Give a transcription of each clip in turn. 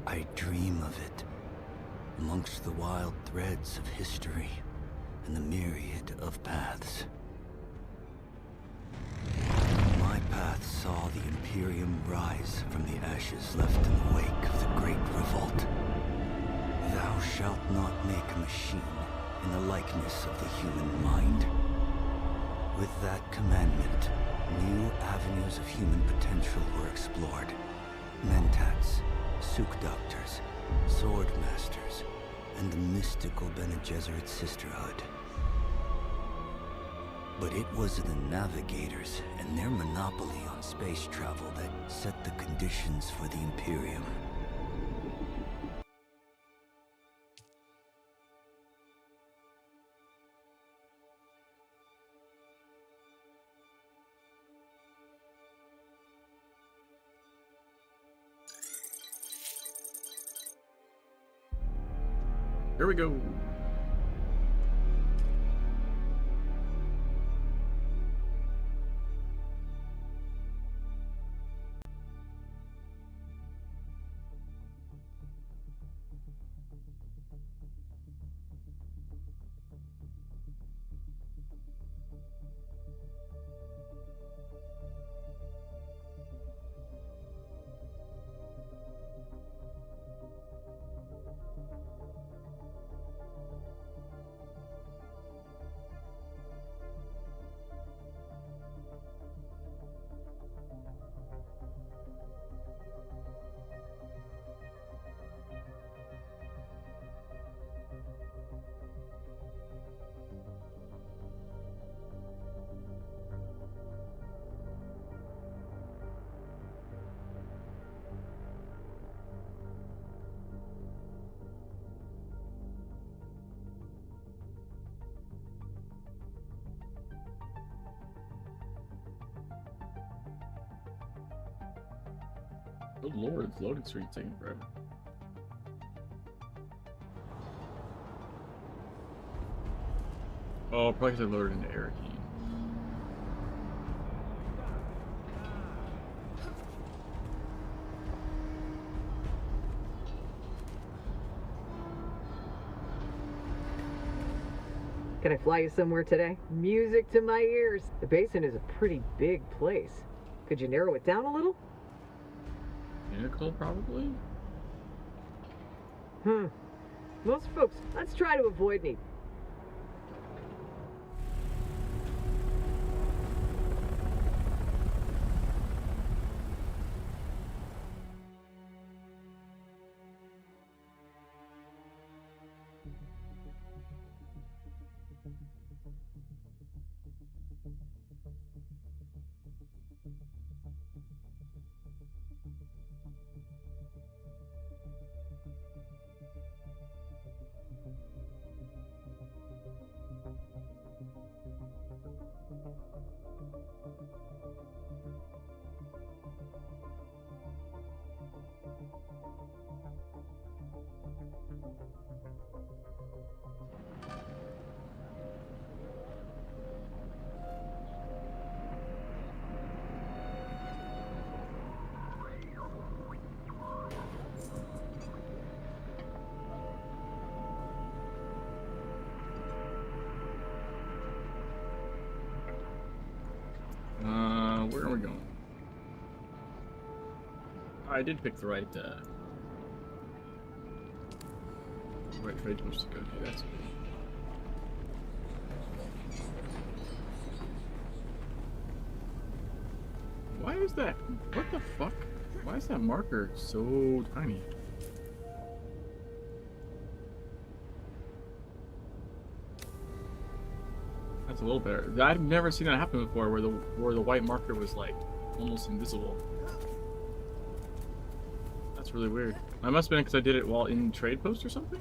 I dream of it, amongst the wild threads of history and the myriad of paths. My path saw the Imperium rise from the ashes left in the wake of the Great Revolt. Thou shalt not make a machine in the likeness of the human mind. With that commandment, new avenues of human potential were explored. Mentats, Suk Doctors, Sword Masters, and the mystical Bene Gesserit Sisterhood. But it was the Navigators and their monopoly on space travel that set the conditions for the Imperium. Here we go. Good lord, it's loading screen taking forever. Oh, probably because I loaded into error key. Can I fly you somewhere today? Music to my ears. The basin is a pretty big place. Could you narrow it down a little? Pinnacle, probably? Most folks, let's try to avoid me. Where are we going? I did pick the right trade post to go to. That's good. Why is that? What the fuck? Why is that marker so tiny? That's a little better. I've never seen that happen before, where the white marker was like almost invisible. That's really weird. I must have been because I did it while in trade post or something.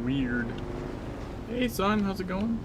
Weird. Hey son, how's it going?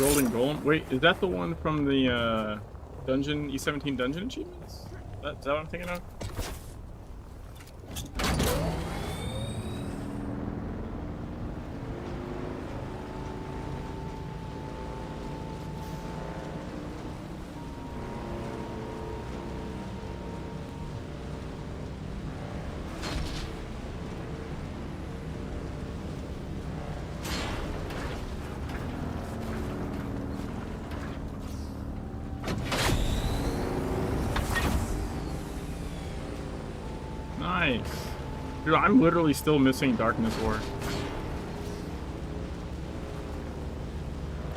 golden golem. Wait, is that the one from the dungeon E17 dungeon achievements? Is that what I'm thinking of? Nice. Dude, I'm literally still missing Darkness War.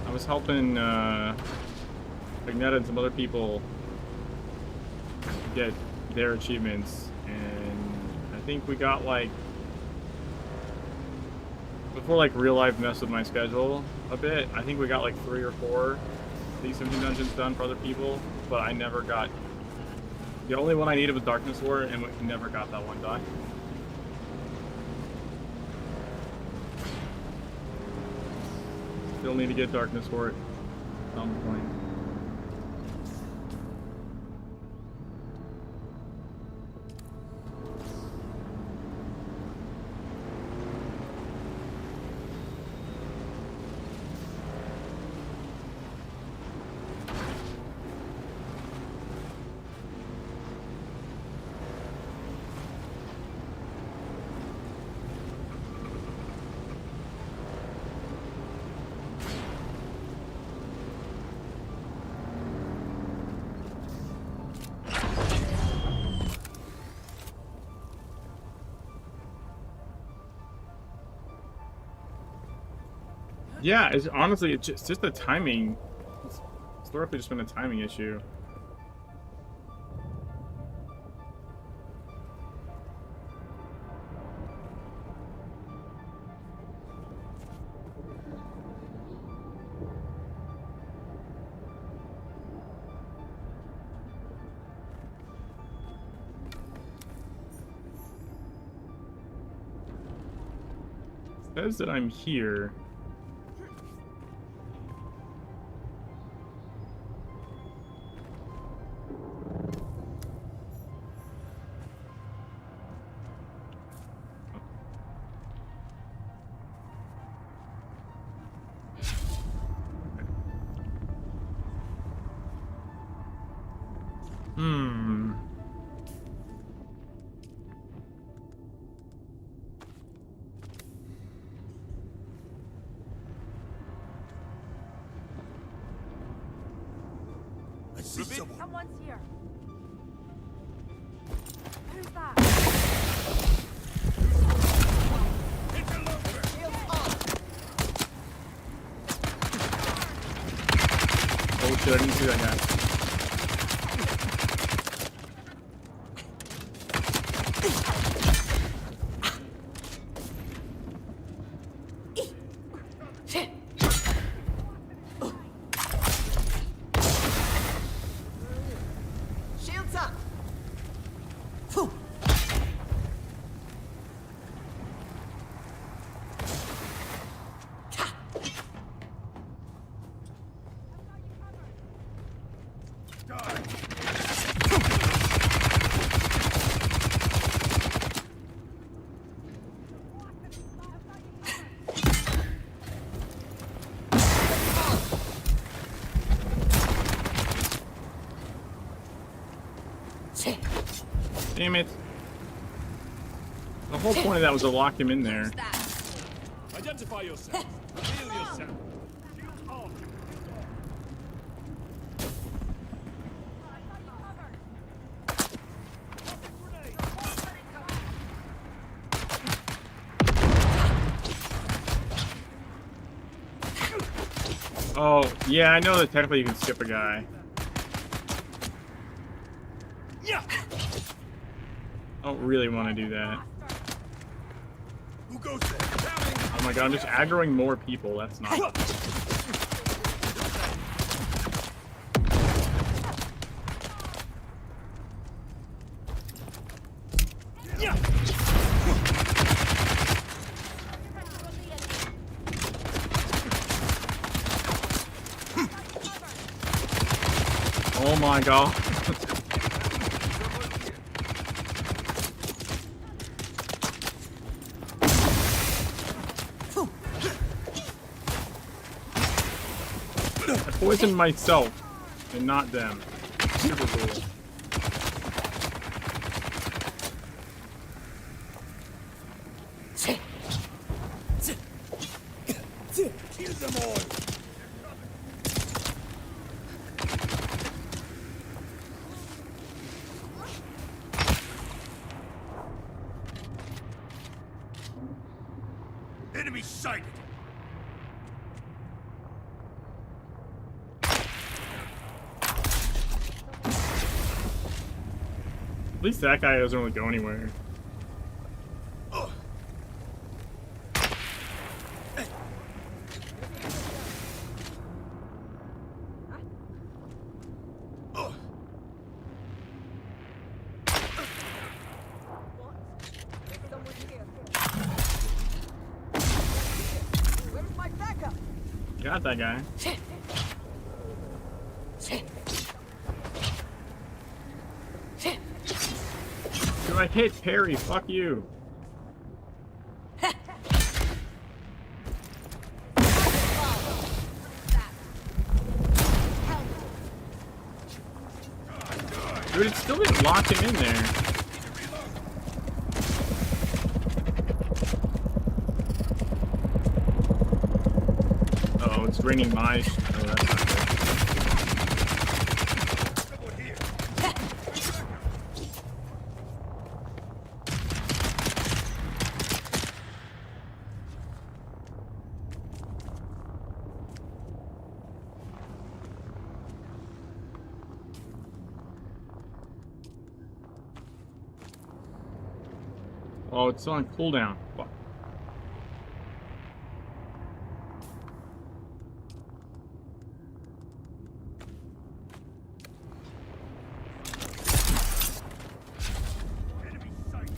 I was helping Magneta and some other people get their achievements, and I think we got like, before like real life messed with my schedule a bit, I think we got like 3 or 4 these 17 dungeons done for other people, but I never got. The only one I needed was Darkness War, and we never got that one done. Still need to get Darkness War at some point. Yeah, it's honestly it's just a timing. It's historically just been a timing issue. It says that I'm here. I see someone. Someone's here. Who's that? Oh shit, I didn't see that guy. Shields up. Damn it. The whole point of that was to lock him in there. Identify yourself. Reveal yourself. Shield on. Oh, yeah, I know that technically you can skip a guy. Yeah. I don't really want to do that. Who goes there? Oh my god, I'm just aggroing more people. That's not. Yeah. my god. I poisoned myself and not them. Super cool. Kill them all! Enemy sighted! At least that guy doesn't really go anywhere. Where's my backup? Got that guy. Dude, I hit parry. Fuck you. Dude, it still didn't lock him in there. Uh-oh, it's raining my... Oh, that's not good. Someone here! Oh, it's on cooldown. Fuck. Enemy sighted!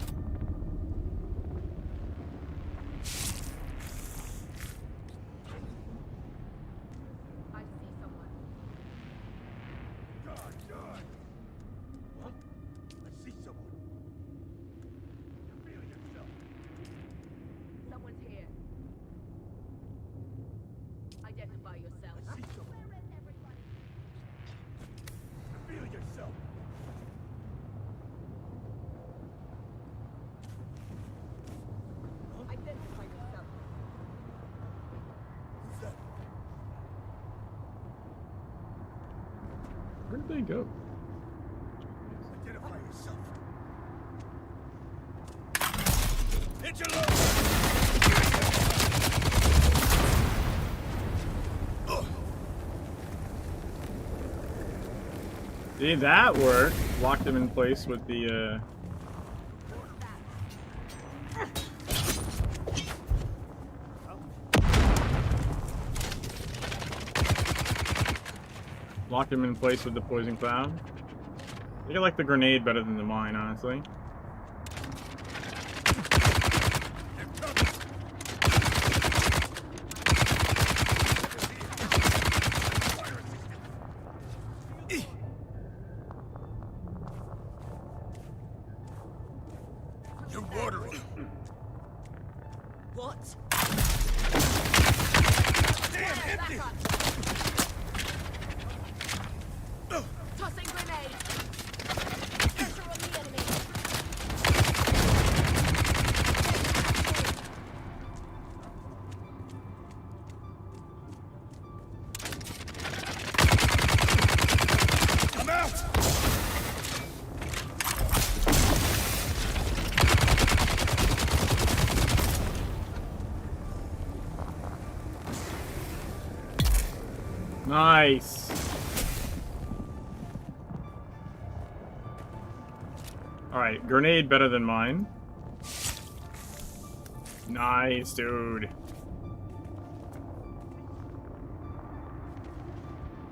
I see someone. God. What? I see someone. Reveal yourself. Someone's here. Identify yourself. I see someone. Reveal yourself. Identify yourself. Who's that? Where did they go? Identify yourself. Hit your load! Did that work? Locked him in place with the, Locked him in place with the poison cloud. I think I like the grenade better than the mine, honestly. You're watering. What? Damn, empty! Tossing grenade. Pressure on the enemy. I'm out! Nice. Alright, grenade better than mine. Nice, dude. I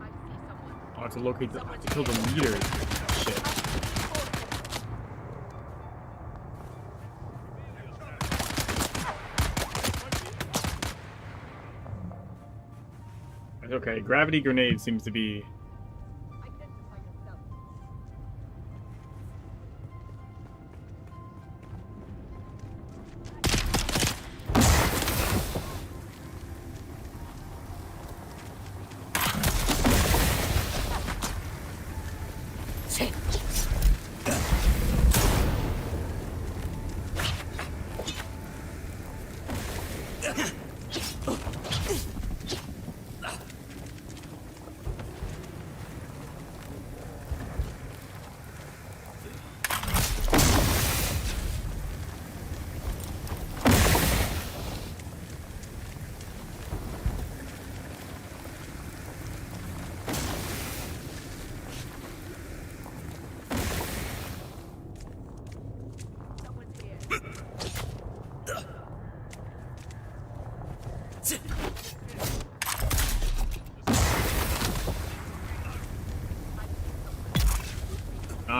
see someone. Oh, I have to locate the... I have to kill the leader. Shit. Okay, gravity grenade seems to be Identify yourself.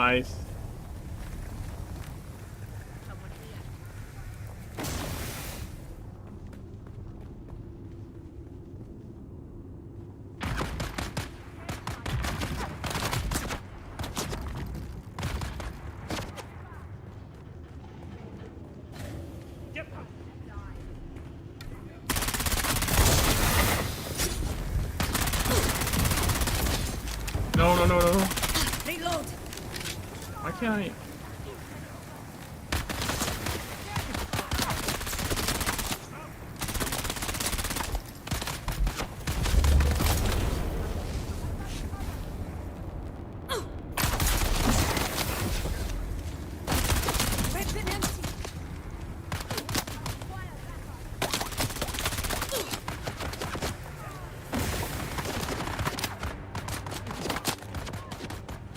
Nice. Someone here. Get back. No, no, no, no, no. Reload. Why can't I? Weapon empty.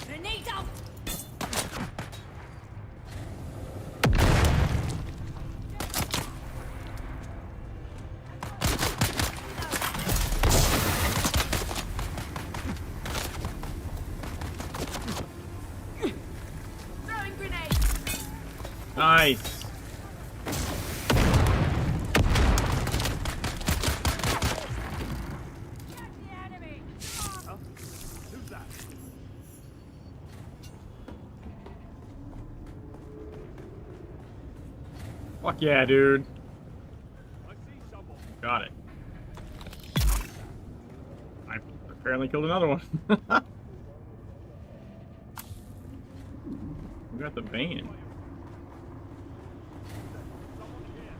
Grenade out. Throwing grenade. Nice. Get the enemy. Huh? Who's that? Fuck yeah, dude. I see someone. Got it. I apparently killed another one. We got the van. Someone here.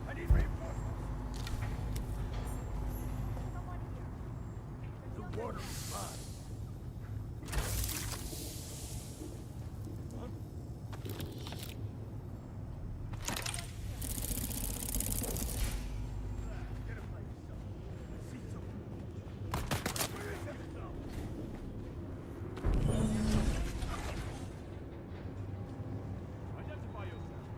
I need reinforcements. The water is mine. Get him by yourself. I see someone. Where is him? Identify yourself.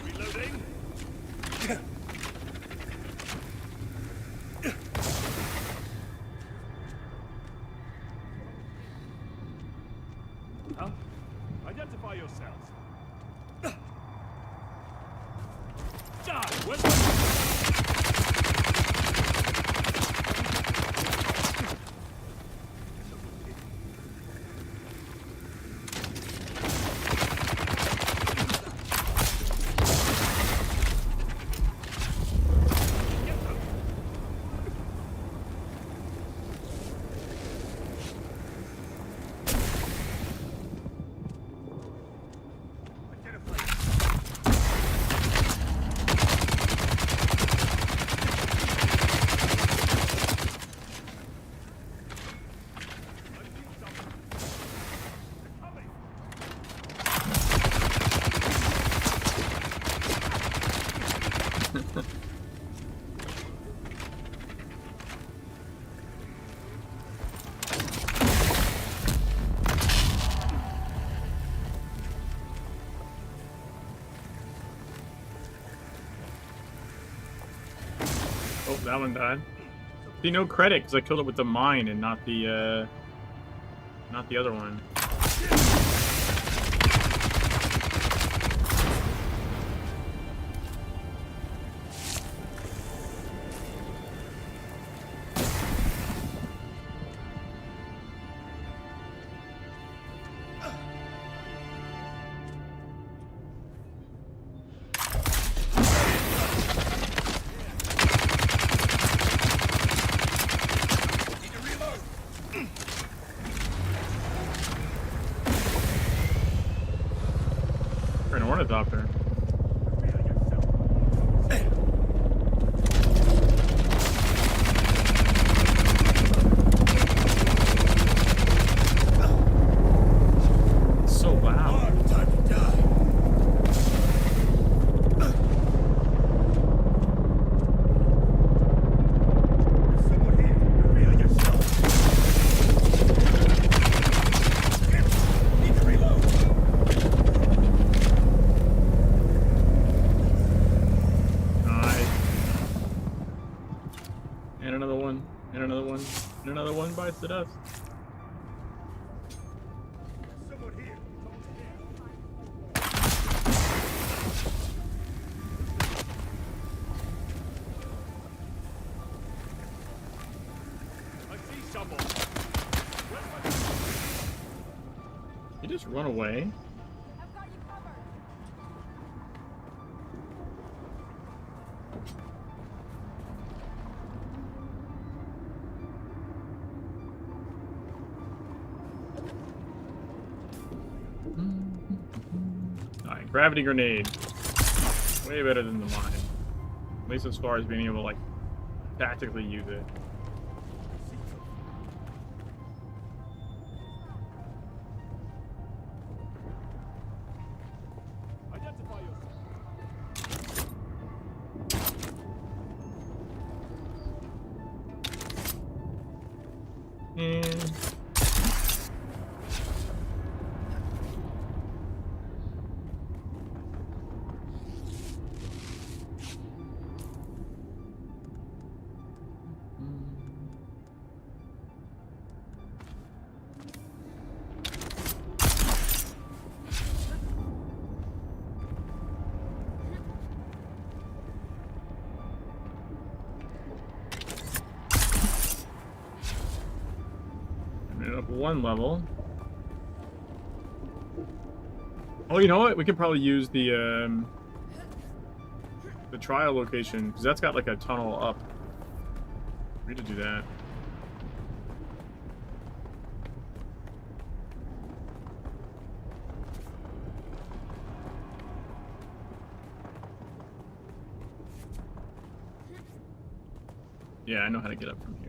Reloading. Huh? Identify yourselves. Die! Oh, that one died. See, no credit because I killed it with the mine and not the other one. Need to reload. For an ornithopter. Reveal yourself. it does. Someone here. I see someone. You just run away. I've got you covered. Alright, gravity grenade. Way better than the mine. At least as far as being able to, like, tactically use it. Identify yourself. And up one level. Oh, you know what? We could probably use the trial location, because that's got like a tunnel up. We need to do that. Yeah, I know how to get up from here.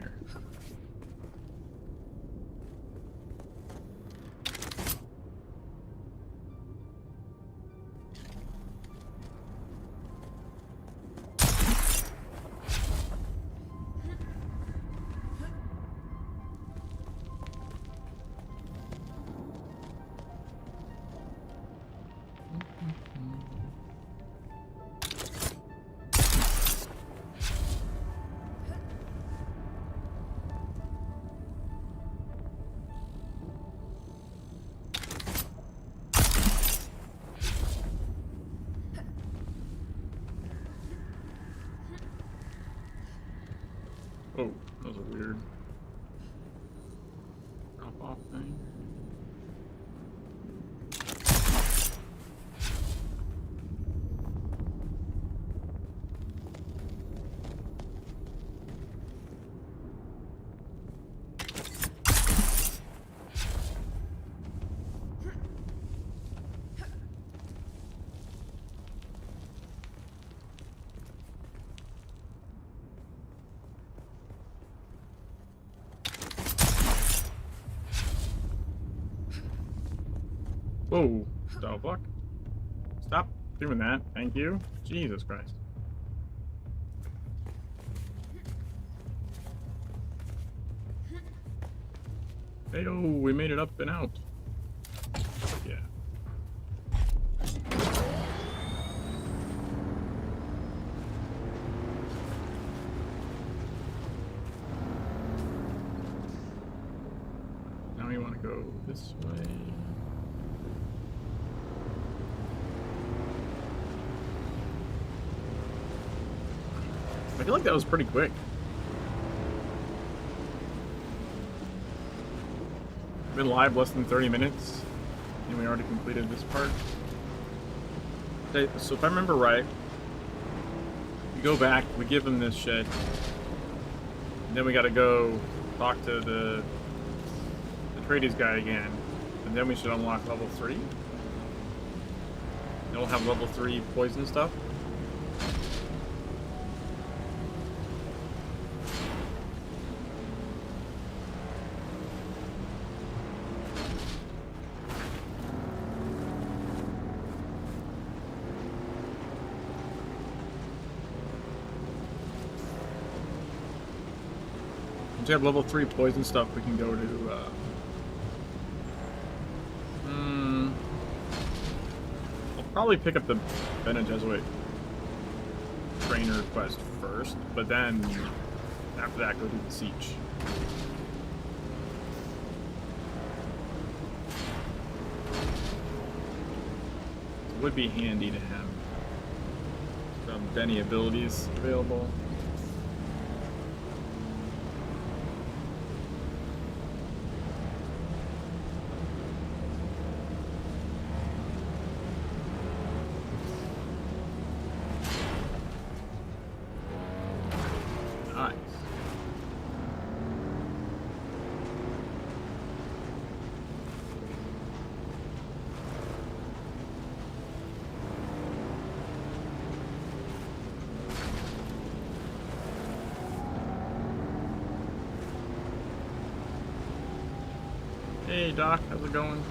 Oh, that was a weird drop-off thing. Whoa, the fuck? Stop doing that, thank you. Jesus Christ. Hey, oh, we made it up and out. Yeah. Now we want to go this way. I feel like that was pretty quick. Been live less than 30 minutes, and we already completed this part. Okay, so if I remember right, we go back, we give them this shit, and then we gotta go talk to the Trades guy again, and then we should unlock level 3. Then we'll have level 3 poison stuff. Once we have level 3 poison stuff, we can go to, I'll probably pick up the Bene Gesserit trainer quest first, but then, after that, go do the siege. would be handy to have some Benny abilities available. Nice. Hey Doc, how's it going?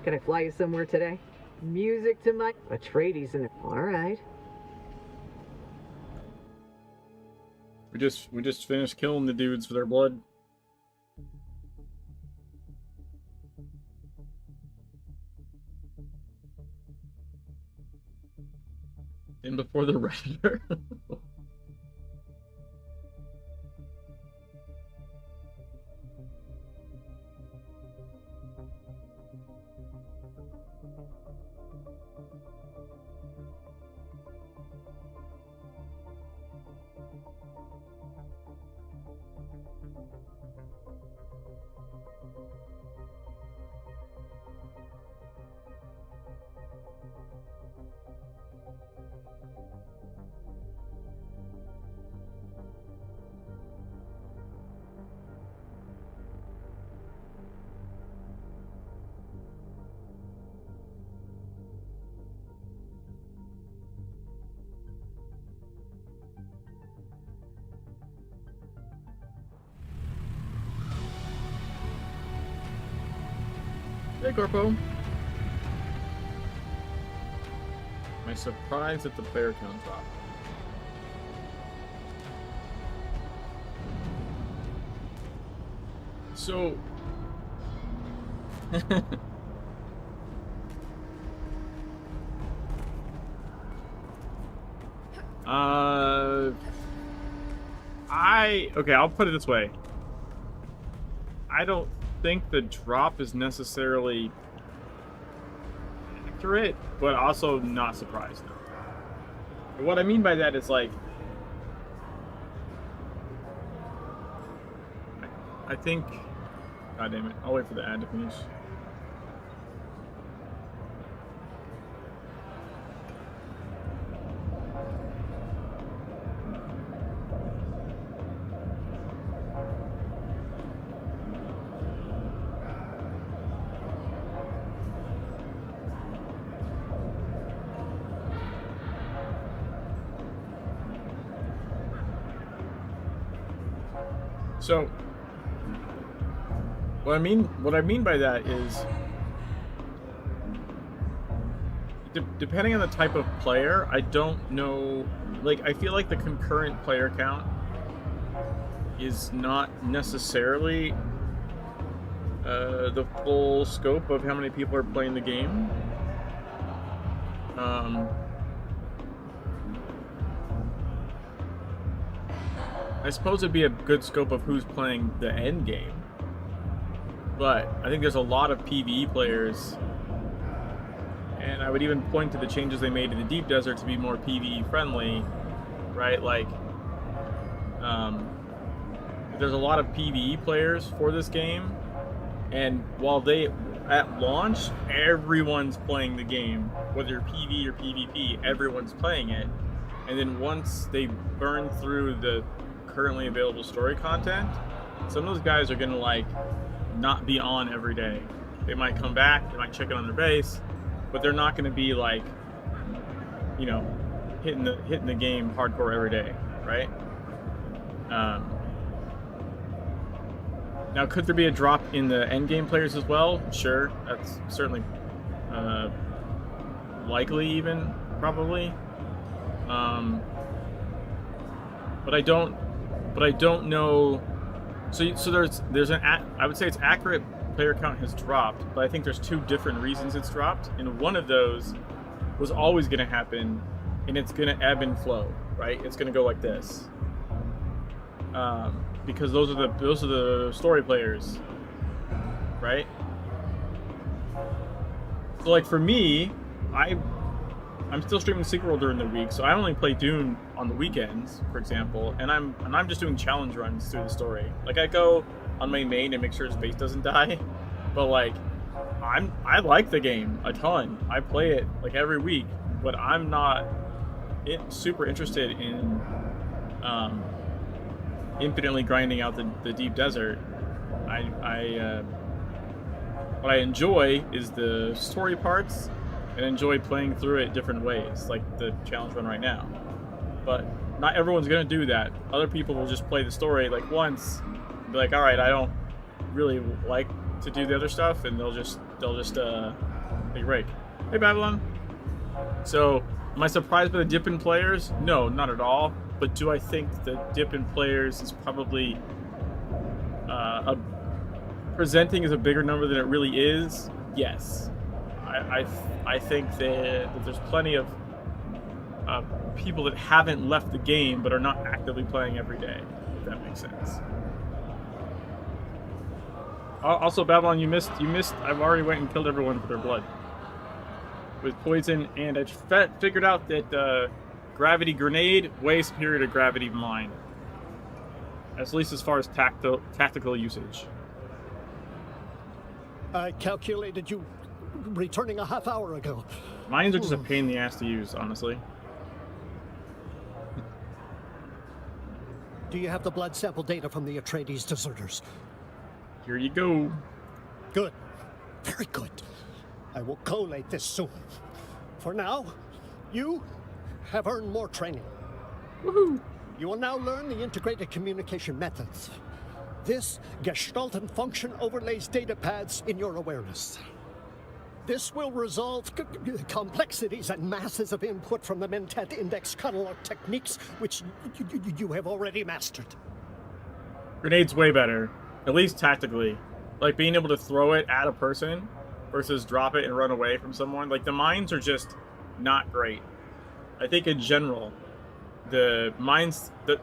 Can I fly you somewhere today? Music to my Atreides in it. All right. We just finished killing the dudes for their blood. And before the render. Hey, Corpo. Am I surprised that the player count dropped? So... Okay, I'll put it this way. I don't think the drop is necessarily accurate, but also not surprised. What I mean by that is like, I think, god damn it, I'll wait for the ad to finish. So, what I mean by that is, depending on the type of player, I don't know. Like, I feel like the concurrent player count is not necessarily the full scope of how many people are playing the game. I suppose it'd be a good scope of who's playing the end game, but I think there's a lot of PvE players, and I would even point to the changes they made to the Deep Desert to be more PvE friendly, right? Like, there's a lot of PvE players for this game, and while at launch, everyone's playing the game, whether you're PvE or PvP, everyone's playing it, and then once they burn through the currently available story content, some of those guys are gonna like not be on every day. They might come back, they might check in on their base, but they're not gonna be like, you know, hitting the game hardcore every day, right? Now, could there be a drop in the end game players as well? Sure, that's certainly likely, even probably. But I don't know. So there's I would say it's accurate. Player count has dropped, but I think there's two different reasons it's dropped, and one of those was always going to happen and it's gonna ebb and flow, right? It's gonna go like this, because those are the story players, right? So like for me, I'm still streaming Secret during the week, so I only play Dune on the weekends, for example, and I'm just doing challenge runs through the story. Like I go on my main and make sure his base doesn't die, but like I like the game a ton. I play it like every week, but I'm not super interested in infinitely grinding out the deep desert. What I enjoy is the story parts, and enjoy playing through it different ways, like the challenge run right now. But not everyone's gonna do that. Other people will just play the story like once, be like, all right, I don't really like to do the other stuff, and they'll just take a break. Hey Babylon. So am I surprised by the dip in players? No, not at all. But do I think the dip in players is probably presenting as a bigger number than it really is? Yes. I think that there's plenty of people that haven't left the game but are not actively playing every day, if that makes sense. Also, Babylon, you missed. I've already went and killed everyone with their blood with poison, and I figured out that gravity grenade way superior to gravity mine, at least as far as tactical usage. I calculated you returning a half hour ago. Mines are just a pain in the ass to use, honestly. Do you have the blood sample data from the Atreides deserters? Here you go. Good. Very good. I will collate this soon. For now, you have earned more training. Woohoo! You will now learn the integrated communication methods. This Gestalt and function overlays data paths in your awareness. This will resolve complexities and masses of input from the Mentat Index catalog techniques, which you have already mastered. Grenade's way better, at least tactically. Like being able to throw it at a person versus drop it and run away from someone. Like the mines are just not great. I think in general, the mines that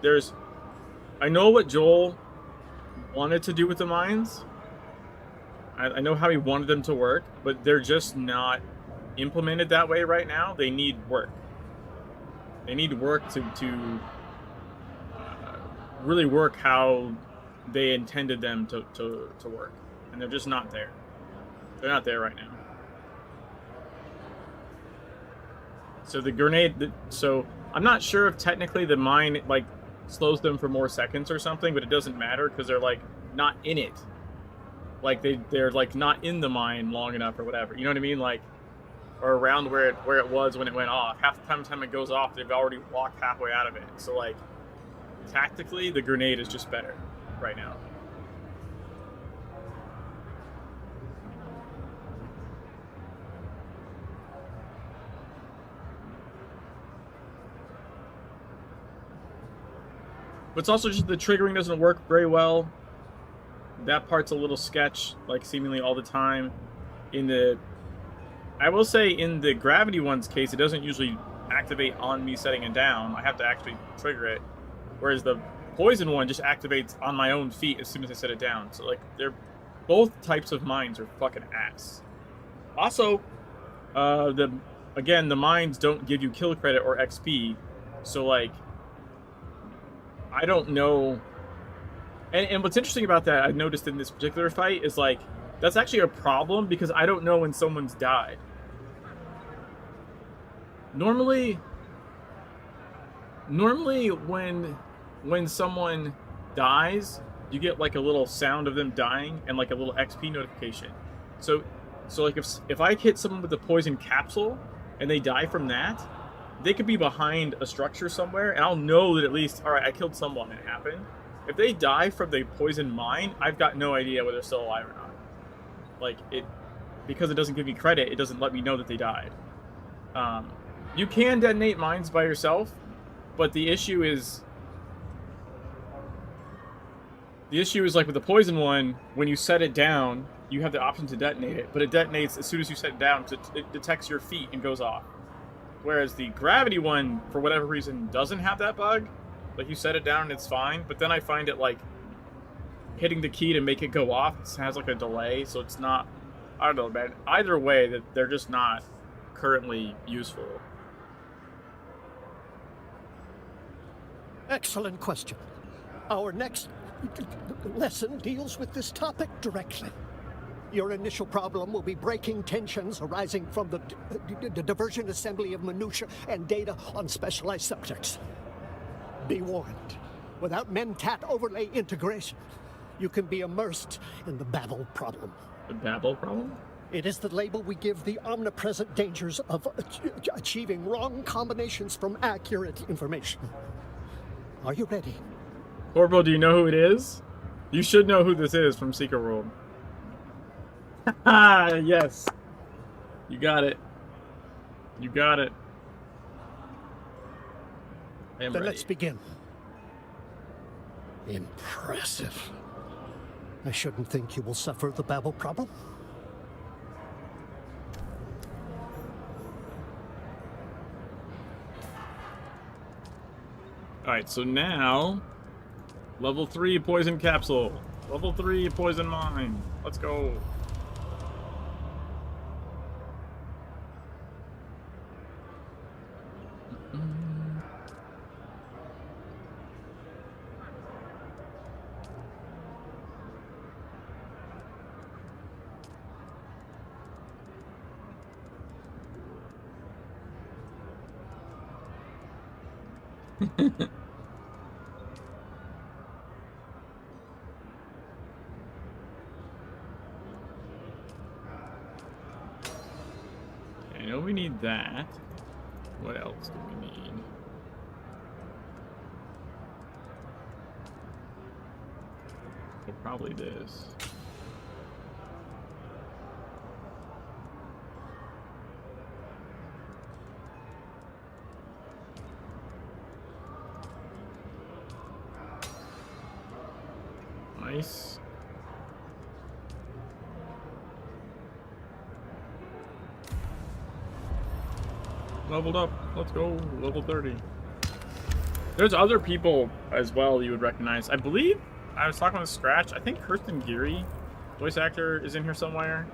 I know what Joel wanted to do with the mines. I know how he wanted them to work, but they're just not implemented that way right now. They need work. They need work to really work how they intended them to work. And they're just not there. They're not there right now. So the grenade, so I'm not sure if technically the mine like slows them for more seconds or something, but it doesn't matter because they're like not in it. Like they're like not in the mine long enough or whatever. You know what I mean? Like, or around where it was when it went off. Half the time it goes off, they've already walked halfway out of it. So like, tactically, the grenade is just better right now. But it's also just the triggering doesn't work very well. That part's a little sketch, like seemingly all the time. I will say in the gravity one's case, it doesn't usually activate on me setting it down. I have to actually trigger it. Whereas the poison one just activates on my own feet as soon as I set it down. So like, both types of mines are fucking ass. Also, the mines don't give you kill credit or XP. So like, I don't know. And what's interesting about that, I've noticed in this particular fight, is like, that's actually a problem because I don't know when someone's died. Normally when someone dies, you get like a little sound of them dying and like a little XP notification. So like if I hit someone with a poison capsule and they die from that, they could be behind a structure somewhere and I'll know that at least, all right, I killed someone and it happened. If they die from the poison mine, I've got no idea whether they're still alive or not. Like, because it doesn't give me credit, it doesn't let me know that they died. You can detonate mines by yourself, but the issue is like with the poison one, when you set it down, you have the option to detonate it, but it detonates as soon as you set it down, so it detects your feet and goes off. Whereas the gravity one, for whatever reason, doesn't have that bug. Like, you set it down and it's fine, but then I find it, like, hitting the key to make it go off, it has, like, a delay, so it's not... I don't know, man. Either way, that they're just not currently useful. Excellent question. Our next lesson deals with this topic directly. Your initial problem will be breaking tensions arising from the diversion assembly of minutia and data on specialized subjects. Be warned, without Mentat overlay integration, you can be immersed in the Babel problem. The Babel problem? It is the label we give the omnipresent dangers of achieving wrong combinations from accurate information. Are you ready? Corporal, do you know who it is? You should know who this is from Secret World. Ah, yes. You got it. You got it. I am Then ready. let's begin. Impressive. I shouldn't think you will suffer the Babel problem. Alright, so now... Level 3 poison capsule. Level 3 poison mine. Let's go. I know we need that. What else do we need? Well, probably this. Nice. Leveled up. Let's go. Level 30. There's other people as well you would recognize. I believe I was talking with Scratch. I think Kirsten Geary, voice actor, is in here somewhere.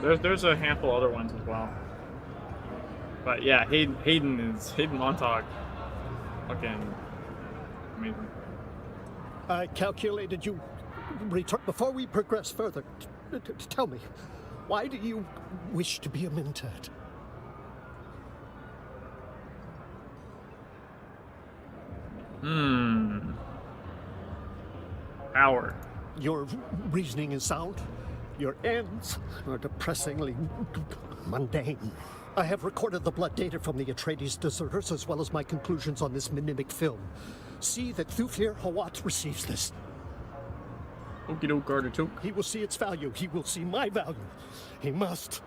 There's a handful of other ones as well. But yeah, Hayden Montag. Fucking amazing. I calculated you return. Before we progress further, tell me, why do you wish to be a Mentat? Power. Your reasoning is sound. Your ends are depressingly mundane. I have recorded the blood data from the Atreides deserters as well as my conclusions on this mimic film. See that Thufir Hawat receives this. Okie doke, artichoke. He will see its value. He will see my value. He must.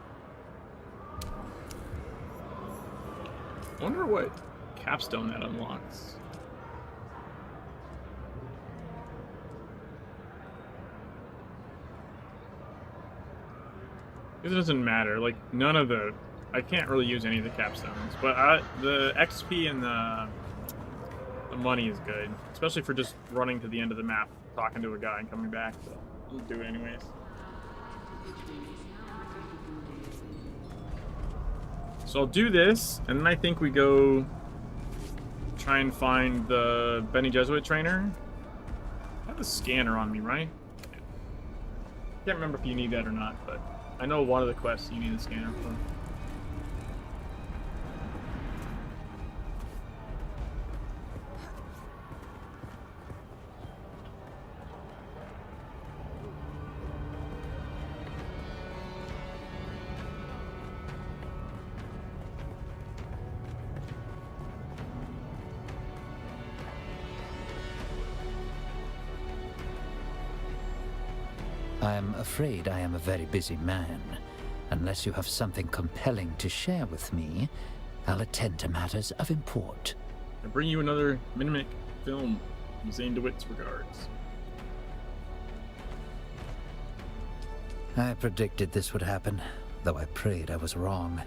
Wonder what capstone that unlocks. It doesn't matter. Like, none of the... I can't really use any of the capstones. But the XP and the money is good. Especially for just running to the end of the map, talking to a guy and coming back. So, I'll do it anyways. So I'll do this, and then I think we go try and find the Bene Gesserit trainer. I have a scanner on me, right? Can't remember if you need that or not, but I know one of the quests you need a scanner for. I am afraid I am a very busy man. Unless you have something compelling to share with me, I'll attend to matters of import. I bring you another Mimic film from Zane DeWitt's regards. I predicted this would happen, though I prayed I was wrong.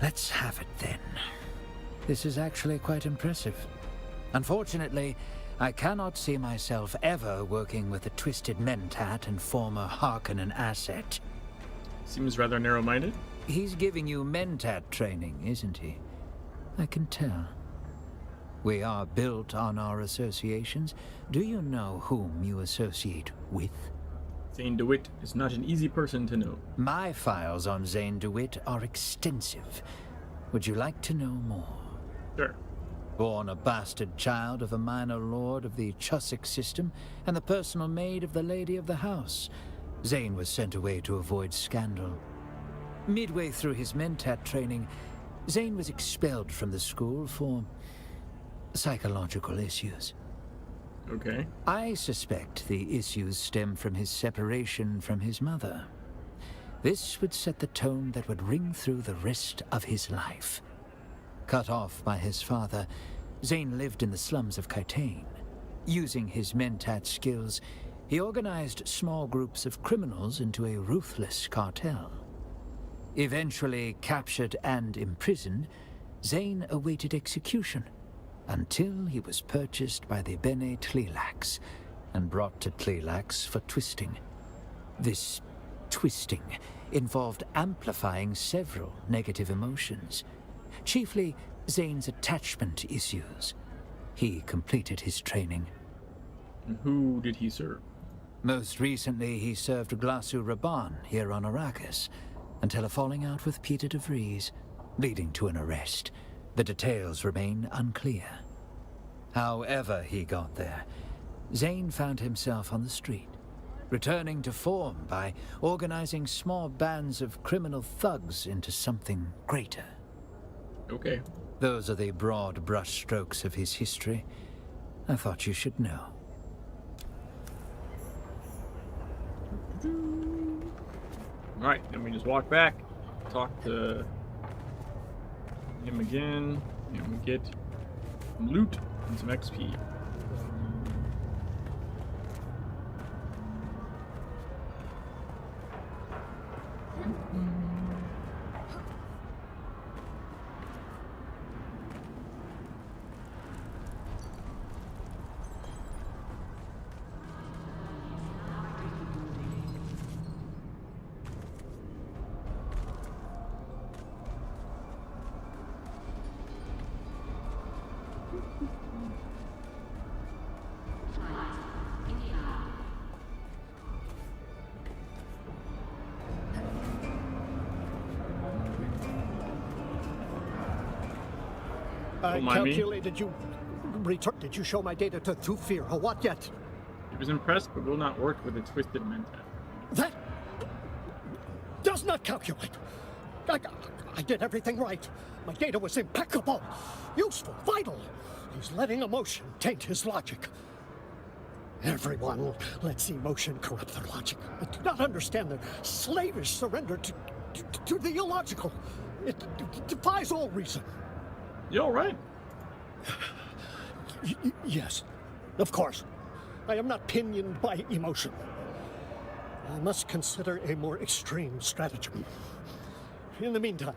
Let's have it then. This is actually quite impressive. Unfortunately, I cannot see myself ever working with a twisted mentat and former Harkonnen asset. Seems rather narrow-minded. He's giving you mentat training, isn't he? I can tell. We are built on our associations. Do you know whom you associate with? Zane DeWitt is not an easy person to know. My files on Zane DeWitt are extensive. Would you like to know more? Sure. Born a bastard child of a minor lord of the Chusik system and the personal maid of the Lady of the House, Zane was sent away to avoid scandal. Midway through his mentat training, Zane was expelled from the school for psychological issues. Okay. I suspect the issues stem from his separation from his mother. This would set the tone that would ring through the rest of his life. Cut off by his father, Zane lived in the slums of Kaitane. Using his mentat skills, he organized small groups of criminals into a ruthless cartel. Eventually captured and imprisoned, Zane awaited execution until he was purchased by the Bene Tleilax and brought to Tleilax for twisting. This twisting involved amplifying several negative emotions, chiefly Zane's attachment issues. He completed his training. And who did he serve? Most recently, he served Glasu Raban here on Arrakis, until a falling out with Peter de Vries, leading to an arrest. The details remain unclear. However he got there, Zane found himself on the street, returning to form by organizing small bands of criminal thugs into something greater. Okay. Those are the broad brushstrokes of his history. I thought you should know. Alright, then we just walk back, talk to him again, and we get some loot and some XP. I Don't mind me. calculated you return. Did you show my data to Thufir or what yet? He was impressed, but will not work with a twisted mentat. That does not calculate. I did everything right. My data was impeccable, useful, vital. He's letting emotion taint his logic. Everyone lets emotion corrupt their logic. I do not understand the slavish surrender to the illogical. It defies all reason. You alright? Yes, of course. I am not pinioned by emotion. I must consider a more extreme stratagem. In the meantime,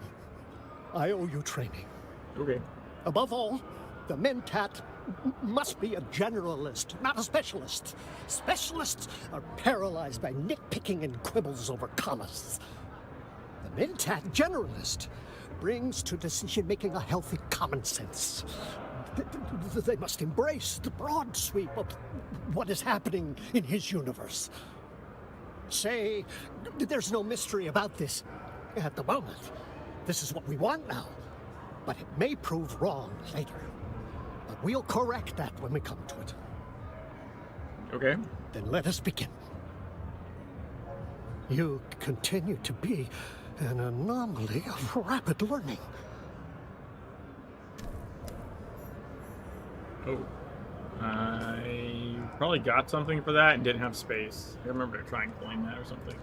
I owe you training. Okay. Above all, the mentat must be a generalist, not a specialist. Specialists are paralyzed by nitpicking and quibbles over commas. The mentat generalist brings to decision-making a healthy common sense. They must embrace the broad sweep of what is happening in his universe. Say, there's no mystery about this at the moment. This is what we want now, but it may prove wrong later. But we'll correct that when we come to it. Okay. Then let us begin. You continue to be an anomaly of rapid learning. Oh. I probably got something for that and didn't have space. I remember to try and claim that or something.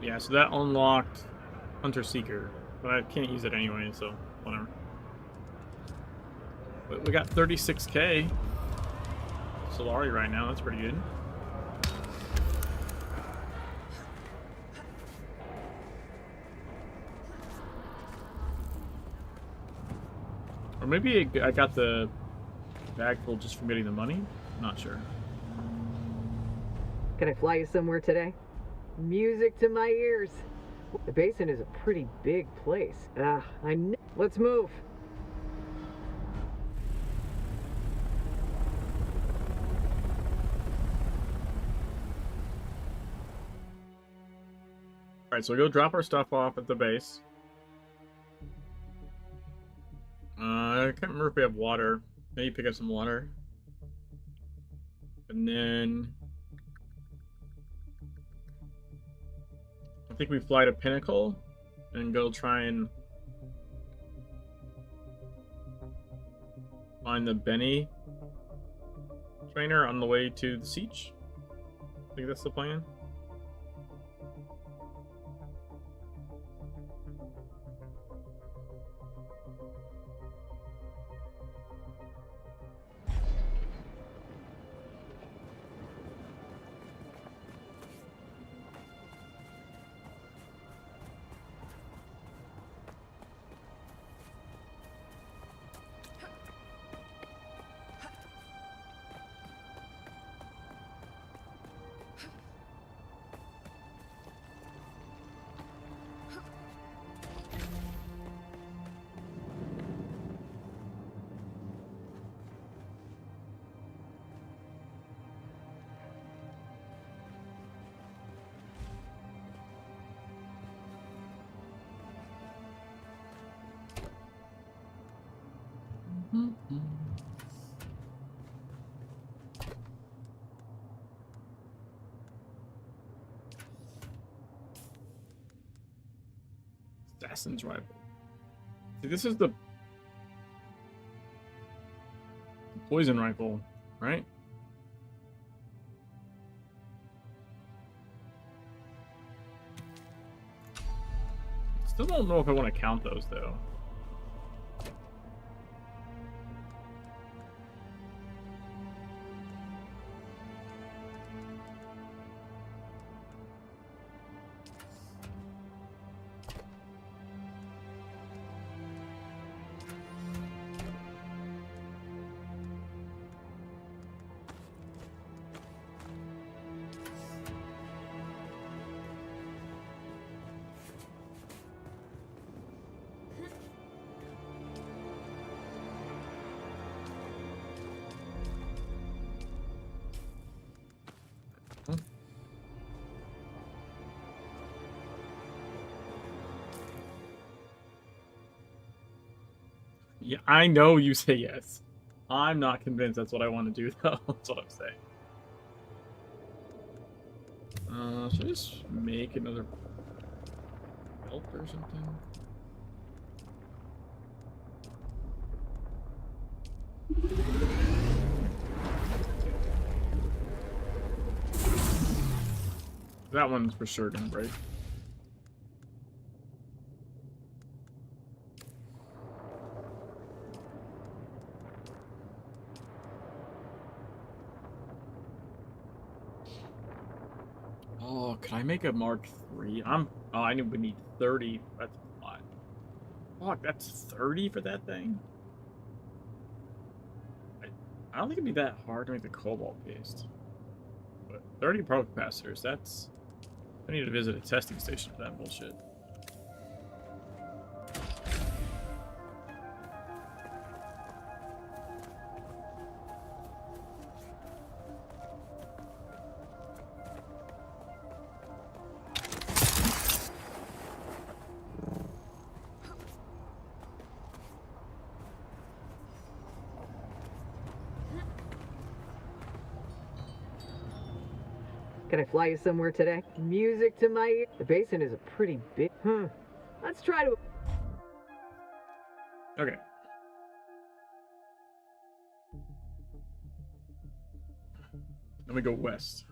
Yeah, so that unlocked Hunter Seeker, but I can't use it anyway, so whatever. But we got 36k Solari right now, that's pretty good. Or maybe I got the bag full just from getting the money? Not sure. Can I fly you somewhere today? Music to my ears. The basin is a pretty big place. Let's move. Alright, so we go drop our stuff off at the base. I can't remember if we have water. Maybe pick up some water. And then I think we fly to Pinnacle and go try and find the Benny trainer on the way to the siege. I think that's the plan. Assassin's rifle. See, this is the poison rifle, right? Still don't know if I want to count those though. Yeah, I know you say yes. I'm not convinced that's what I want to do, though. That's what I'm saying. Should I just make another belt or something? That one's for sure gonna break. Oh, can I make a Mark III? I knew we need 30. That's a lot. Fuck, that's 30 for that thing? I don't think it'd be that hard to make the cobalt paste. But 30 pro capacitors, that's... I need to visit a testing station for that bullshit. Can I fly you somewhere today? Music to my ear. The basin is a pretty big... Let's try to... Okay. Then we go west.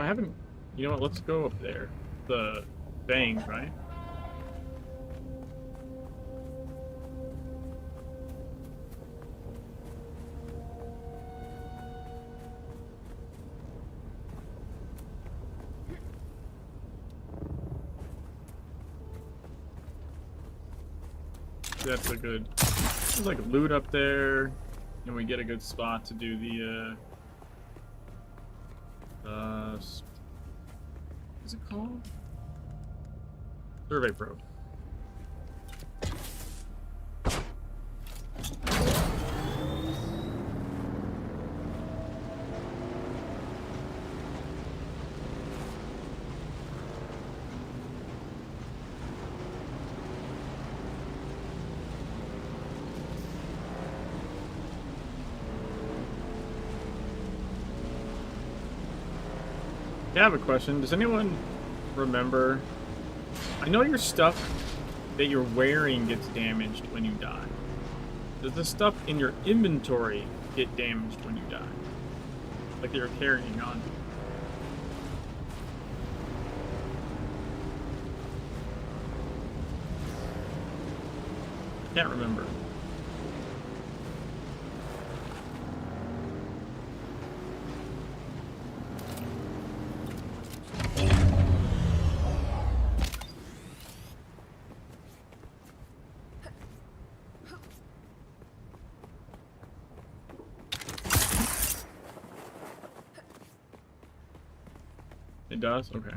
haven't... You know what? Let's go up there. The bangs, right? That's a good... There's like loot up there, and we get a good spot to do the, what's it called? Survey probe. I have a question. Does anyone remember? I know your stuff that you're wearing gets damaged when you die. Does the stuff in your inventory get damaged when you die? Like you're carrying on? Can't remember. It does? Okay.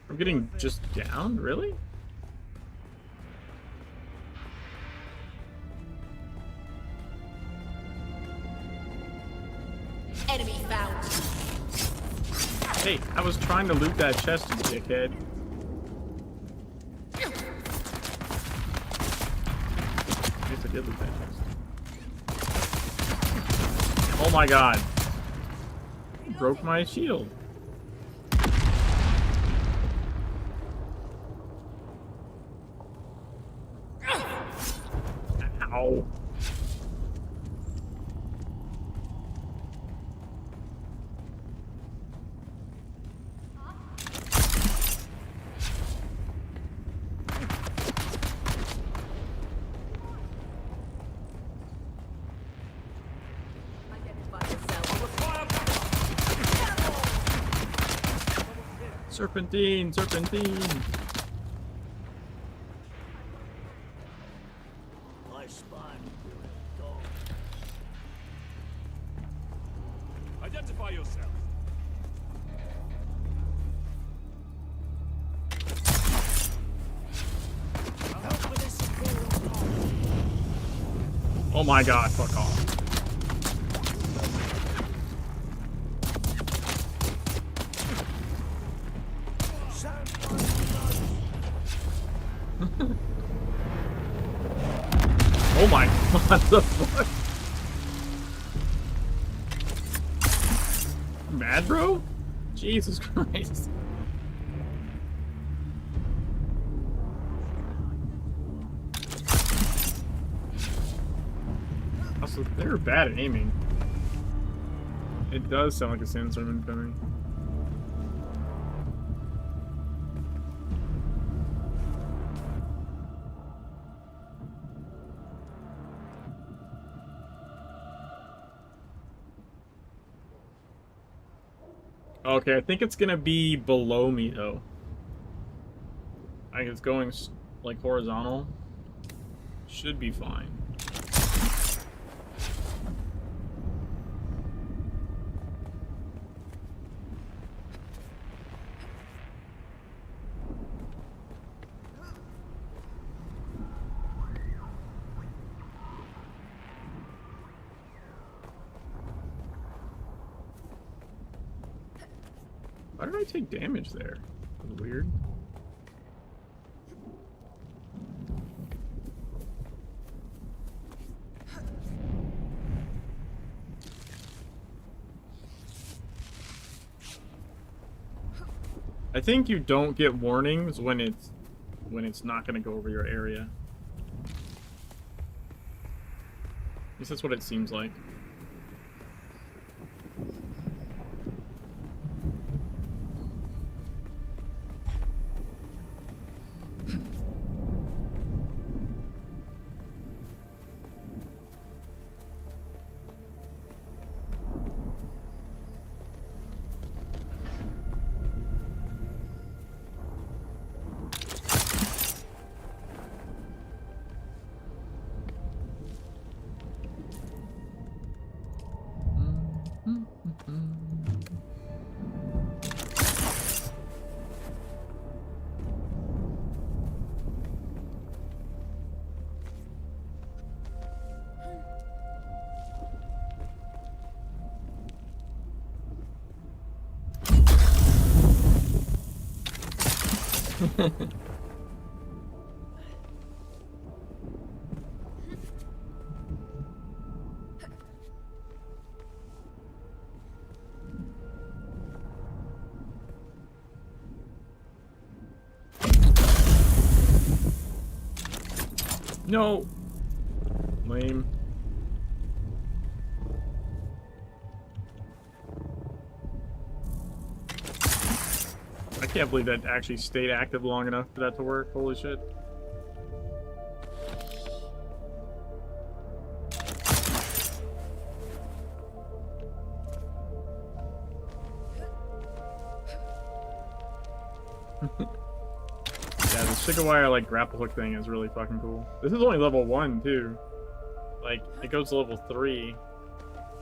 I'm getting just downed? Really? Enemy found. Hey, I was trying to loot that chest, you dickhead. I guess I did loot that chest. Oh my god. You broke my shield. Ow. Serpentine, serpentine. My spine. Dog. Identify yourself. Oh my god, fuck off. Oh my god, the fuck? Mad, bro? Jesus Christ. Also, they're bad at aiming. It does sound like a sandstorm incoming. Okay, I think it's gonna be below me though. Like it's going like horizontal. Should be fine. did I take damage there? That was weird. I think you don't get warnings when it's not going to go over your area. At least that's what it seems like. No. Lame. I can't believe that actually stayed active long enough for that to work. Holy shit. Yeah, the Shikawire like grapple hook thing is really fucking cool. This is only level 1 too. Like it goes to level 3.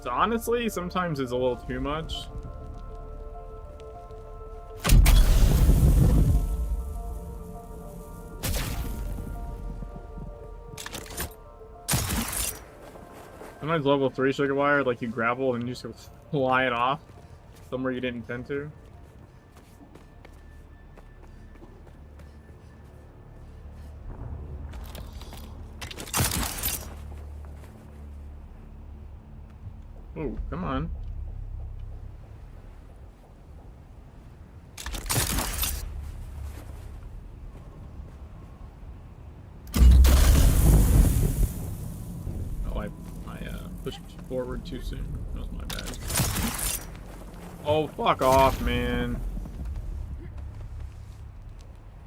So honestly, sometimes it's a little too much. Sometimes level 3 Shikawire, like you grapple and you just fly it off somewhere you didn't intend to. Oh, come on. Oh, I pushed forward too soon. That was my bad. Oh, fuck off, man.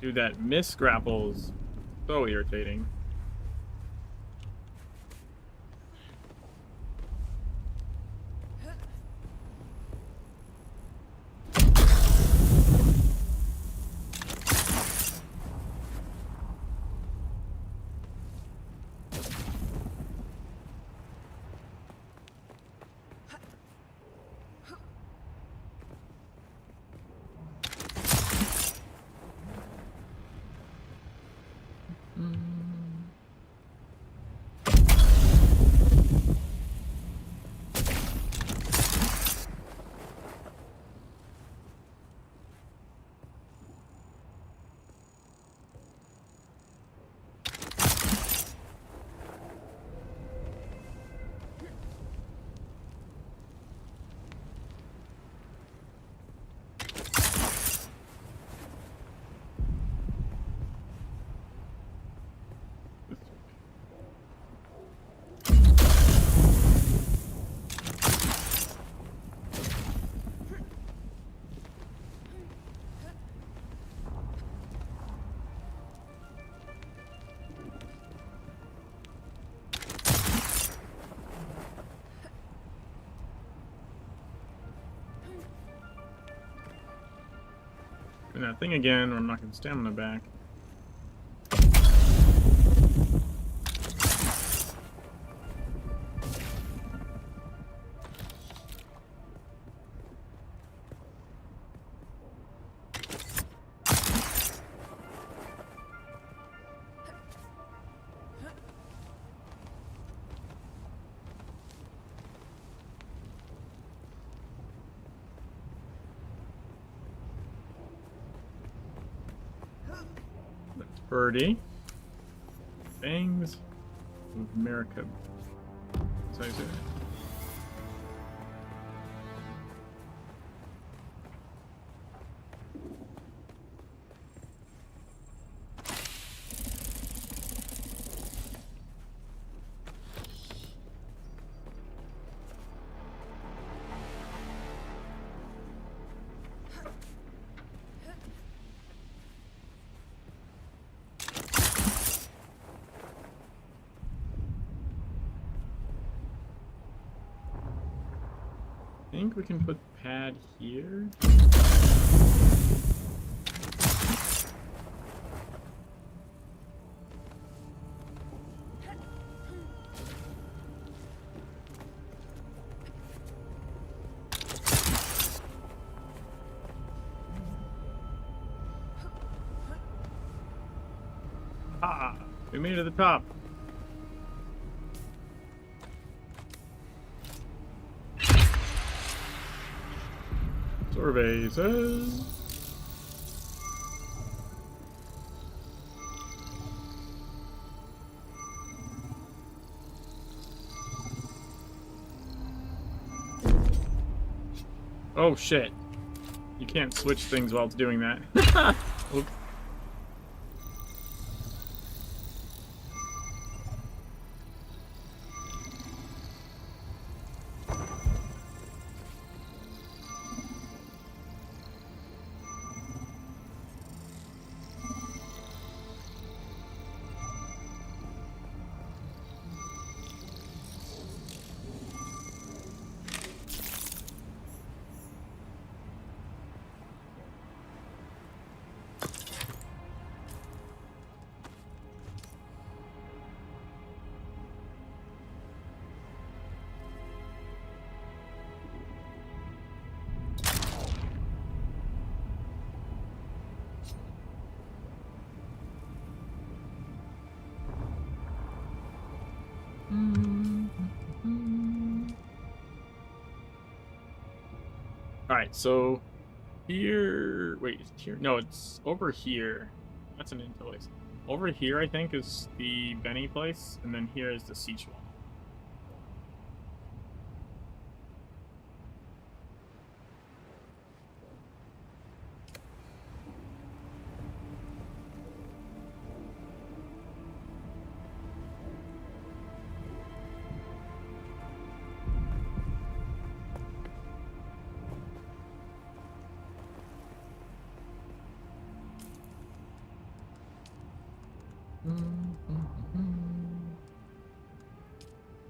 Dude, that miss grapples so irritating. And that thing again, I'm not gonna stamina back. Birdie. Bangs of America. That's how you say it. I think we can put pad here. Ah, we made it to the top. Survey says. Oh shit. You can't switch things while it's doing that. Oops. Alright, so here, wait, here, no, it's over here. That's an into place. Over here, I think, is the Benny place, and then here is the Sichuan.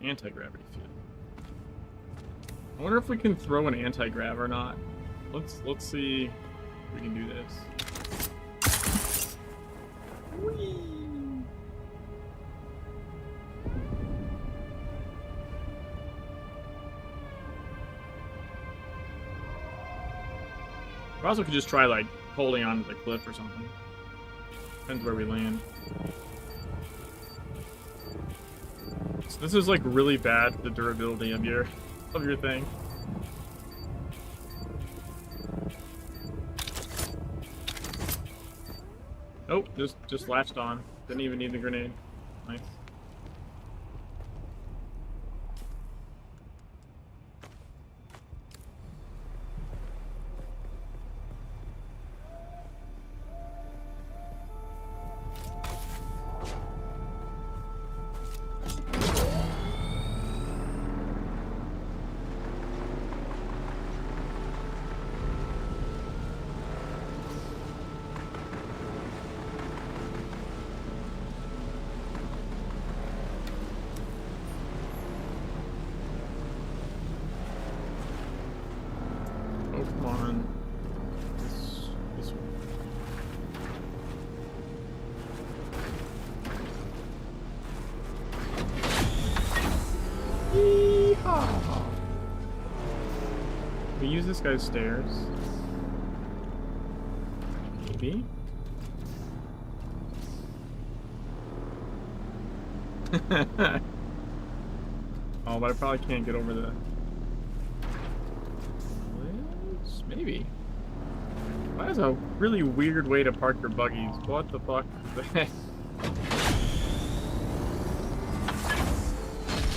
Anti-gravity field. I wonder if we can throw an anti-grav or not. Let's see if we can do this. Whee! We also could just try like holding onto the cliff or something. Depends where we land. So this is like really bad for the durability of your thing. Oh, just latched on. Didn't even need the grenade. Nice. Oh, come on. This one. Yeehaw! We use this guy's stairs. Maybe? Oh, but I probably can't get over the... Maybe. That is a really weird way to park your buggies. What the fuck is that?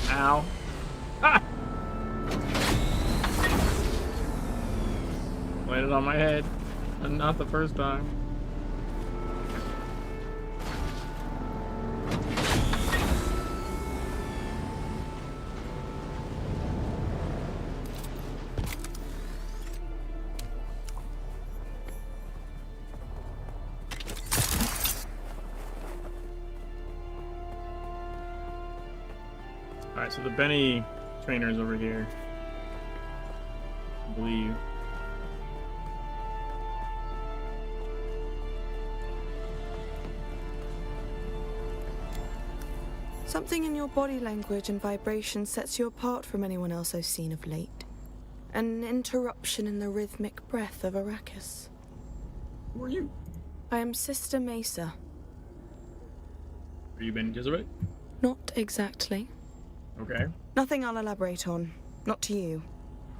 Ow. Ah! Landed on my head. And not the first time. Alright, so the Benny trainer's over here. I believe. Something in your body language and vibration sets you apart from anyone else I've seen of late. An interruption in the rhythmic breath of Arrakis. Who are you? I am Sister Mesa. Are you Benny Gesserit? Not exactly. Okay. Nothing I'll elaborate on. Not to you.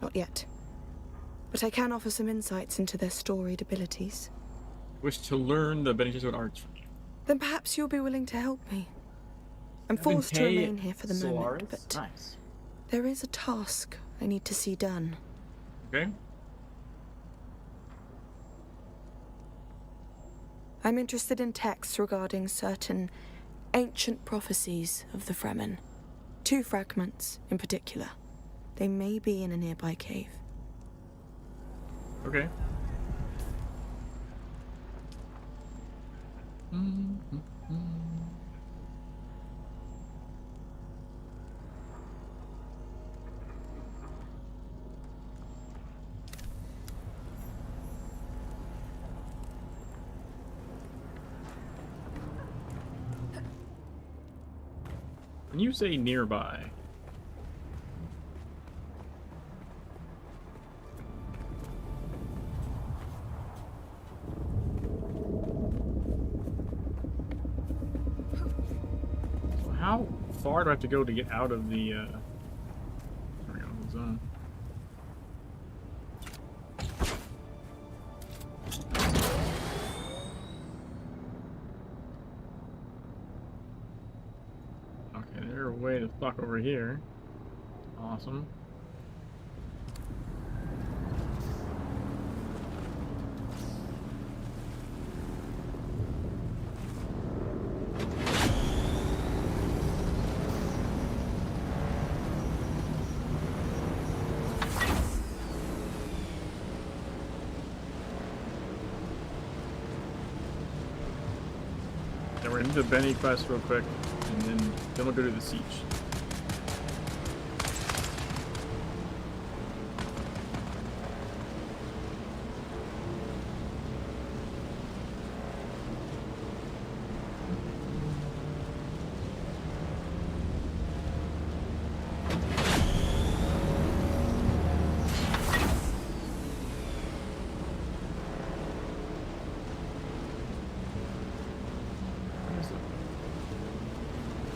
Not yet. But I can offer some insights into their storied abilities. Wish to learn the Benny Gesserit arts. Then perhaps you'll be willing to help me. I'm forced to remain here for the moment, but nice. there is a task I need to see done. Okay. I'm interested in texts regarding certain ancient prophecies of the Fremen. 2 fragments, in particular. They may be in a nearby cave. Okay. When you say nearby, so how far do I have to go to get out of the zone? Okay, they're way the fuck over here. Awesome. Yeah, we're gonna do the Benny quest real quick, and then we'll go to the siege.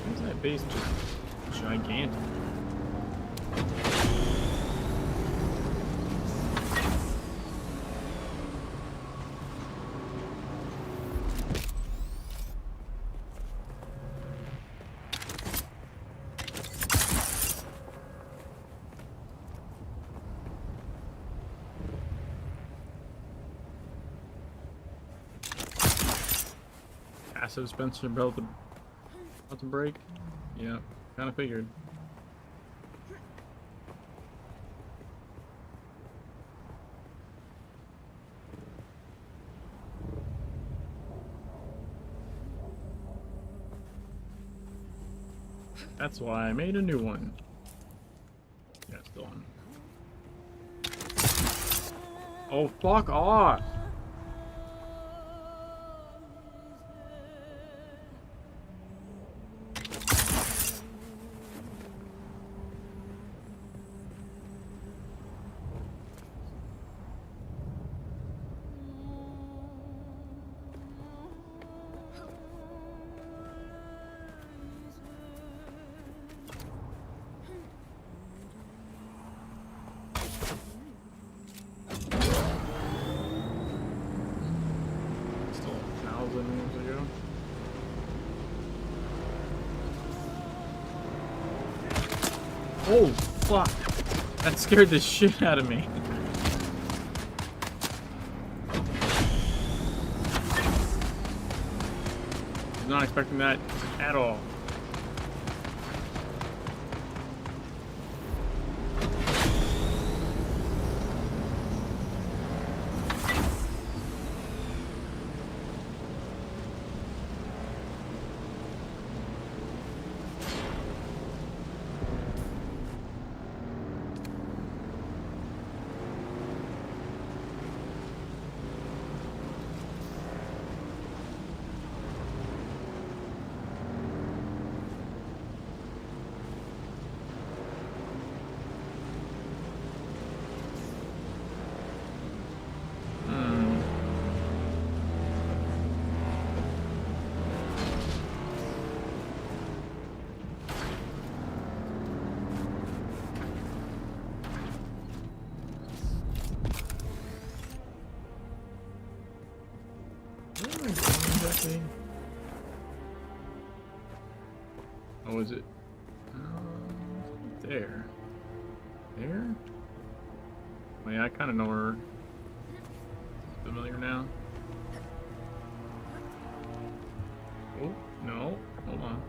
Why is that base just gigantic? Passive dispenser about to break. Yeah, kind of figured. That's why I made a new one. Yeah, it's still on. Oh, fuck off! minutes ago. Oh, fuck. That scared the shit out of me. Was not expecting that at all. Oh, is it? There. There? Oh, yeah, I kind of know her. Familiar now. Oh, no. Hold on.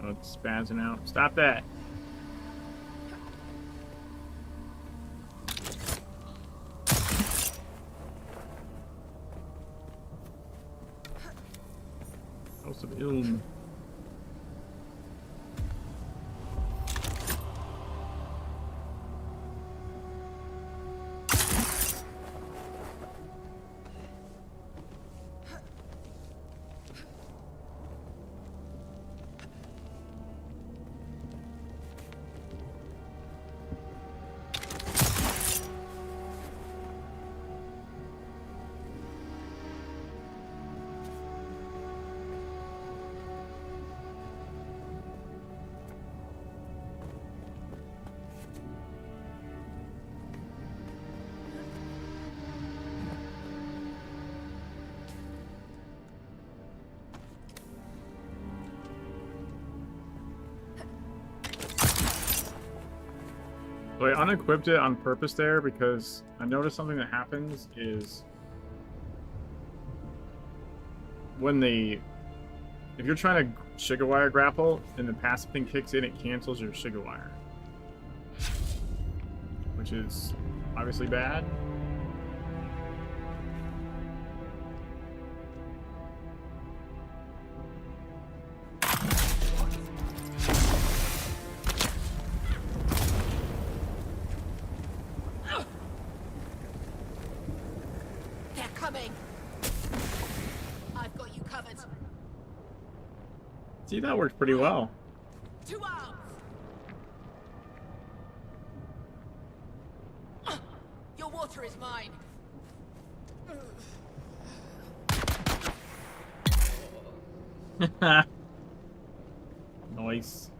Oh, it's spazzing out. Stop that. House of Ilm. So I unequipped it on purpose there because I noticed something that happens is when if you're trying to Shigawire grapple and the passive thing kicks in, it cancels your Shigawire, which is obviously bad. See, that worked pretty well. 2 arms. Your water is mine. Nice.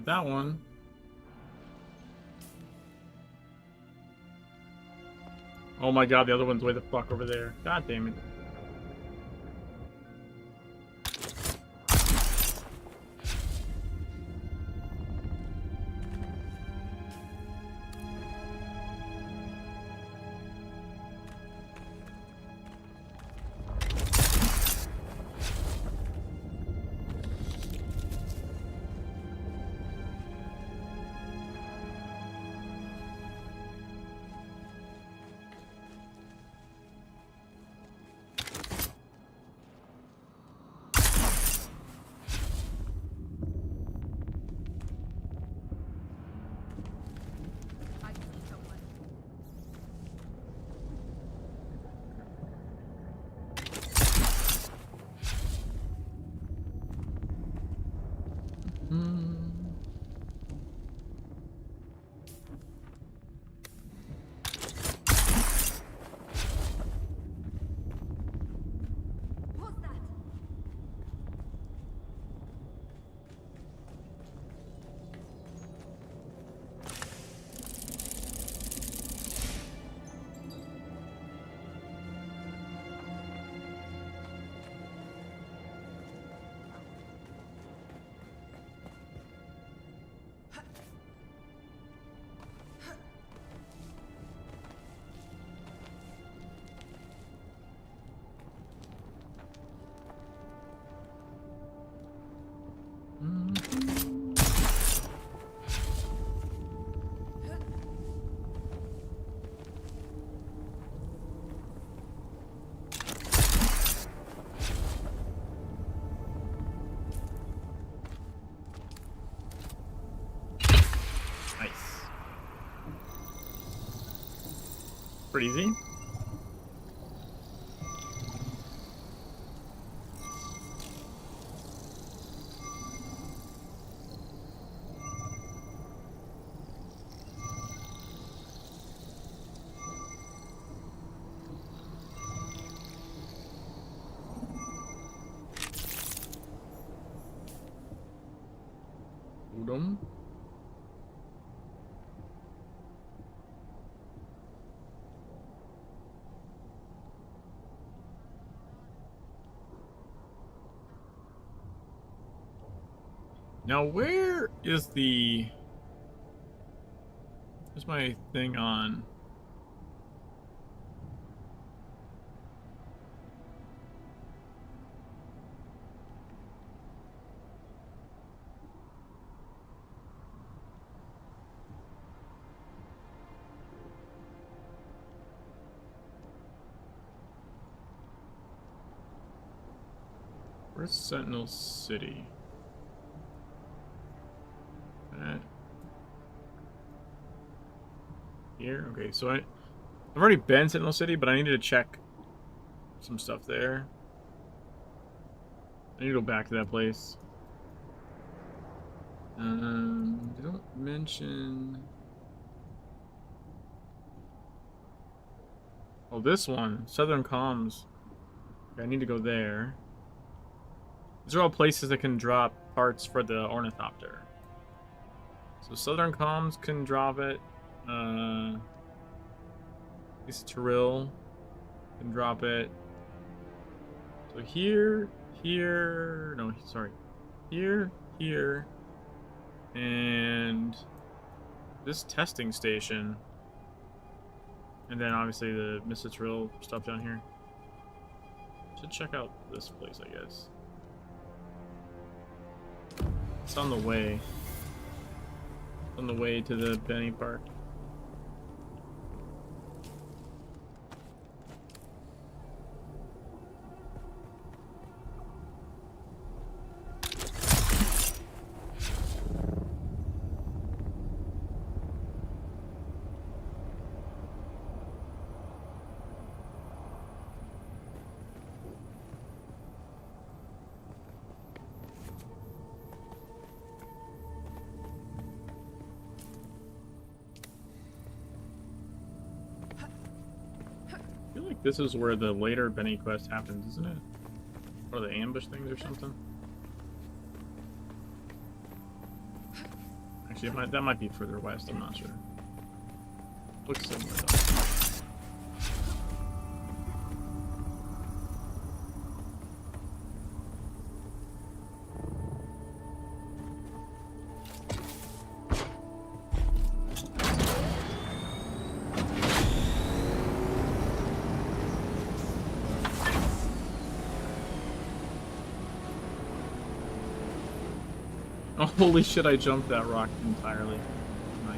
Got that one. Oh my god, the other one's way the fuck over there. God damn it. I can see someone. Pause that. Nice. Pretty easy. Udom. Now, where is the... Where's my thing on? Where's Sentinel City? Here? Okay, so I've already been Sentinel City, but I needed to check some stuff there. I need to go back to that place. They don't mention... Oh, this one. Southern Comms. Okay, I need to go there. These are all places that can drop parts for the Ornithopter. So Southern Comms can drop it. This Tyrell can drop it. So here, no, sorry. Here, and this testing station. And then obviously the Mr. Tyrell stuff down here. Should check out this place, I guess. It's on the way. On the way to the Benny Park. I feel like this is where the later Benny quest happens, isn't it? Or the ambush things or something? Actually, that might be further west. I'm not sure. Looks similar though. Oh, holy shit, I jumped that rock entirely. Nice.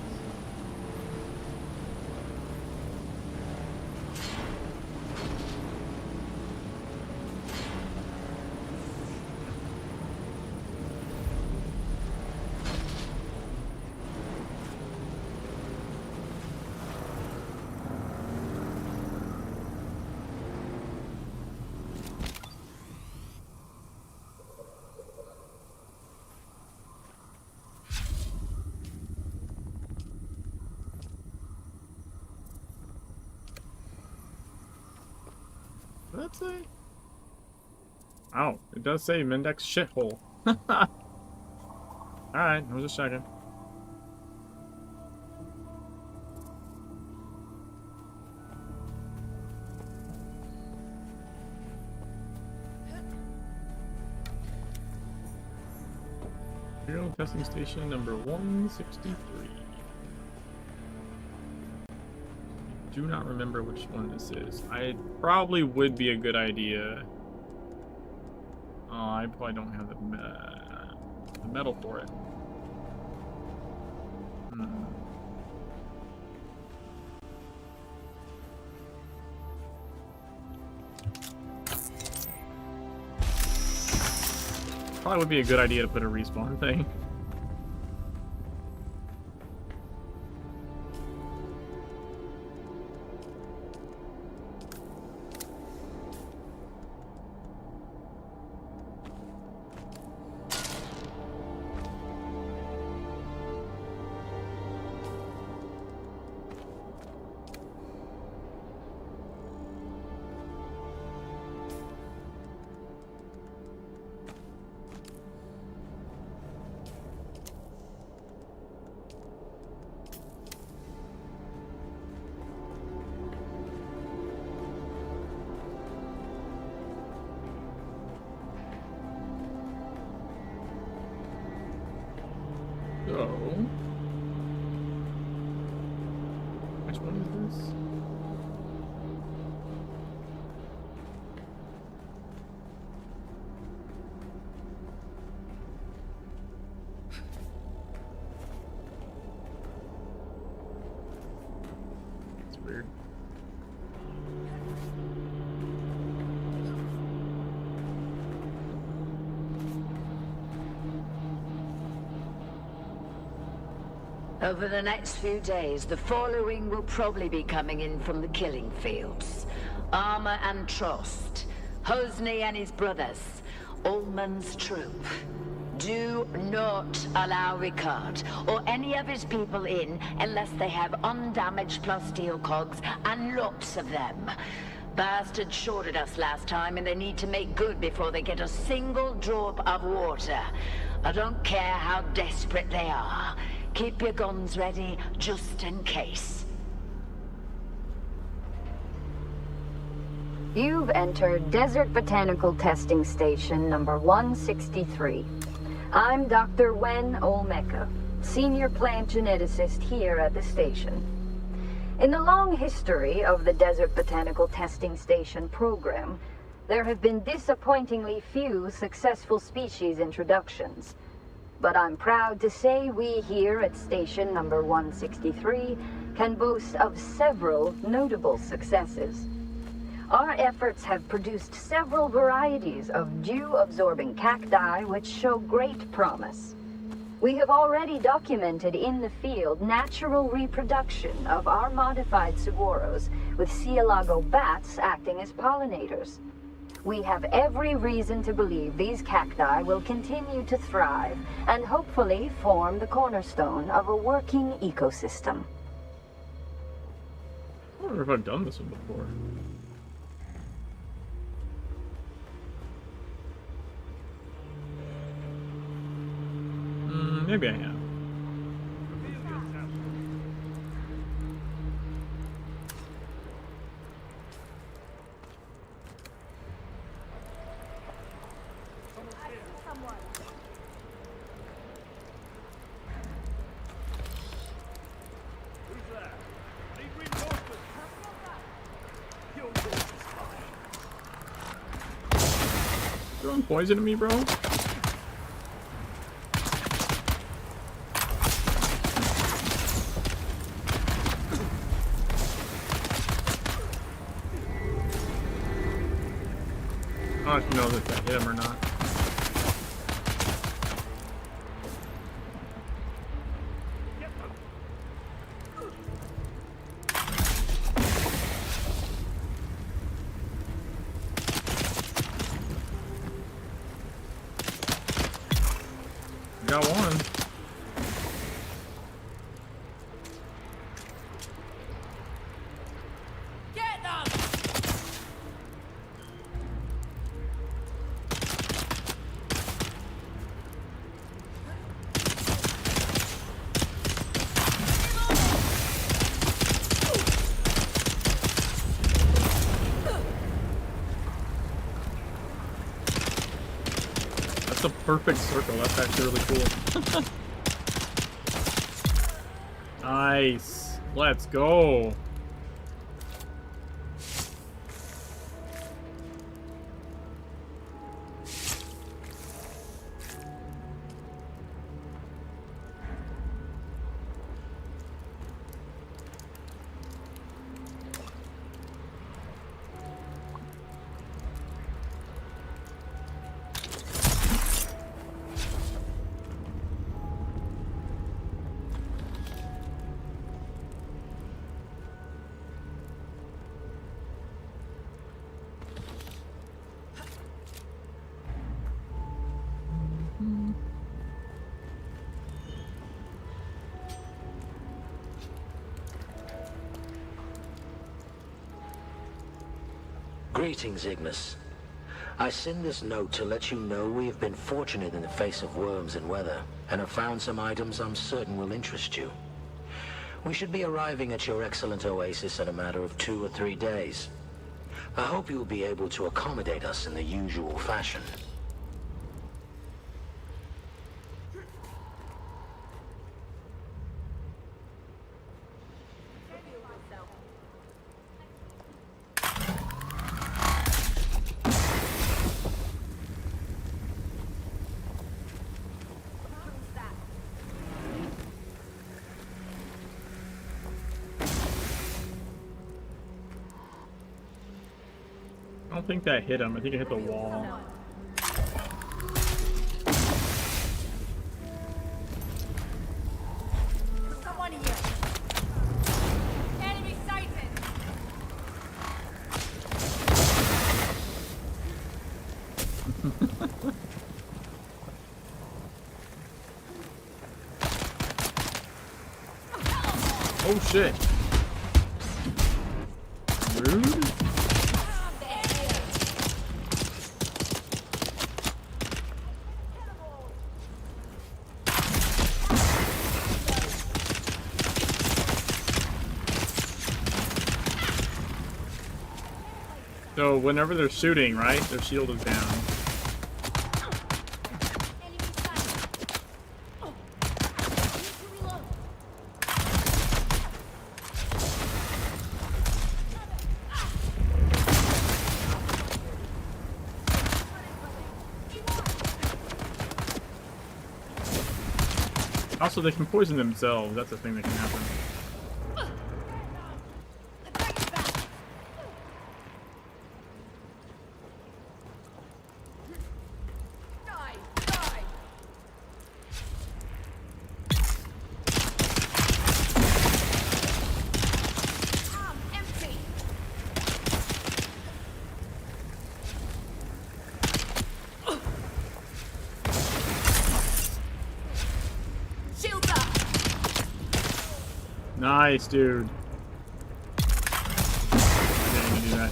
What did that say? Oh, it does say Mendex shithole. Alright, I was just checking. Imperial testing station number 163. Do not remember which one this is. I probably would be a good idea. I probably don't have the metal for it. Probably would be a good idea to put a respawn thing. So, which one is this? It's weird. Over the next few days, the following will probably be coming in from the killing fields. Armor and Trost, Hosni and his brothers, Ullman's troop. Do not allow Ricard or any of his people in unless they have undamaged plasteel cogs and lots of them. Bastards shorted us last time and they need to make good before they get a single drop of water. I don't care how desperate they are. Keep your guns ready, just in case. You've entered Desert Botanical Testing Station number 163. I'm Dr. Wen Olmeca, Senior Plant Geneticist here at the station. In the long history of the Desert Botanical Testing Station program, there have been disappointingly few successful species introductions. But I'm proud to say we here at station number 163 can boast of several notable successes. Our efforts have produced several varieties of dew-absorbing cacti which show great promise. We have already documented in the field natural reproduction of our modified saguaros, with Cielago bats acting as pollinators. We have every reason to believe these cacti will continue to thrive and hopefully form the cornerstone of a working ecosystem. I wonder if I've done this one before. Maybe I have. Who's that? Need reinforcements. Your voice is fine. Throwing poison at me, bro? I don't know if that hit him or not. Got one. Get them! That's a perfect circle. That's actually really cool. Nice. Let's go. Greetings, Ignis. I send this note to let you know we have been fortunate in the face of worms and weather, and have found some items I'm certain will interest you. We should be arriving at your excellent oasis in a matter of 2 or 3 days. I hope you will be able to accommodate us in the usual fashion. I don't think that hit him. I think it hit the wall. Someone here. Enemy sighted. Oh shit. Rude. So whenever they're shooting, right, their shield is down. Enemy sighted. Oh. Need to reload. Also, they can poison themselves. That's a thing that can happen. Die! Die! Empty! Shields up! Nice, dude. I didn't even do that.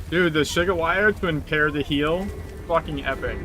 Dude, the sugar wire to impair the heal, fucking epic.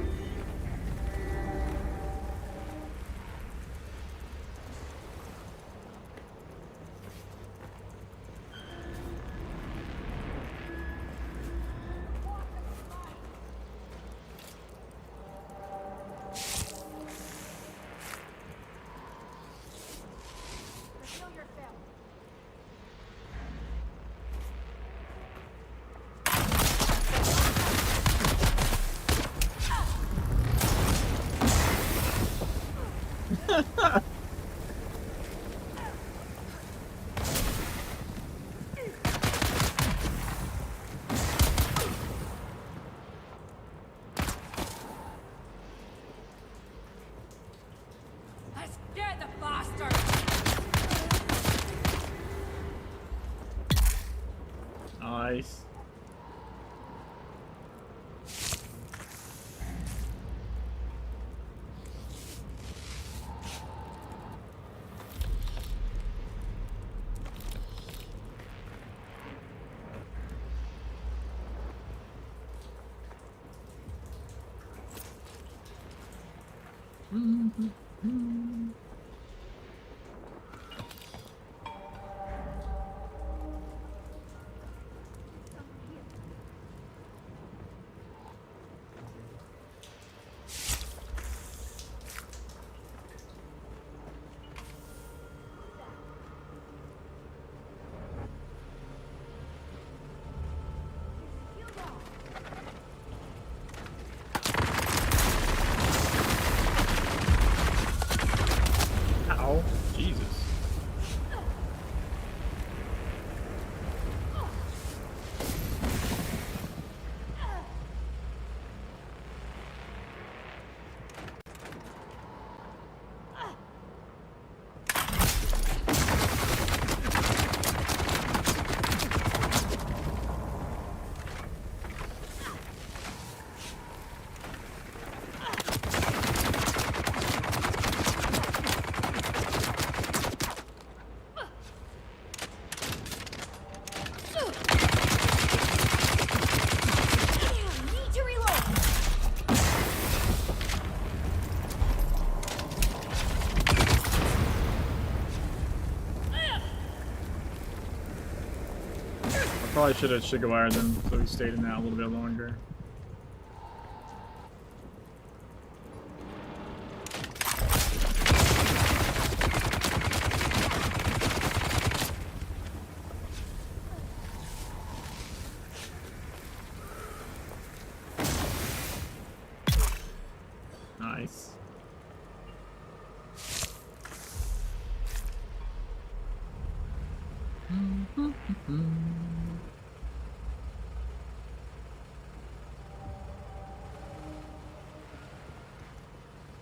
I scared the bastard! Nice. Ow. Jesus. Need to reload! I probably should have Shigawired them so he stayed in that a little bit longer. Nice.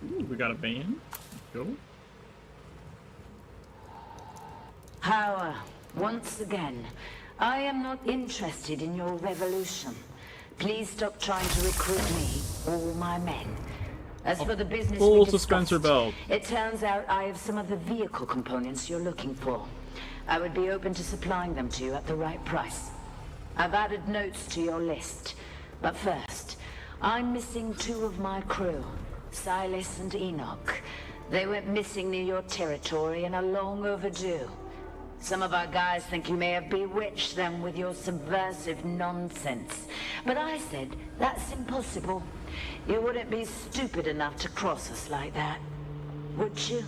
Ooh, we got a band. Cool. Power, once again, I am not interested in your revolution. Please stop trying to recruit me or my men. As for the business Full we dispenser discussed, belt. it turns out I have some of the vehicle components you're looking for. I would be open to supplying them to you at the right price. I've added notes to your list. But first, I'm missing 2 of my crew, Silas and Enoch. They went missing near your territory and are long overdue. Some of our guys think you may have bewitched them with your subversive nonsense. But I said, that's impossible. You wouldn't be stupid enough to cross us like that, would you?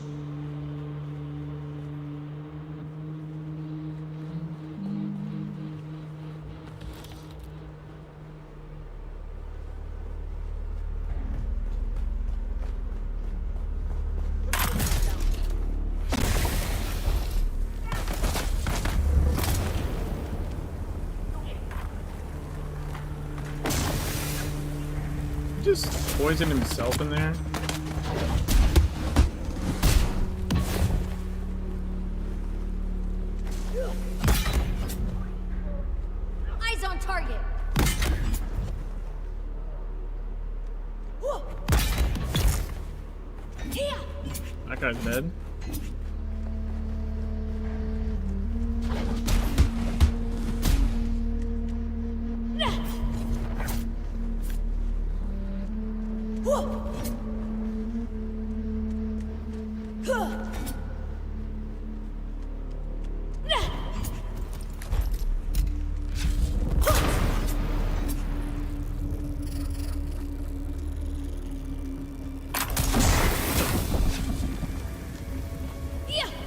Just poisoned himself in there. Eyes on target! Here! That guy's dead.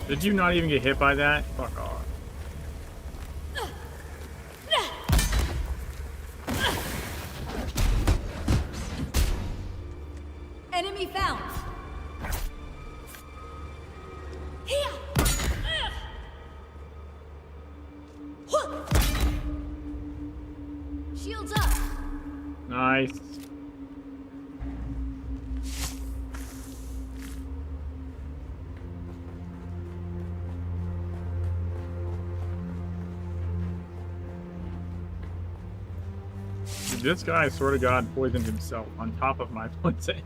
Did you not even get hit by that? Fuck off. Enemy found! Nice. Dude, this guy, I swear to God, poisoned himself on top of my poison.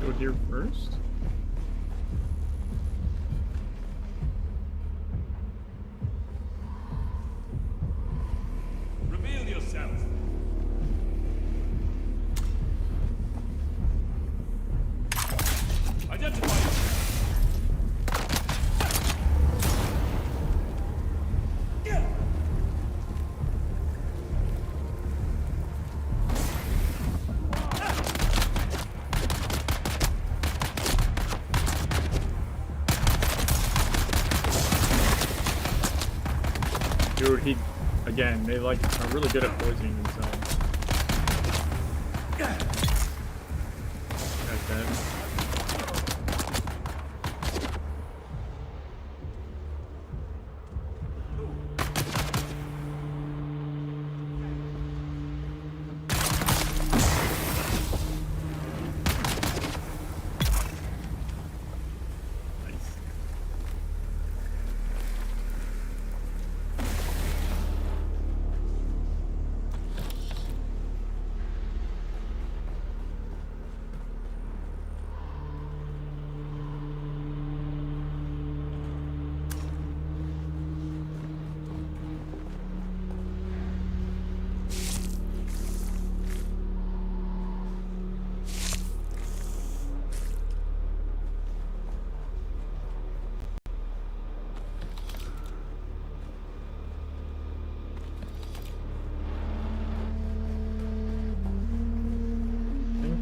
Go here first. Reveal yourself. Identify yourself. Dude, he, again, they like are really good at poisoning themselves. That's dead.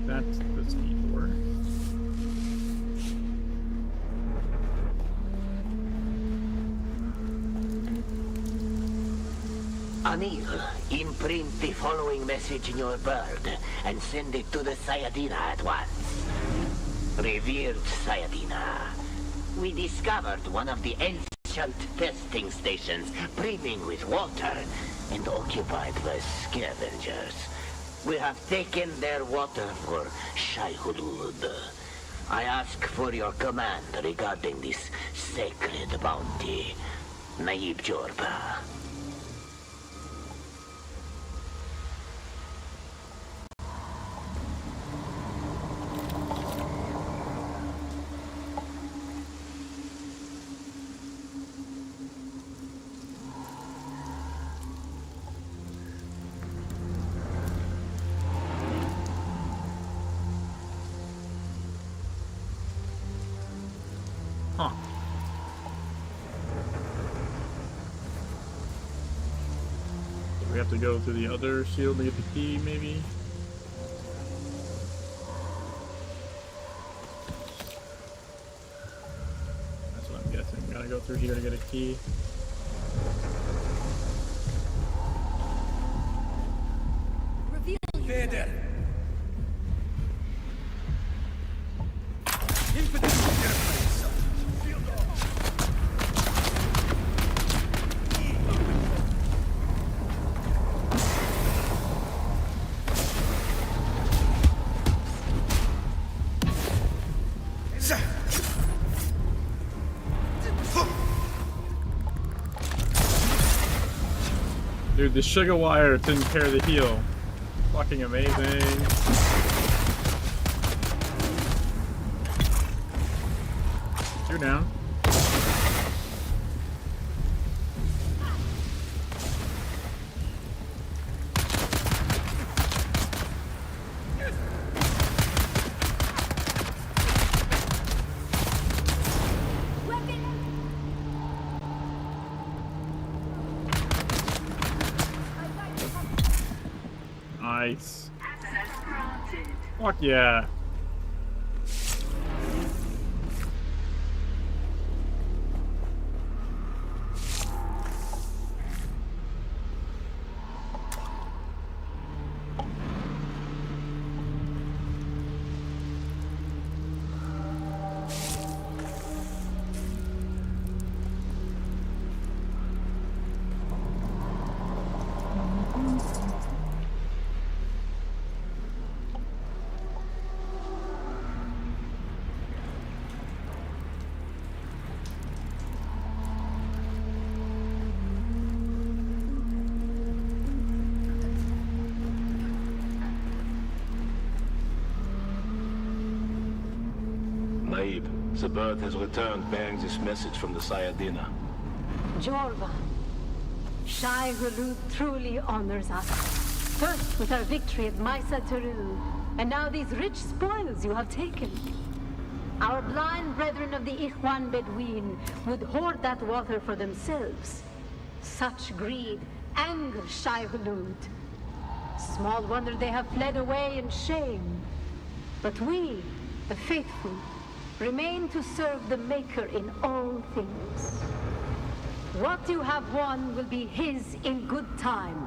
That's the speed door. Anil, imprint the following message in your bird and send it to the Sayadina at once. Revered Sayadina, we discovered one of the ancient testing stations brimming with water and occupied by scavengers. We have taken their water for Shai Hulud. I ask for your command regarding this sacred bounty. Naib Jorba. Huh. We have to go through the other shield to get the key, maybe? That's what I'm guessing. Gotta go through here to get a key. Reveal Vader. Infidel, identify yourself. Shield off. Dude, the sugar wire didn't tear the heel. Fucking amazing. You're down. Nice. Fuck yeah. Maib, the bird has returned bearing this message from the Sayadina. Jorva, Shai Hulud truly honors us. First with our victory at Maisa Teru, and now these rich spoils you have taken. Our blind brethren of the Ikhwan Bedouin would hoard that water for themselves. Such greed angers Shai Hulud. Small wonder they have fled away in shame. But we, the faithful, remain to serve the Maker in all things. What you have won will be his in good time.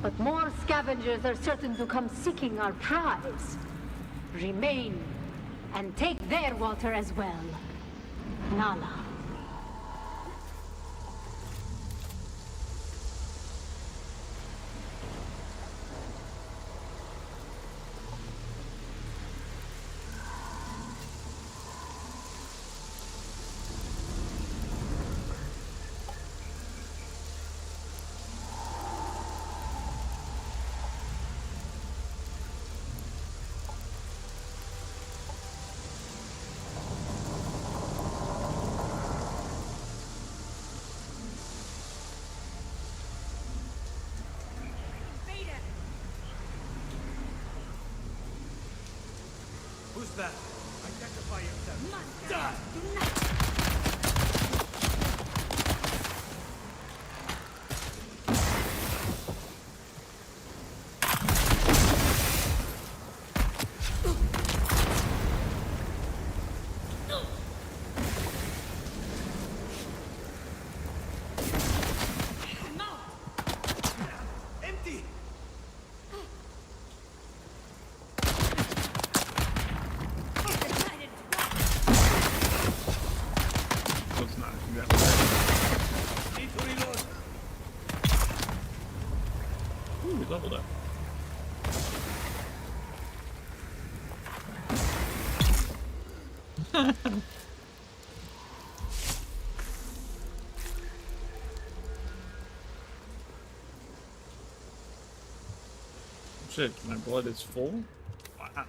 But more scavengers are certain to come seeking our prize. Remain, and take their water as well. Nala. Who's that? Identify yourself. Die! Empty! Let's not do that. Need to reload. Ooh, we leveled up. Shit, my blood is full? Wow.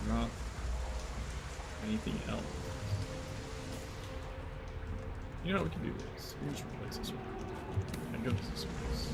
Not anything else. You know what we can do this. We just replace this one. And go to this place.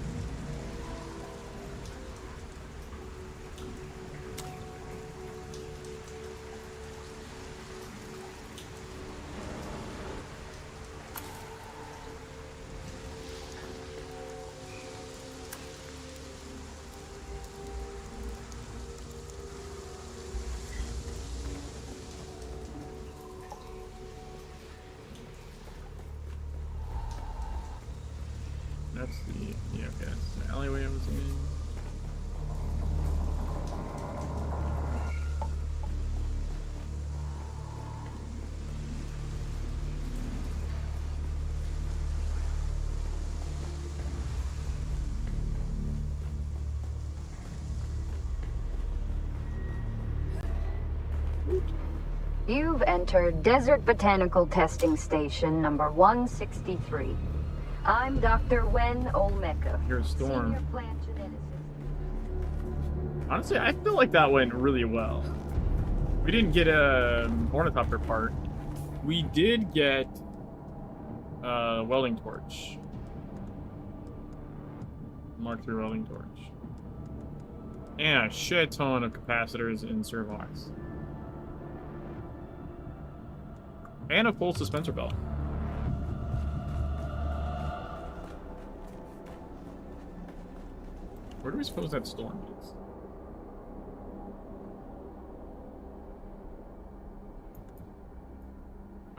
That's the, yeah, okay, that's the alleyway I was in. You've entered Desert Botanical Testing Station number 163. I'm Dr. Wen Olmeca. You're a storm. Senior plant geneticist. Honestly, I feel like that went really well. We didn't get a ornithopter part. We did get a welding torch. Mark III welding torch. And a shit ton of capacitors and servox. And a full suspensor belt. Where do we suppose that storm is?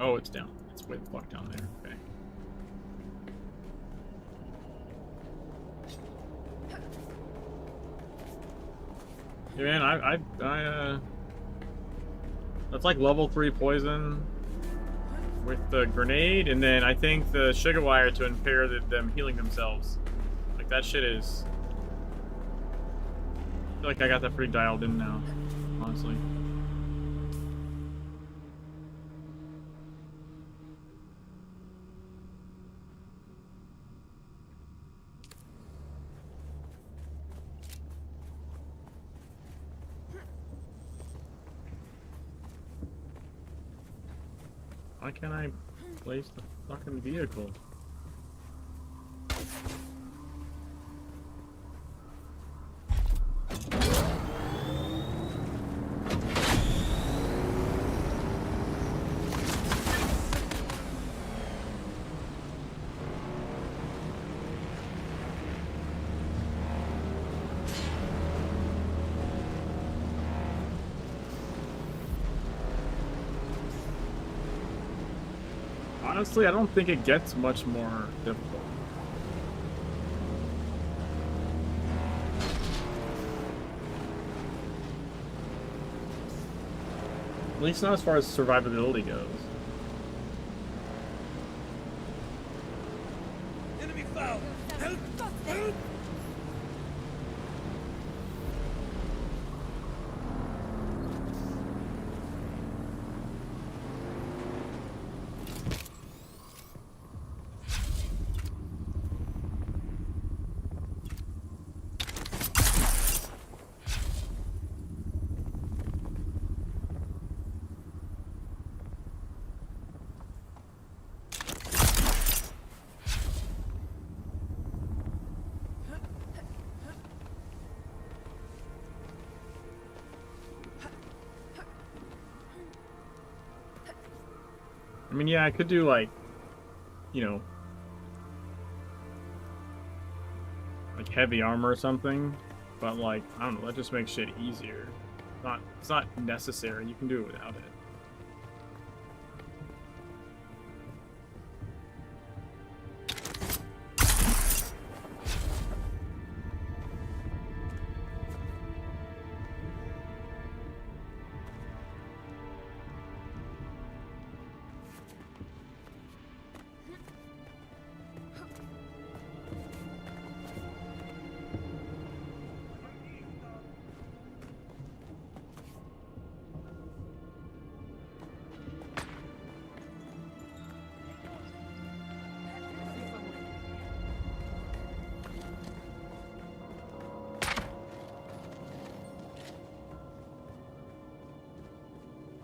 Oh, it's down. It's way the fuck down there. Okay. Yeah, man, that's like level 3 poison with the grenade, and then I think the sugar wire to impair them healing themselves. Like, that shit is... I feel like I got that pretty dialed in now, honestly. Why can't I place the fucking vehicle? Honestly, I don't think it gets much more difficult. At least not as far as survivability goes. Enemy foul! Help! Help! I mean, yeah, I could do, like, you know, like heavy armor or something, but, like, I don't know, that just makes shit easier. It's not necessary. You can do it without it.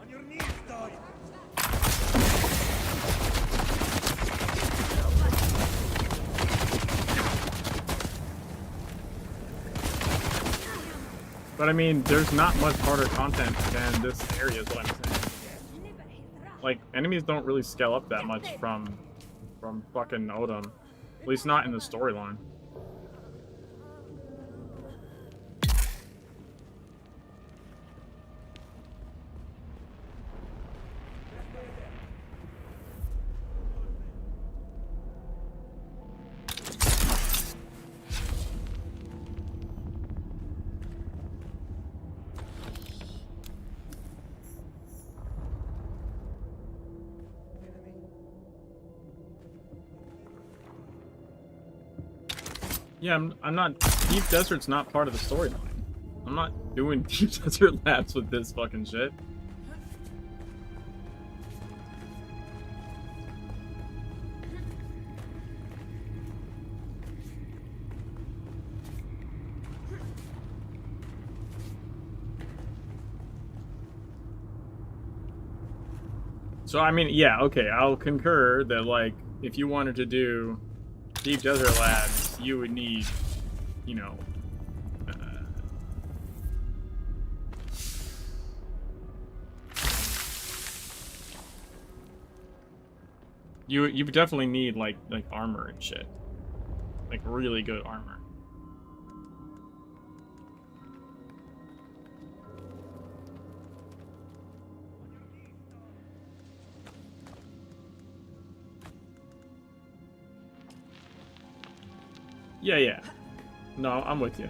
On your knees, dog! But I mean, there's not much harder content than this area is what I'm saying. Like, enemies don't really scale up that much from fucking Odom. At least not in the storyline. Yeah, I'm not... Deep Desert's not part of the storyline. I'm not doing Deep Desert Labs with this fucking shit. So, I mean, yeah, okay, I'll concur that, like, if you wanted to do Deep Desert Labs, you would need, you know, you definitely need like armor and shit, like really good armor. Yeah. No, I'm with you.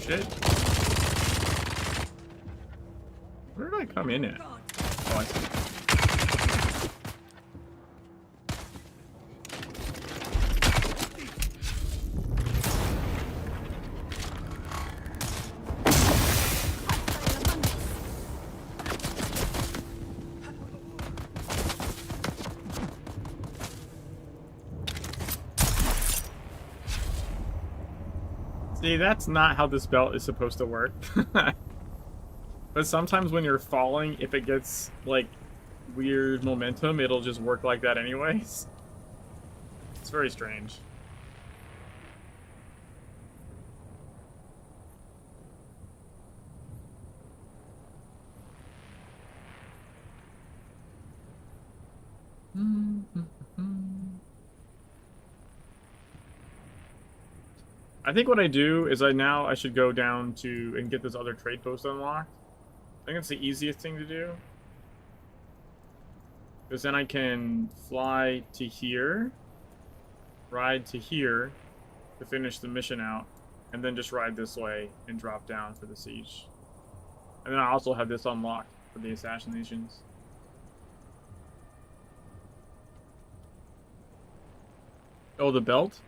Shit. Where did I come in at? Oh, I see. See, that's not how this belt is supposed to work. But sometimes when you're falling, if it gets, like, weird momentum, it'll just work like that anyways. It's very strange. I think what I do is I should go down to and get this other trade post unlocked. I think it's the easiest thing to do. Because then I can fly to here, ride to here to finish the mission out, and then just ride this way and drop down for the siege. And then I also have this unlocked for the assassinations. Oh, the belt?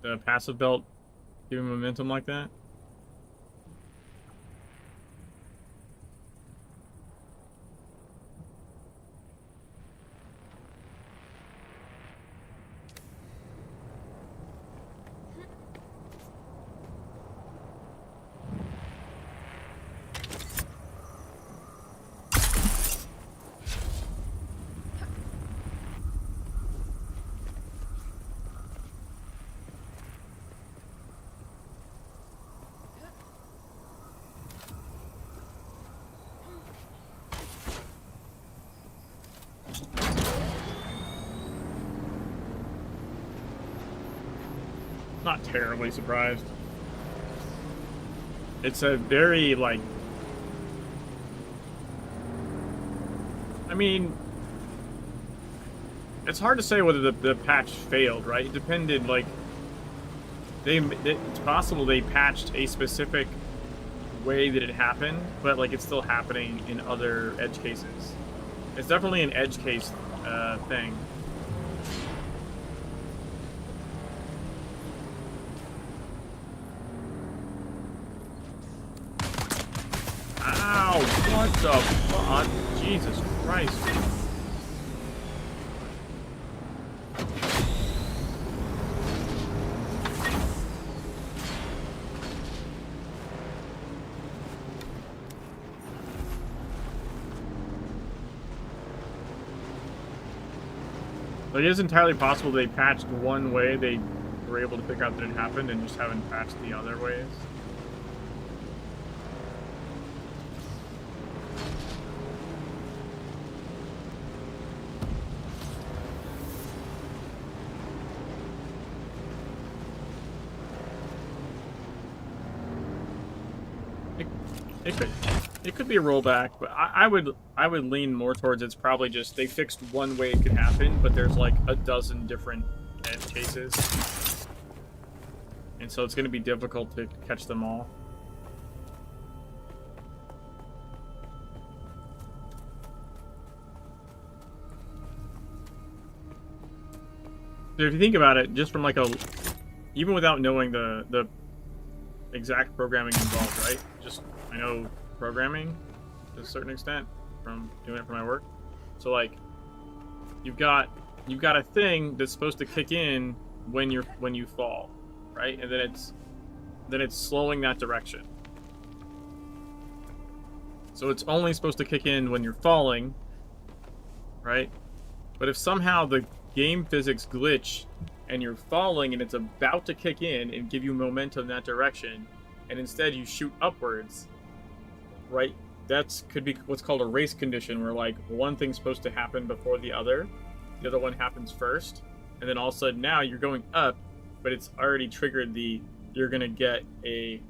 The passive belt giving momentum like that? Not terribly surprised. It's a very, like... I mean... It's hard to say whether the patch failed, right? It depended, like... It's possible they patched a specific way that it happened, but, like, it's still happening in other edge cases. It's definitely an edge case thing. Ow! What the fuck? Jesus Christ. It is entirely possible they patched one way, they were able to pick out that it happened, and just haven't patched the other ways. It could be a rollback, but I would lean more towards it's probably just they fixed one way it could happen, but there's like a dozen different edge cases, and so it's going to be difficult to catch them all. So if you think about it, just from like even without knowing the exact programming involved, right? Just I know programming to a certain extent from doing it for my work. So like you've got a thing that's supposed to kick in when you fall, right? And then it's slowing that direction. So it's only supposed to kick in when you're falling, right? But if somehow the game physics glitch and you're falling and it's about to kick in and give you momentum in that direction, and instead you shoot upwards, right? That's could be what's called a race condition, where like one thing's supposed to happen before the other, the other one happens first, and then all of a sudden now you're going up, but it's already triggered you're gonna get a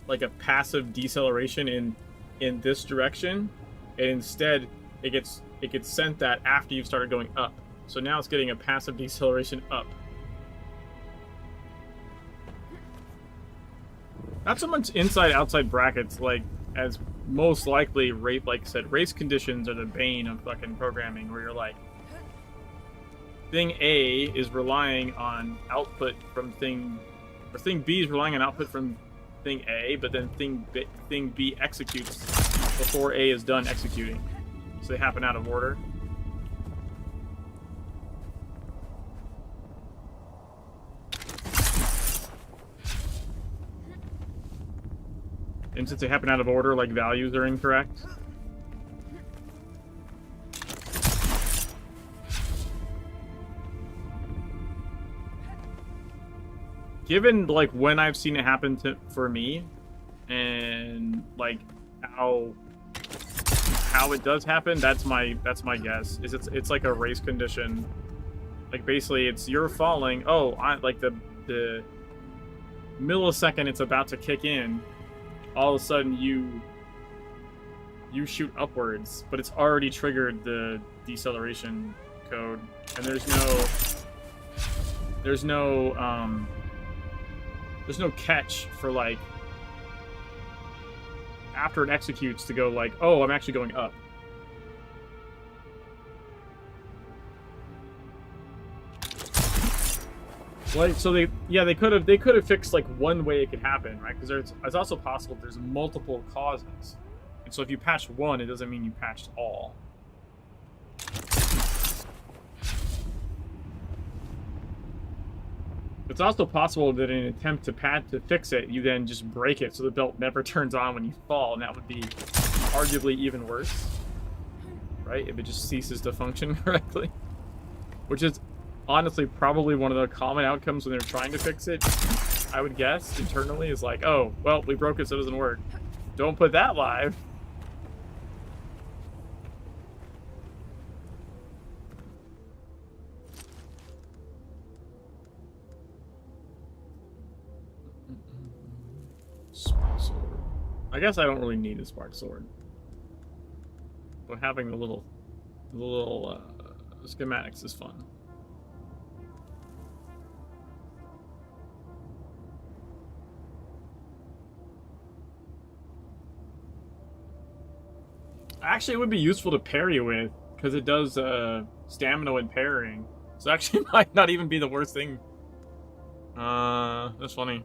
like a passive deceleration in this direction, and instead it gets sent that after you've started going up. So now it's getting a passive deceleration up. Not so much inside-outside brackets, like, as most likely, like I said, race conditions are the bane of fucking programming, where you're like, thing A is relying on output from thing B is relying on output from thing A, but then thing B executes before A is done executing. So they happen out of order. And since they happen out of order, like, values are incorrect. Given, like, when I've seen it happen for me, and, like, how it does happen, that's my guess. It's like a race condition. Like, basically, it's you're falling. Oh, like the millisecond it's about to kick in, all of a sudden you shoot upwards, but it's already triggered the deceleration code, and there's no catch for, like, after it executes to go like, oh, I'm actually going up. Like, so they could have fixed, like, one way it could happen, right? Because it's also possible there's multiple causes, and so if you patched one, it doesn't mean you patched all. It's also possible that in an attempt to fix it, you then just break it so the belt never turns on when you fall, and that would be arguably even worse, right? If it just ceases to function correctly, which is honestly probably one of the common outcomes when they're trying to fix it, I would guess, internally, is like, oh, well, we broke it so it doesn't work. Don't put that live. Spark sword. I guess I don't really need a spark sword, but having the little schematics is fun. Actually, it would be useful to parry with, because it does stamina when parrying. So actually might not even be the worst thing. That's funny.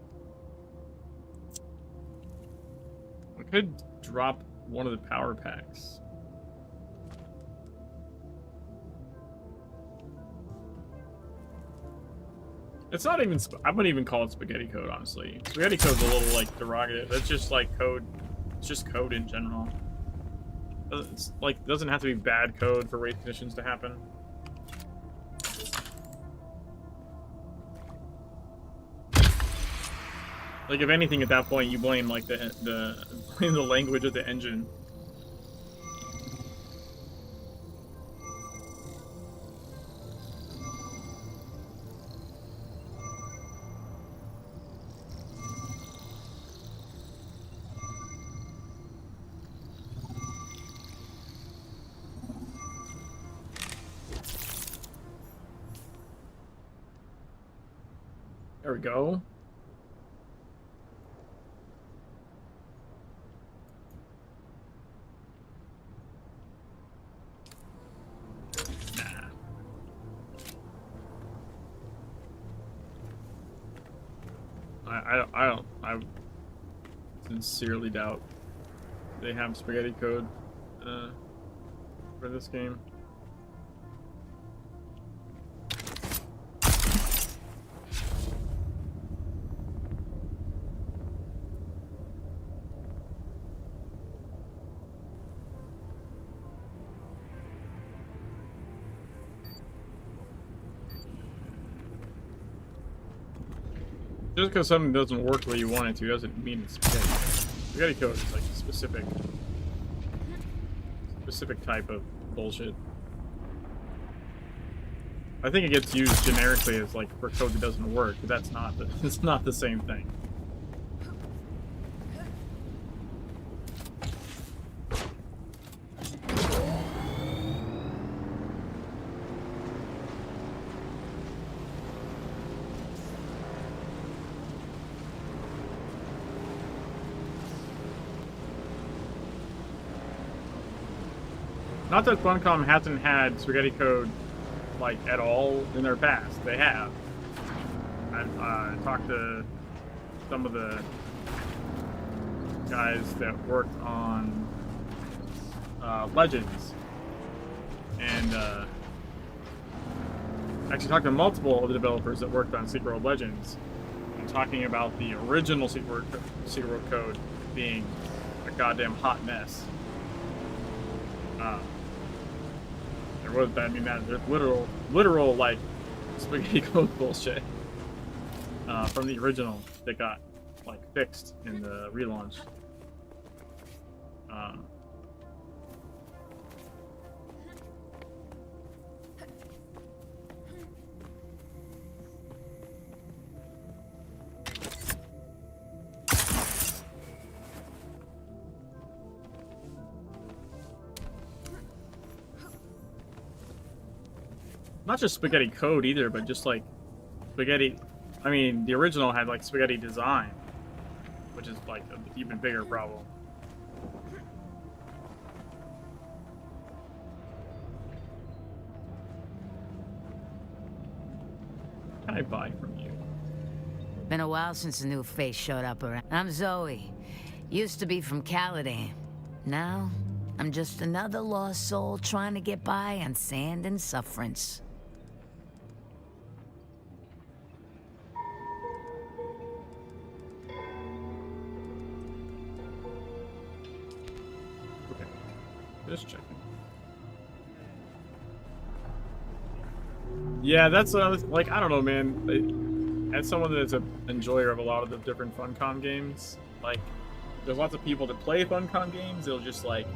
We could drop one of the power packs. It's not even, I wouldn't even call it spaghetti code, honestly. Spaghetti code's a little, like, derogative. It's just, like, code. It's just code in general. It's, like, doesn't have to be bad code for race conditions to happen. Like, if anything, at that point, you blame, like, the language of the engine. There we go. I sincerely doubt they have spaghetti code for this game. Just because something doesn't work the way you want it to doesn't mean it's spaghetti. Spaghetti code is like a specific type of bullshit. I think it gets used generically as like for code that doesn't work, but that's not it's not the same thing. Not that Funcom hasn't had spaghetti code, like, at all in their past. They have. I've talked to some of the guys that worked on Legends. And actually talked to multiple of the developers that worked on Secret World Legends. And talking about the original Secret World code being a goddamn hot mess. There was, I mean, there's literal like spaghetti code bullshit from the original that got like fixed in the relaunch. Not just spaghetti code either, but just like spaghetti. I mean, the original had like spaghetti design, which is like an even bigger problem. What can I buy from you? Been a while since a new face showed up around. I'm Zoe. Used to be from Caladan. Now, I'm just another lost soul trying to get by on sand and sufferance. Just checking. Yeah, that's like, I don't know, man. As someone that's an enjoyer of a lot of the different Funcom games, like, there's lots of people that play Funcom games. They'll just like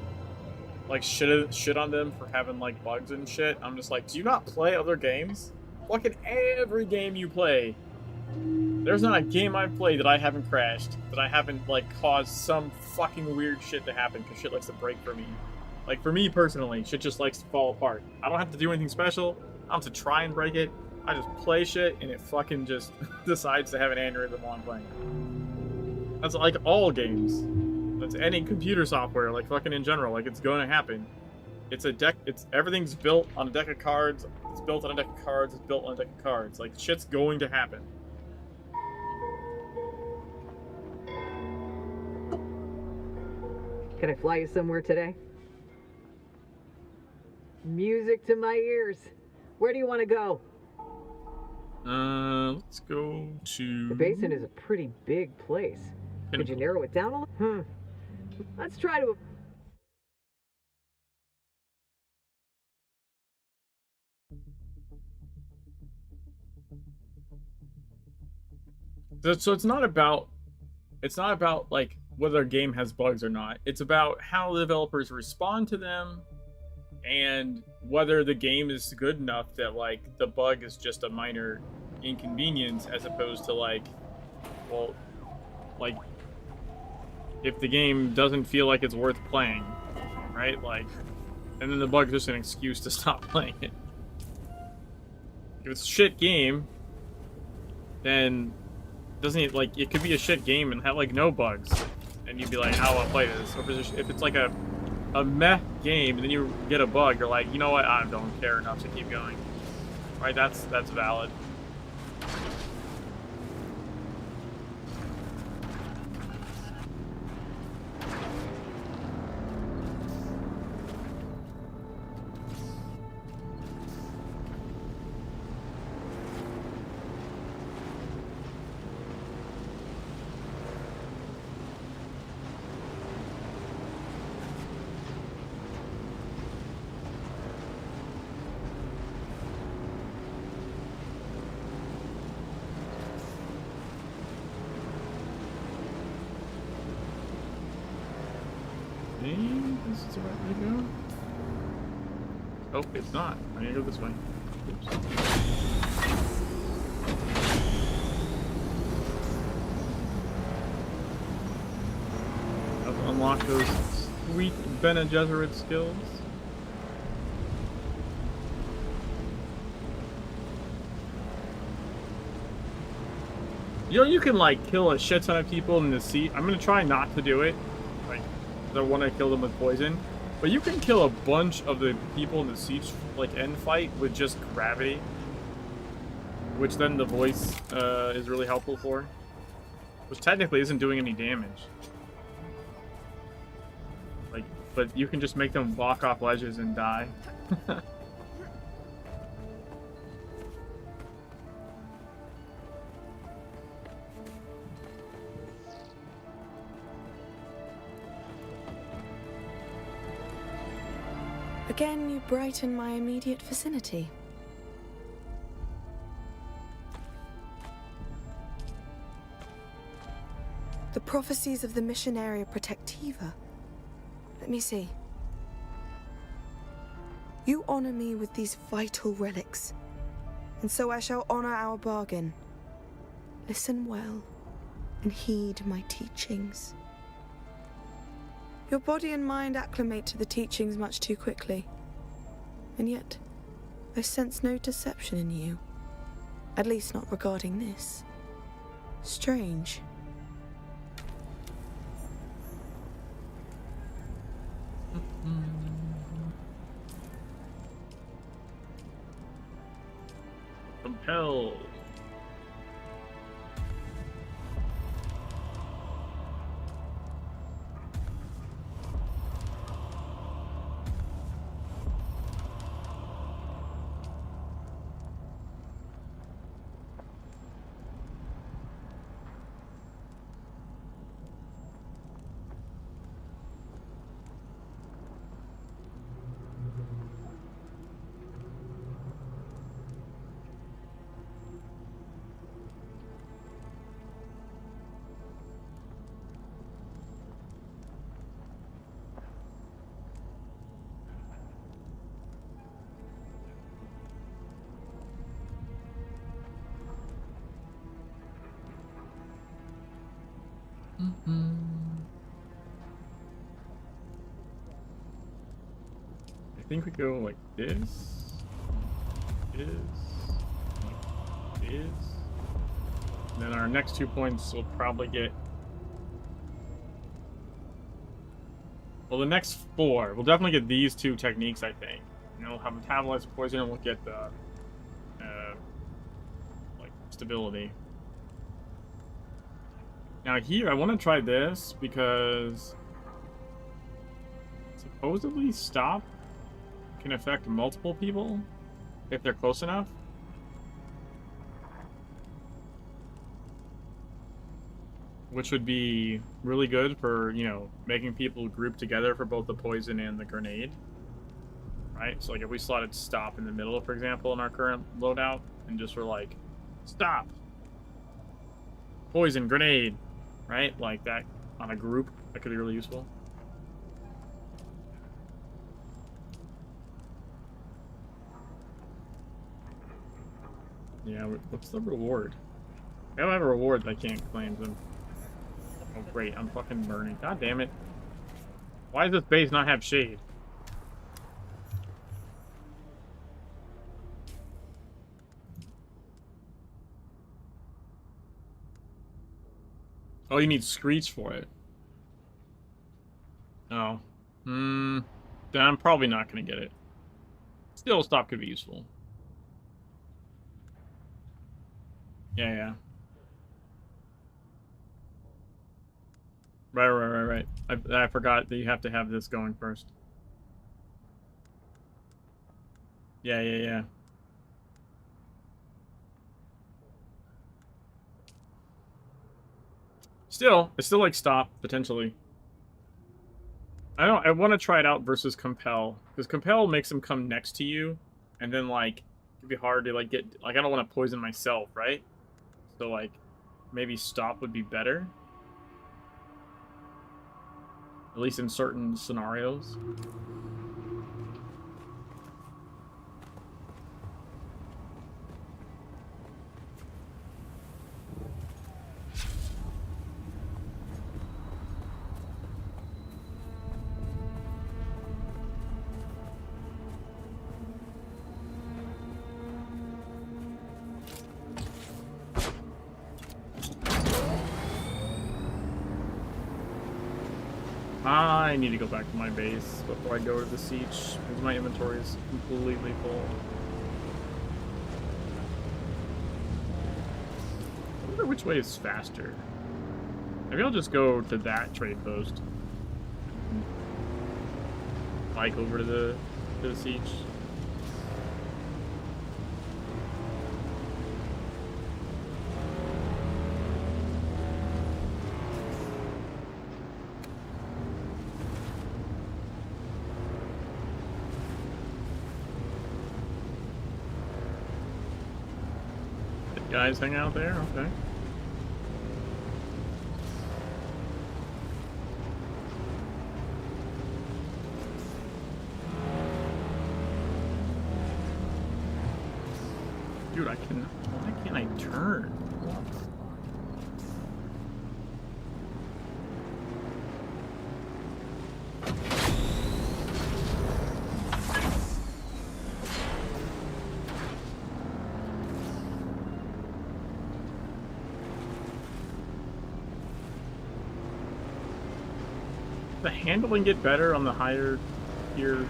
shit on them for having like bugs and shit. I'm just like, do you not play other games? Fucking every game you play. There's not a game I've played that I haven't crashed, that I haven't like caused some fucking weird shit to happen because shit likes to break for me. Like, for me personally, shit just likes to fall apart. I don't have to do anything special. I don't have to try and break it. I just play shit, and it fucking just decides to have an aneurysm while I'm playing. That's like all games. That's any computer software, like fucking in general. Like, it's going to happen. It's a deck. Everything's built on a deck of cards. It's built on a deck of cards. It's built on a deck of cards. Like, shit's going to happen. Can I fly you somewhere today? Music to my ears. Where do you want to go? Let's go to... The basin is a pretty big place. Could you narrow it down a little? Let's try to... So it's not about like whether a game has bugs or not. It's about how the developers respond to them and whether the game is good enough that like the bug is just a minor inconvenience, as opposed to like, well, like if the game doesn't feel like it's worth playing, right? Like, and then the bug is just an excuse to stop playing it. If it's a shit game, then doesn't it, like, it could be a shit game and have like no bugs, and you'd be like, I want to play this. Or if it's like a meh game and then you get a bug, you're like, you know what, I don't care enough to keep going. Right? That's valid. This is the right way to go. Oh, it's not. I need to go this way. Oops. I've unlocked those sweet Bene Gesserit skills. You know, you can like kill a shit ton of people in the sea. I'm gonna try not to do it, like, 'cause I want to kill them with poison. But you can kill a bunch of the people in the siege, like, end fight with just gravity, which then the voice is really helpful for, which technically isn't doing any damage. Like, but you can just make them walk off ledges and die. Again, you brighten my immediate vicinity. The prophecies of the Missionaria Protectiva. Let me see. You honor me with these vital relics, and so I shall honor our bargain. Listen well, and heed my teachings. Your body and mind acclimate to the teachings much too quickly. And yet, I sense no deception in you. At least not regarding this. Strange. Compelled. I think we go like this, like this. Then our next 2 points will probably get. Well, the next 4, we'll definitely get these 2 techniques, I think. You know, we'll have metabolize poison, and we'll get the like stability. Now here, I want to try this because supposedly stop can affect multiple people if they're close enough. Which would be really good for, you know, making people group together for both the poison and the grenade. Right? So like if we slotted stop in the middle, for example, in our current loadout, and just were like, stop! Poison, grenade! Right? Like that on a group, that could be really useful. Yeah, what's the reward? I don't have a reward that I can't claim them. Oh great, I'm fucking burning. God damn it. Why does this base not have shade? Oh, you need Screech for it. Oh. Then I'm probably not gonna get it. Still, stop could be useful. Yeah. Right. I forgot that you have to have this going first. Yeah. Still, it's still like stop, potentially. I want to try it out versus compel. Because compel makes them come next to you. And then, like, it'd be hard to, like, get... Like, I don't want to poison myself, right? So, like, maybe stop would be better. At least in certain scenarios. I need to go back to my base before I go to the siege, because my inventory is completely full. I wonder which way is faster. Maybe I'll just go to that trade post. Bike over to the siege. Guys hang out there? Okay. Dude, why can't I turn? The handling get better on the higher tier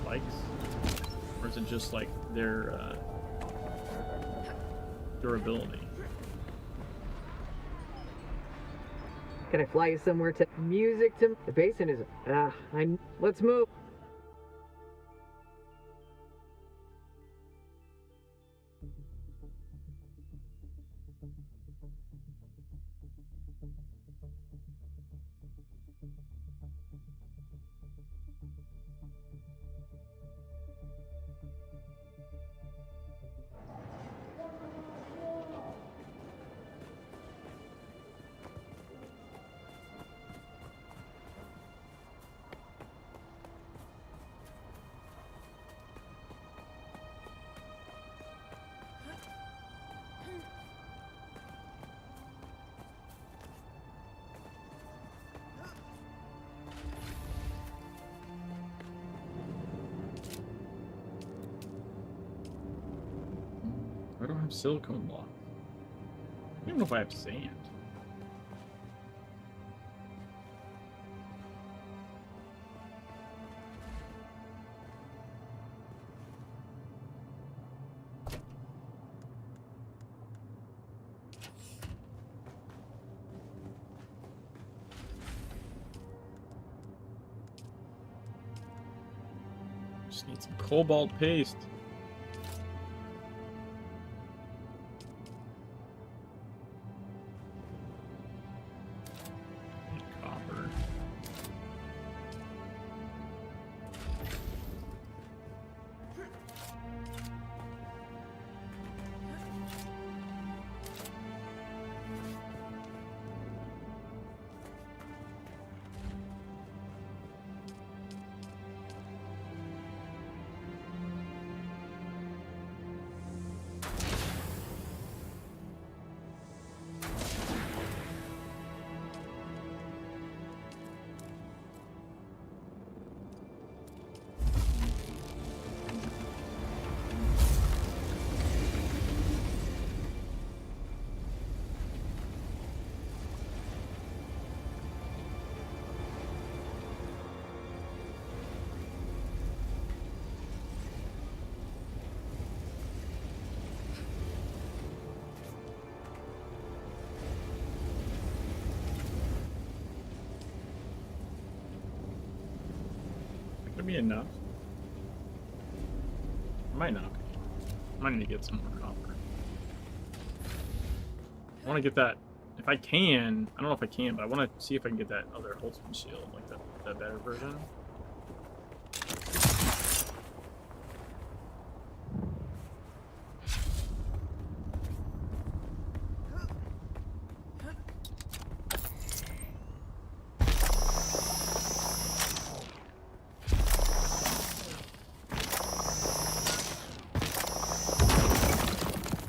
bikes? Or is it just like their durability? Can I fly you somewhere to music to the basin is let's move. I don't have silicone block. I don't even know if I have sand. Just need some cobalt paste. Could be enough. Might not be. Might need to get some more copper. I want to get that. If I can, I don't know if I can, but I want to see if I can get that other Holtzman shield, like that better version.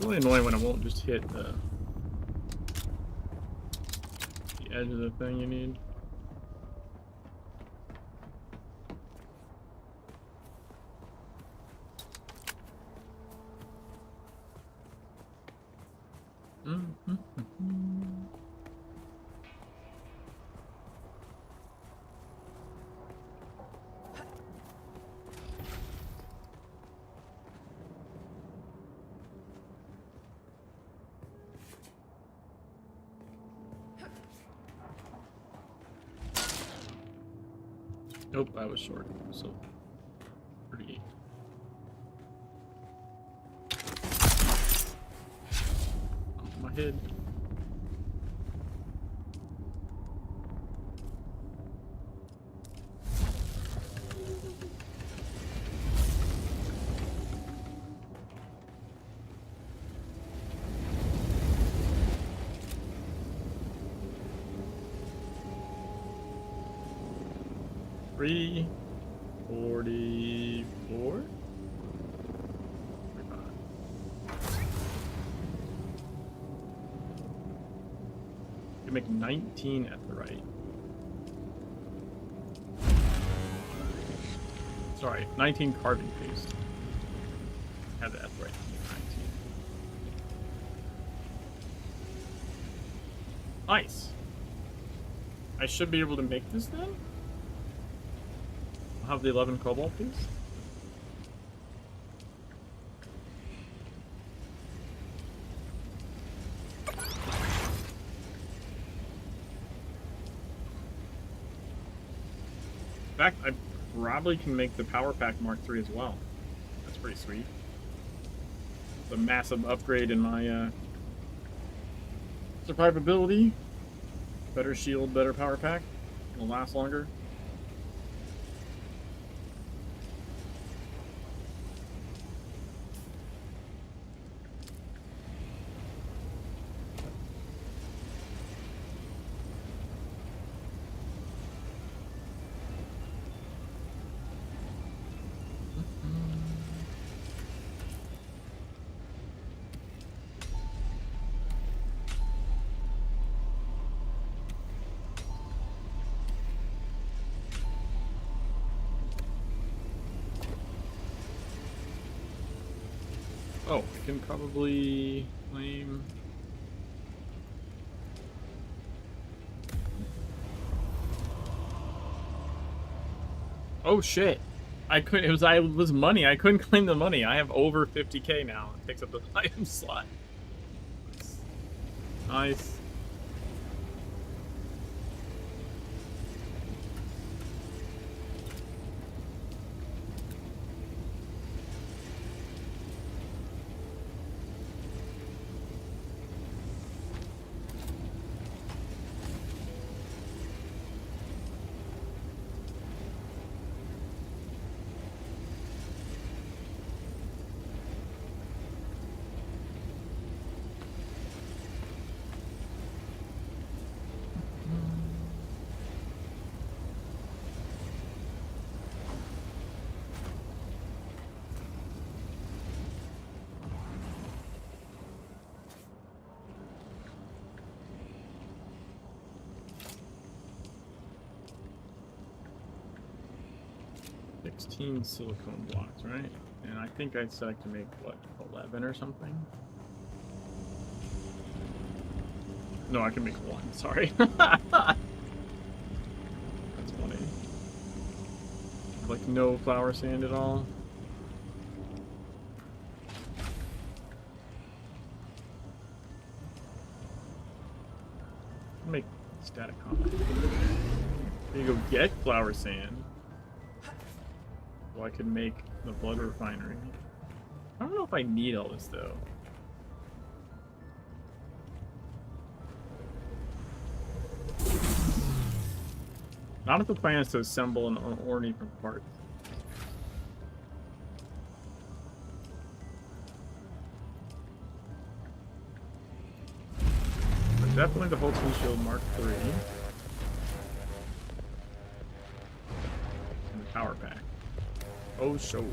Really annoying when it won't just hit the edge of the thing you need. Nope, I was short. So 38. Off my head. Three 44. You make 19 at the right. Sorry, 19 carving paste. Have that at the right. 19. Nice. I should be able to make this then. I'll have the 11 cobalt piece. In fact, I probably can make the Power Pack Mark III as well. That's pretty sweet. It's a massive upgrade in my survivability. Better shield, better Power Pack. It'll last longer. Oh, I can probably claim. Oh shit! I couldn't. It was money. I couldn't claim the money. I have over 50k now. It takes up the item slot. Nice. Silicone blocks, right? And I think I said I can make, what, 11 or something? No, I can make 1, sorry. That's funny. Like, no flower sand at all. Make static comment. There you go, get flower sand. So I can make the blood refinery. I don't know if I need all this though. Not if the plan is to assemble an orny from parts. But definitely the Holtzman Shield Mark III. And the Power Pack. Oh, so.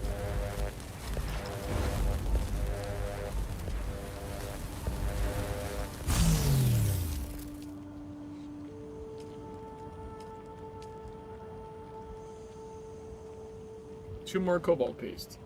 Two more cobalt paste.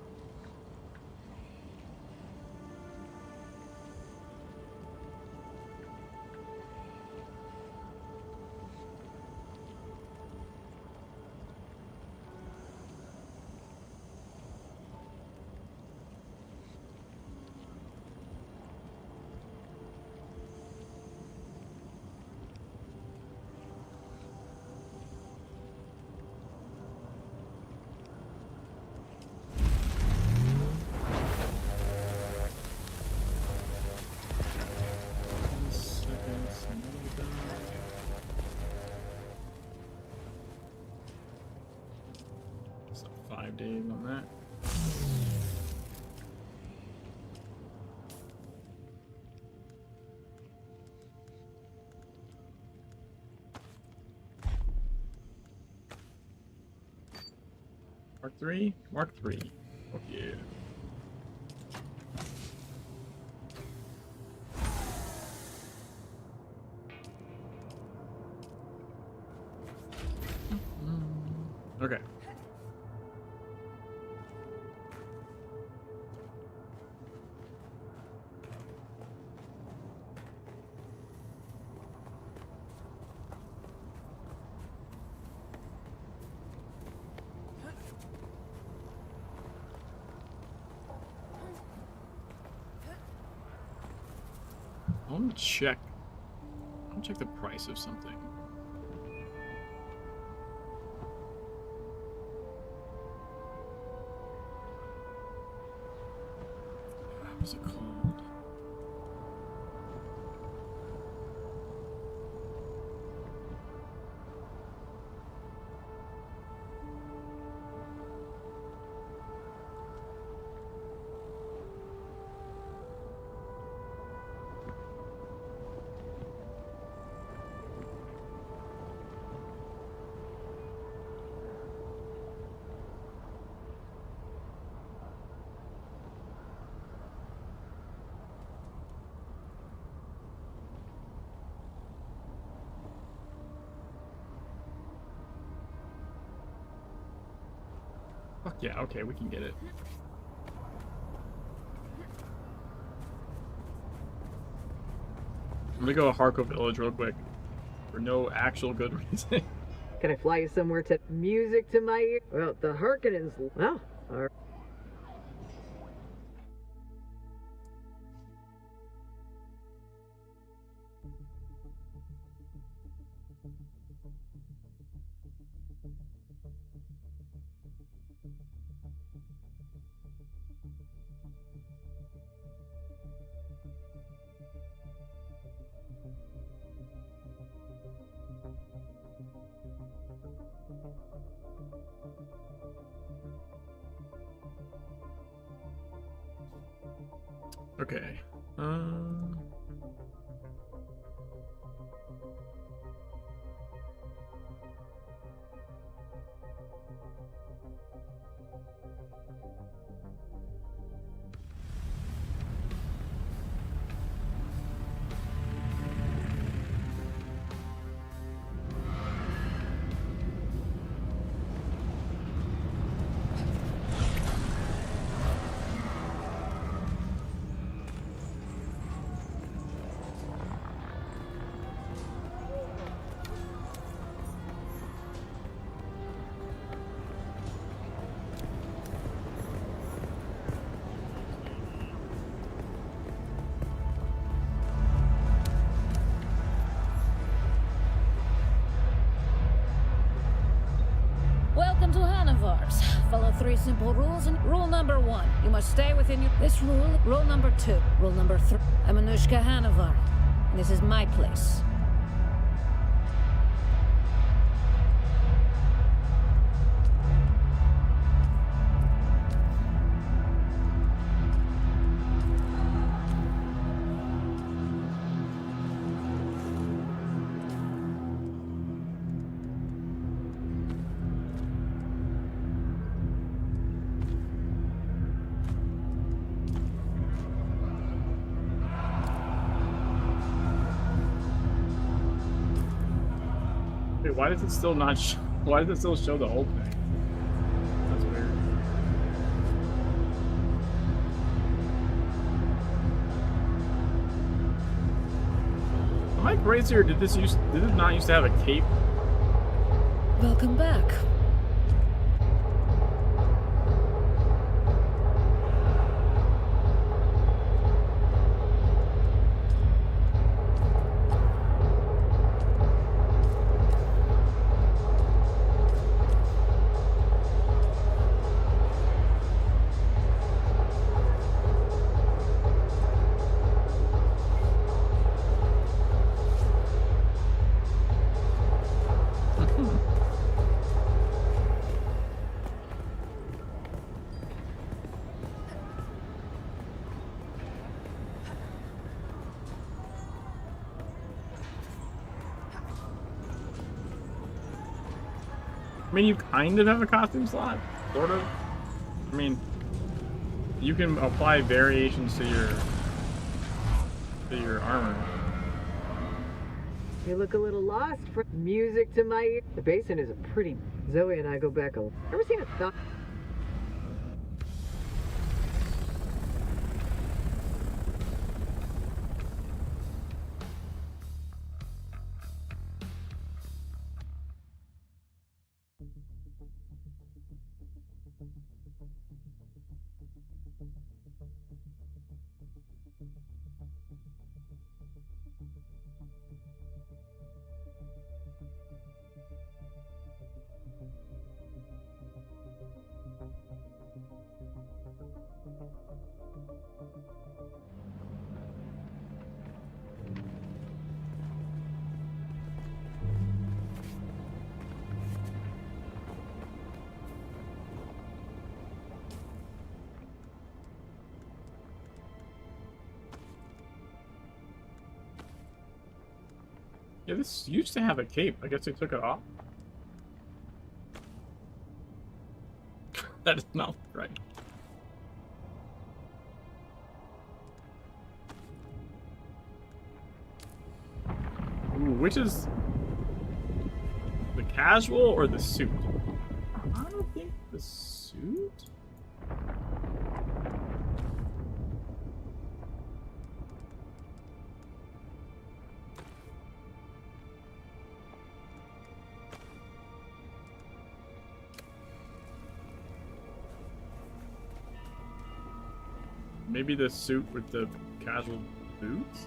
on that. Mark 3? Mark 3. Oh, yeah. Okay. I want to check. I want to check the price of something. What's it called? Fuck yeah, okay, we can get it. I'm gonna go to Harco Village real quick. For no actual good reason. Can I fly you somewhere to music to my ear? Well, the Harkonnens. Well, all right. Okay. Welcome to Hannavars. Follow 3 simple rules, and rule number 1, you must stay within your... This rule number 2, rule number 3. I'm Anushka Hannavar, and this is my place. Wait, why does it still not why does it still show the whole thing? That's weird. Am I crazy, or did this not used to have a cape? Welcome back. I mean, you kind of have a costume slot, sort of. I mean, you can apply variations to your armor. You look a little lost for music to my ear. The basin is a pretty... Zoe and I go back a... Ever seen a thought? Yeah, this used to have a cape. I guess they took it off. That is not right. Ooh, which is the casual or the suit? I don't think the suit. Maybe the suit with the casual boots?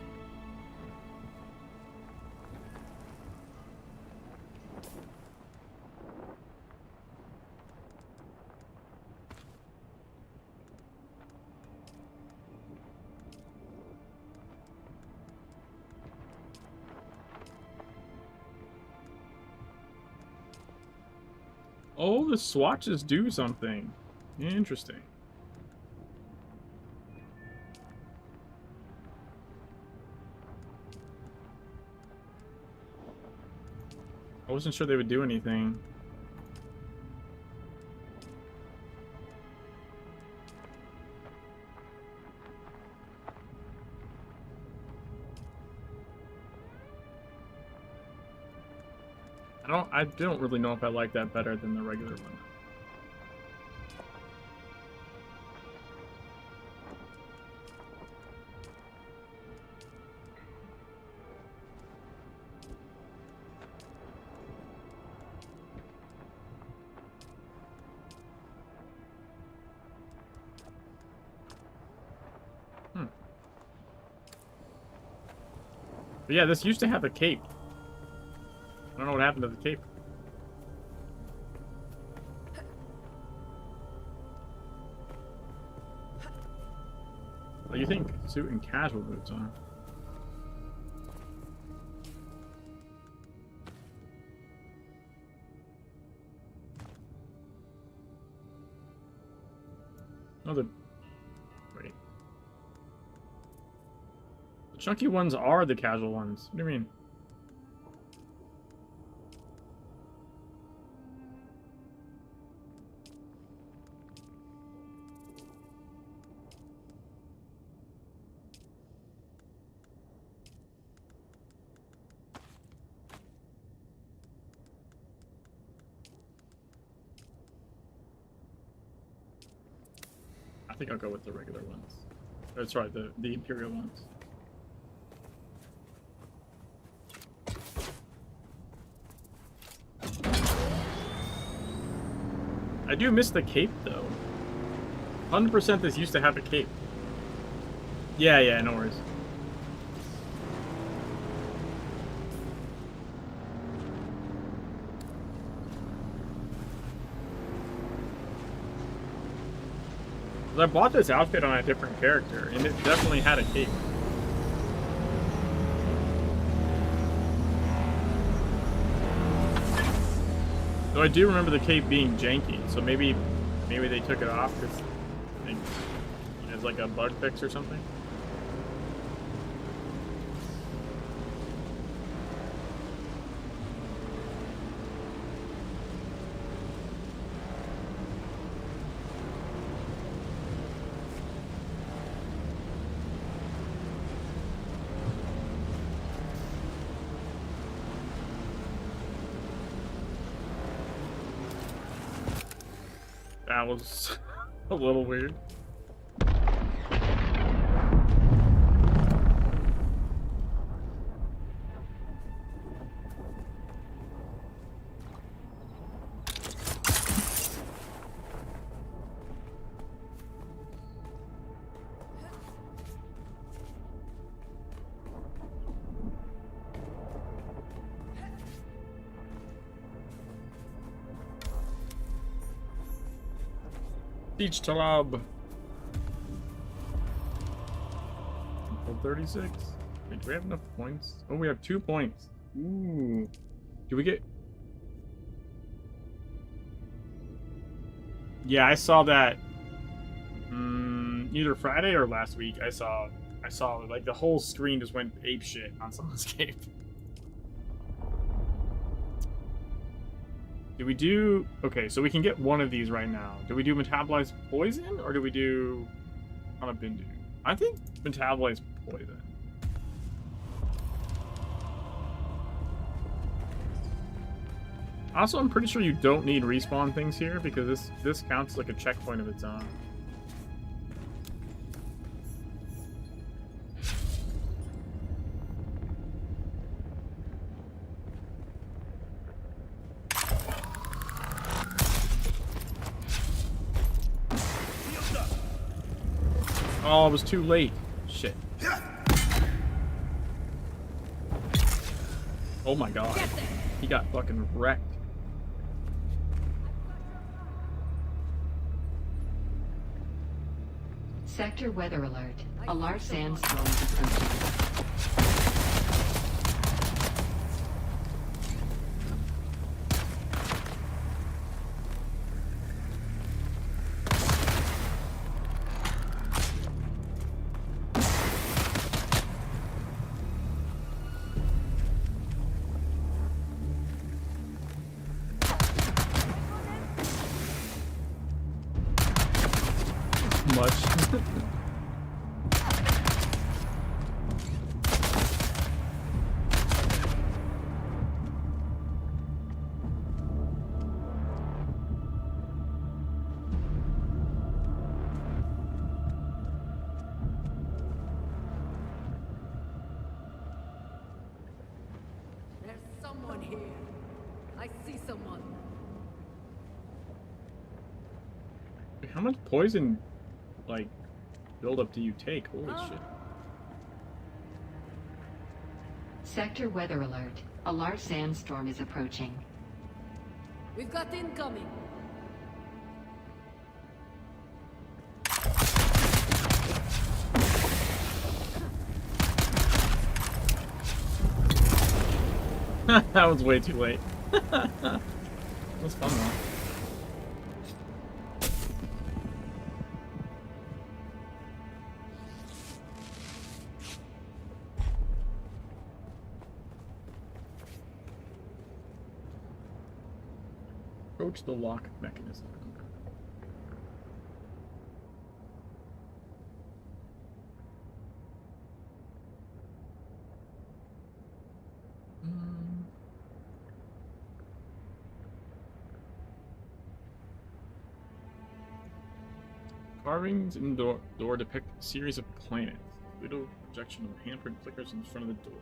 Oh, the swatches do something. Interesting. I wasn't sure they would do anything. I don't really know if I like that better than the regular one. But yeah, this used to have a cape. I don't know what happened to the cape. What do you think? Suit and casual boots on. Oh, wait. The chunky ones are the casual ones. What do you mean? I think I'll go with the regular ones. That's right, the Imperial ones. I do miss the cape, though. 100% this used to have a cape. Yeah, no worries. I bought this outfit on a different character, and it definitely had a cape. So I do remember the cape being janky, so maybe they took it off because it's like a bug fix or something. That was a little weird. Beach Talab. 36. Wait, do we have enough points? Oh, we have 2 points. Ooh. Do we get... Yeah, I saw that either Friday or last week. I saw like the whole screen just went ape shit on Sonscape. Do we do... Okay, so we can get one of these right now. Do we do metabolize poison, or do we do on a Bindu? I think metabolize poison. Also, I'm pretty sure you don't need respawn things here, because this counts like a checkpoint of its own. Oh, it was too late. Shit. Oh my god. He got fucking wrecked. Sector weather alert. A large sandstorm is approaching. Much. There's someone here. I see someone. How much poison, like, buildup do you take? Holy shit. Sector weather alert. A large sandstorm is approaching. We've got incoming. That was way too late. That was fun though. Approach the lock mechanism. Carvings in the door depict a series of planets. Little projection of handprint flickers in front of the door.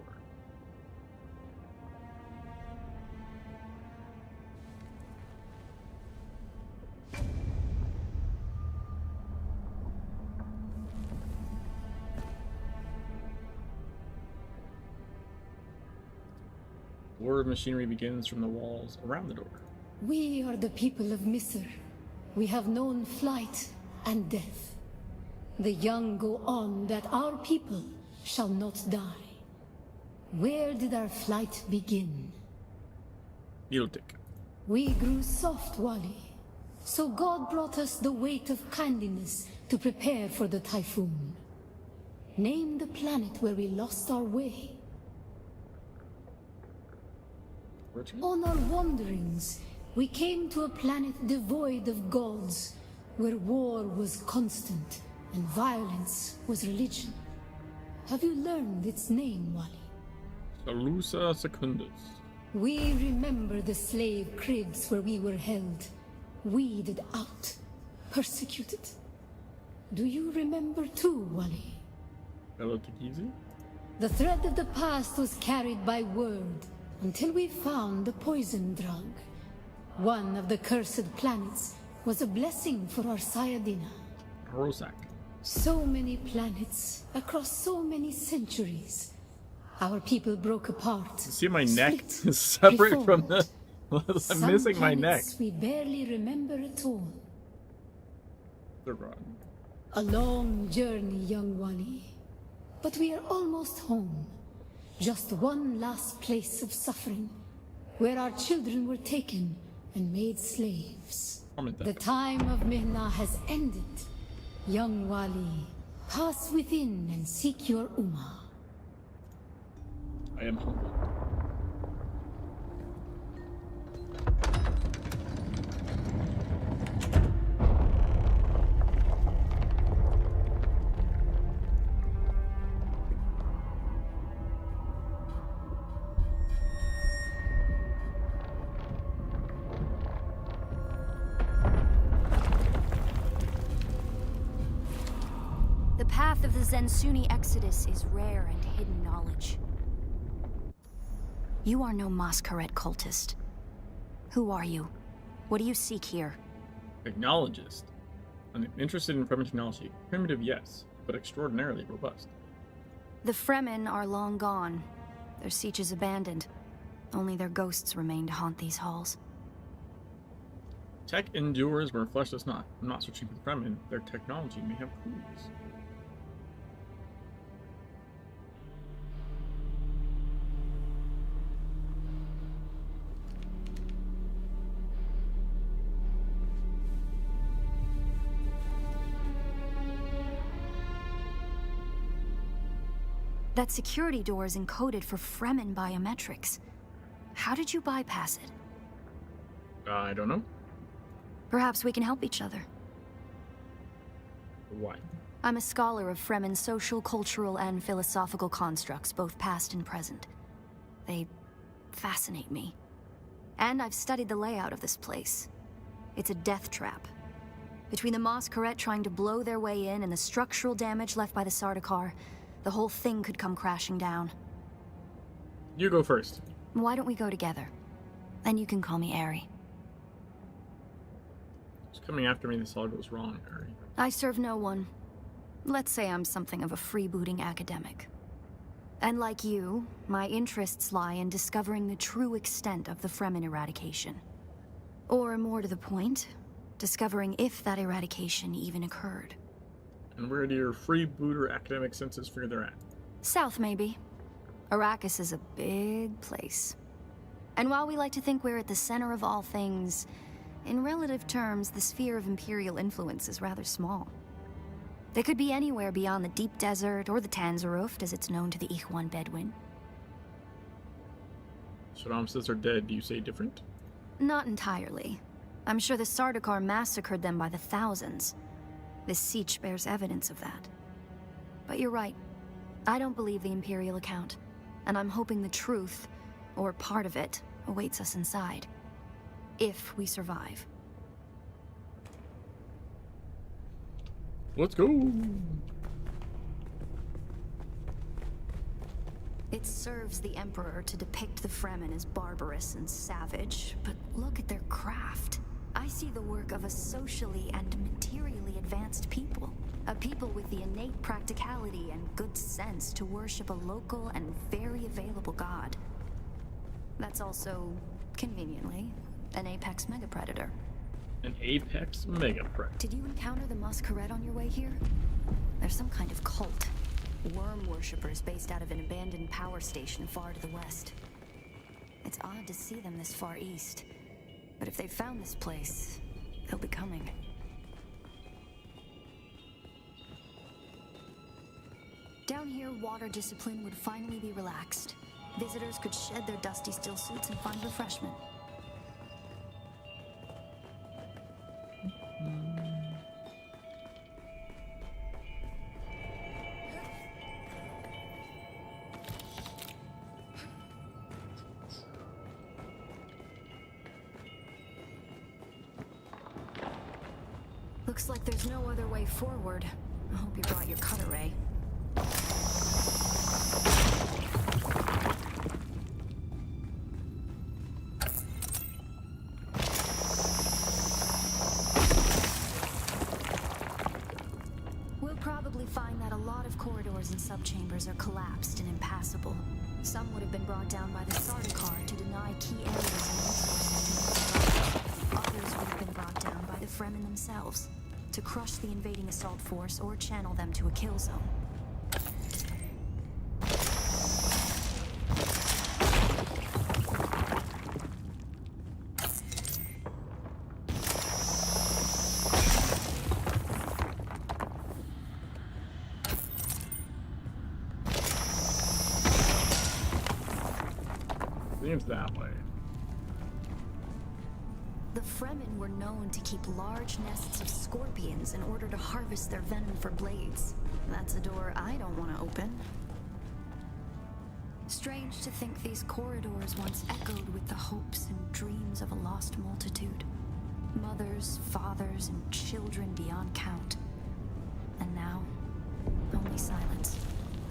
War of machinery begins from the walls around the door. We are the people of Misr. We have known flight and death. The young go on that our people shall not die. Where did our flight begin? Yildic. We grew soft, Wali. So God brought us the weight of kindliness to prepare for the typhoon. Name the planet where we lost our way. On our wanderings, we came to a planet devoid of gods, where war was constant and violence was religion. Have you learned its name, Wali? Salusa Secundus. We remember the slave cribs where we were held, weeded out, persecuted. Do you remember too, Wally? Hello, Takizi? The thread of the past was carried by word until we found the poison drug. One of the cursed planets was a blessing for our Sayadina. Rosak. So many planets across so many centuries. Our people broke apart. See, my neck split, is separate reformed. from the... I'm Some missing my neck. planets we barely remember at all. They're gone. A long journey, young Wally. But we are almost home. Just one last place of suffering, where our children were taken and made slaves. The time of Mihna has ended. Young Wali, pass within and seek your Ummah. I am humbled. The path of the Zensuni Exodus is rare and hidden knowledge. You are no Masquerade cultist. Who are you? What do you seek here? Technologist. I'm interested in primitive technology. Primitive, yes, but extraordinarily robust. The Fremen are long gone. Their siege is abandoned. Only their ghosts remain to haunt these halls. Tech endures where flesh does not. I'm not searching for the Fremen. Their technology may have clues. That security door is encoded for Fremen biometrics. How did you bypass it? I don't know. Perhaps we can help each other. Why? I'm a scholar of Fremen's social, cultural, and philosophical constructs, both past and present. They fascinate me. And I've studied the layout of this place. It's a death trap. Between the Masquerade trying to blow their way in and the structural damage left by the Sardaukar, the whole thing could come crashing down. You go first. Why don't we go together? Then you can call me Ari. It's coming after me. This all goes wrong, Harry. I serve no one. Let's say I'm something of a freebooting academic. And like you, my interests lie in discovering the true extent of the Fremen eradication. Or more to the point, discovering if that eradication even occurred. And where do your freebooter academic senses figure they're at? South, maybe. Arrakis is a big place. And while we like to think we're at the center of all things, in relative terms, the sphere of Imperial influence is rather small. They could be anywhere beyond the deep desert or the Tanzaruft, as it's known to the Ikhwan Bedouin. Saddam says they're dead. Do you say different? Not entirely. I'm sure the Sardaukar massacred them by the thousands. This siege bears evidence of that. But you're right. I don't believe the Imperial account. And I'm hoping the truth, or part of it, awaits us inside. If we survive. Let's go! It serves the Emperor to depict the Fremen as barbarous and savage, but look at their craft. I see the work of a socially and materially advanced people. A people with the innate practicality and good sense to worship a local and very available god. That's also, conveniently, an apex megapredator. An apex megapredator. Did you encounter the Masquerade on your way here? There's some kind of cult. Worm worshippers based out of an abandoned power station far to the west. It's odd to see them this far east. But if they've found this place, they'll be coming. Down here, water discipline would finally be relaxed. Visitors could shed their dusty still suits and find refreshment. The Looks like there's no other way forward. I hope you brought your cutter ray. We'll probably find that a lot of corridors and subchambers are collapsed and impassable. Some would have been brought down by the Sardaukar to deny key areas and resources to others would have been brought down by the Fremen themselves, to crush the invading assault force or channel them to a kill zone. Seems that way. The Fremen were known to keep large nests of scorpions in order to harvest their venom for blades. That's a door I don't want to open. Strange to think these corridors once echoed with the hopes and dreams of a lost multitude. Mothers, fathers, and children beyond count. And now, only silence.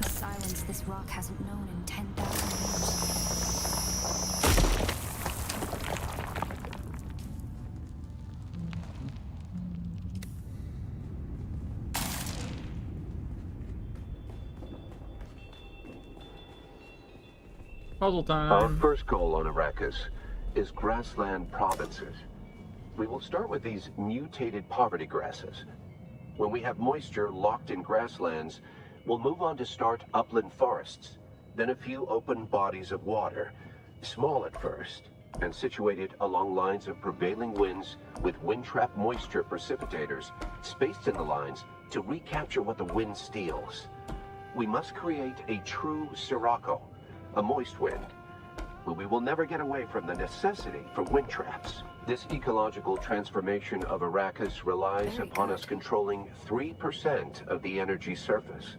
A silence this rock hasn't known in 10,000 years. Puzzle time. Our first goal on Arrakis is grassland provinces. We will start with these mutated poverty grasses. When we have moisture locked in grasslands, we'll move on to start upland forests, then a few open bodies of water, small at first, and situated along lines of prevailing winds with wind-trap moisture precipitators spaced in the lines to recapture what the wind steals. We must create a true sirocco, a moist wind, but we will never get away from the necessity for wind traps. This ecological transformation of Arrakis relies upon us controlling 3% of the energy surface.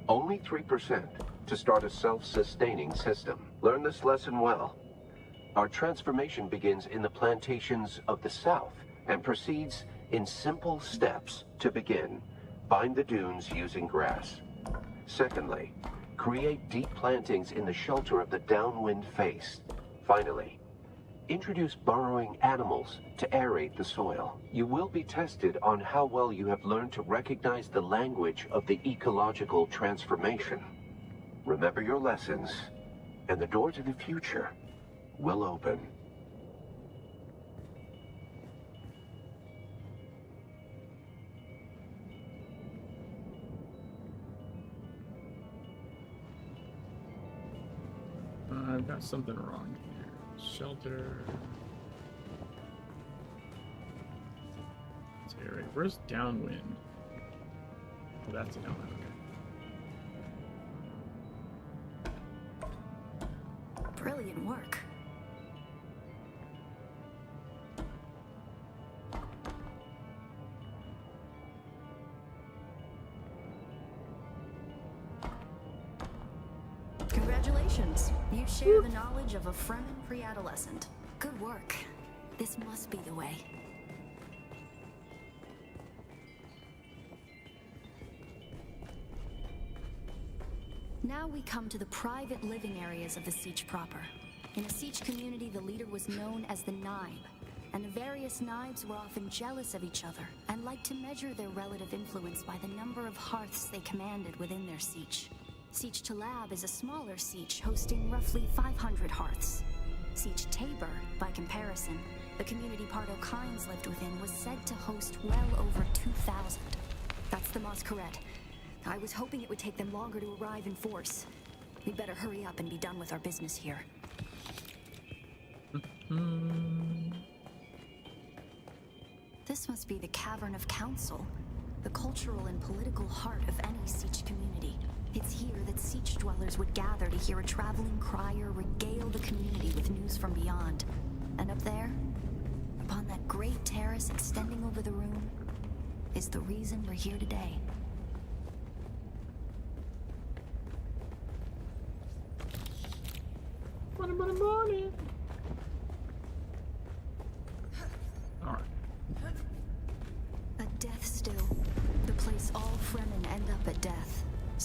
Only 3% to start a self-sustaining system. Learn this lesson well. Our transformation begins in the plantations of the south and proceeds in simple steps to begin. Bind the dunes using grass. Secondly, create deep plantings in the shelter of the downwind face. Finally, introduce burrowing animals to aerate the soil. You will be tested on how well you have learned to recognize the language of the ecological transformation. Remember your lessons, and the door to the future will open. I've got something wrong here. Shelter. Terry, where's downwind? Oh, that's a downwind. Okay. Brilliant work. Congratulations. You share the knowledge of a Fremen pre-adolescent. Good work. This must be the way. Now we come to the private living areas of the Siege proper. In a Siege community, the leader was known as the Naib, and the various Naibs were often jealous of each other and liked to measure their relative influence by the number of hearths they commanded within their Siege. Siege Talab is a smaller siege hosting roughly 500 hearths. Siege Tabor, by comparison, the community Pardo Kynes lived within, was said to host well over 2,000. That's the Masquerade. I was hoping it would take them longer to arrive in force. We'd better hurry up and be done with our business here. This must be the Cavern of Council, the cultural and political heart of any Siege community. It's here that Siege dwellers would gather to hear a traveling crier regale the community with news from beyond. And up there, upon that great terrace extending over the room, is the reason we're here today. Money. Alright. A death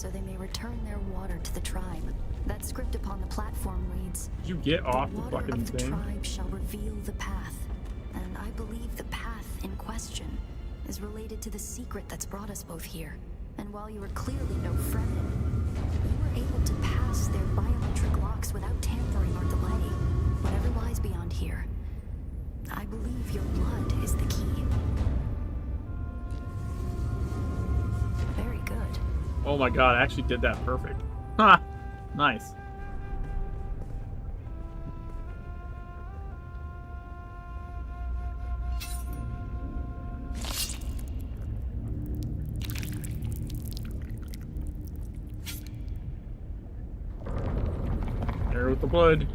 so they may return their water to the tribe. That script upon the platform reads, Did you get off the water fucking of the thing? tribe shall reveal the path. And I believe the path in question is related to the secret that's brought us both here. And while you are clearly no Fremen, you were able to pass their biometric locks without tampering or delay. Whatever lies beyond here, I believe your blood is the key. Very good. Oh my god, I actually did that perfect. Ha! Nice. There with the blood.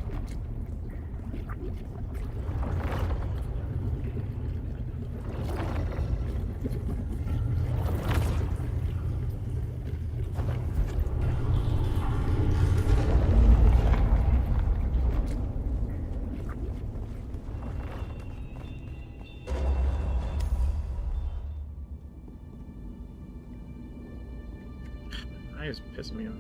That is pissing me off.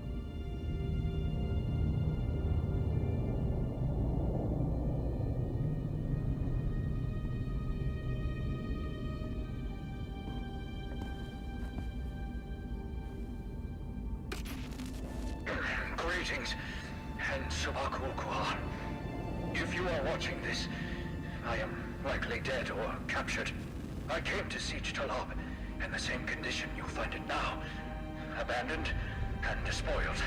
Greetings, and Subakukwa. If you are watching this, I am likely dead or captured. I came to Siege Talab in the same condition you find it now. Abandoned and despoiled.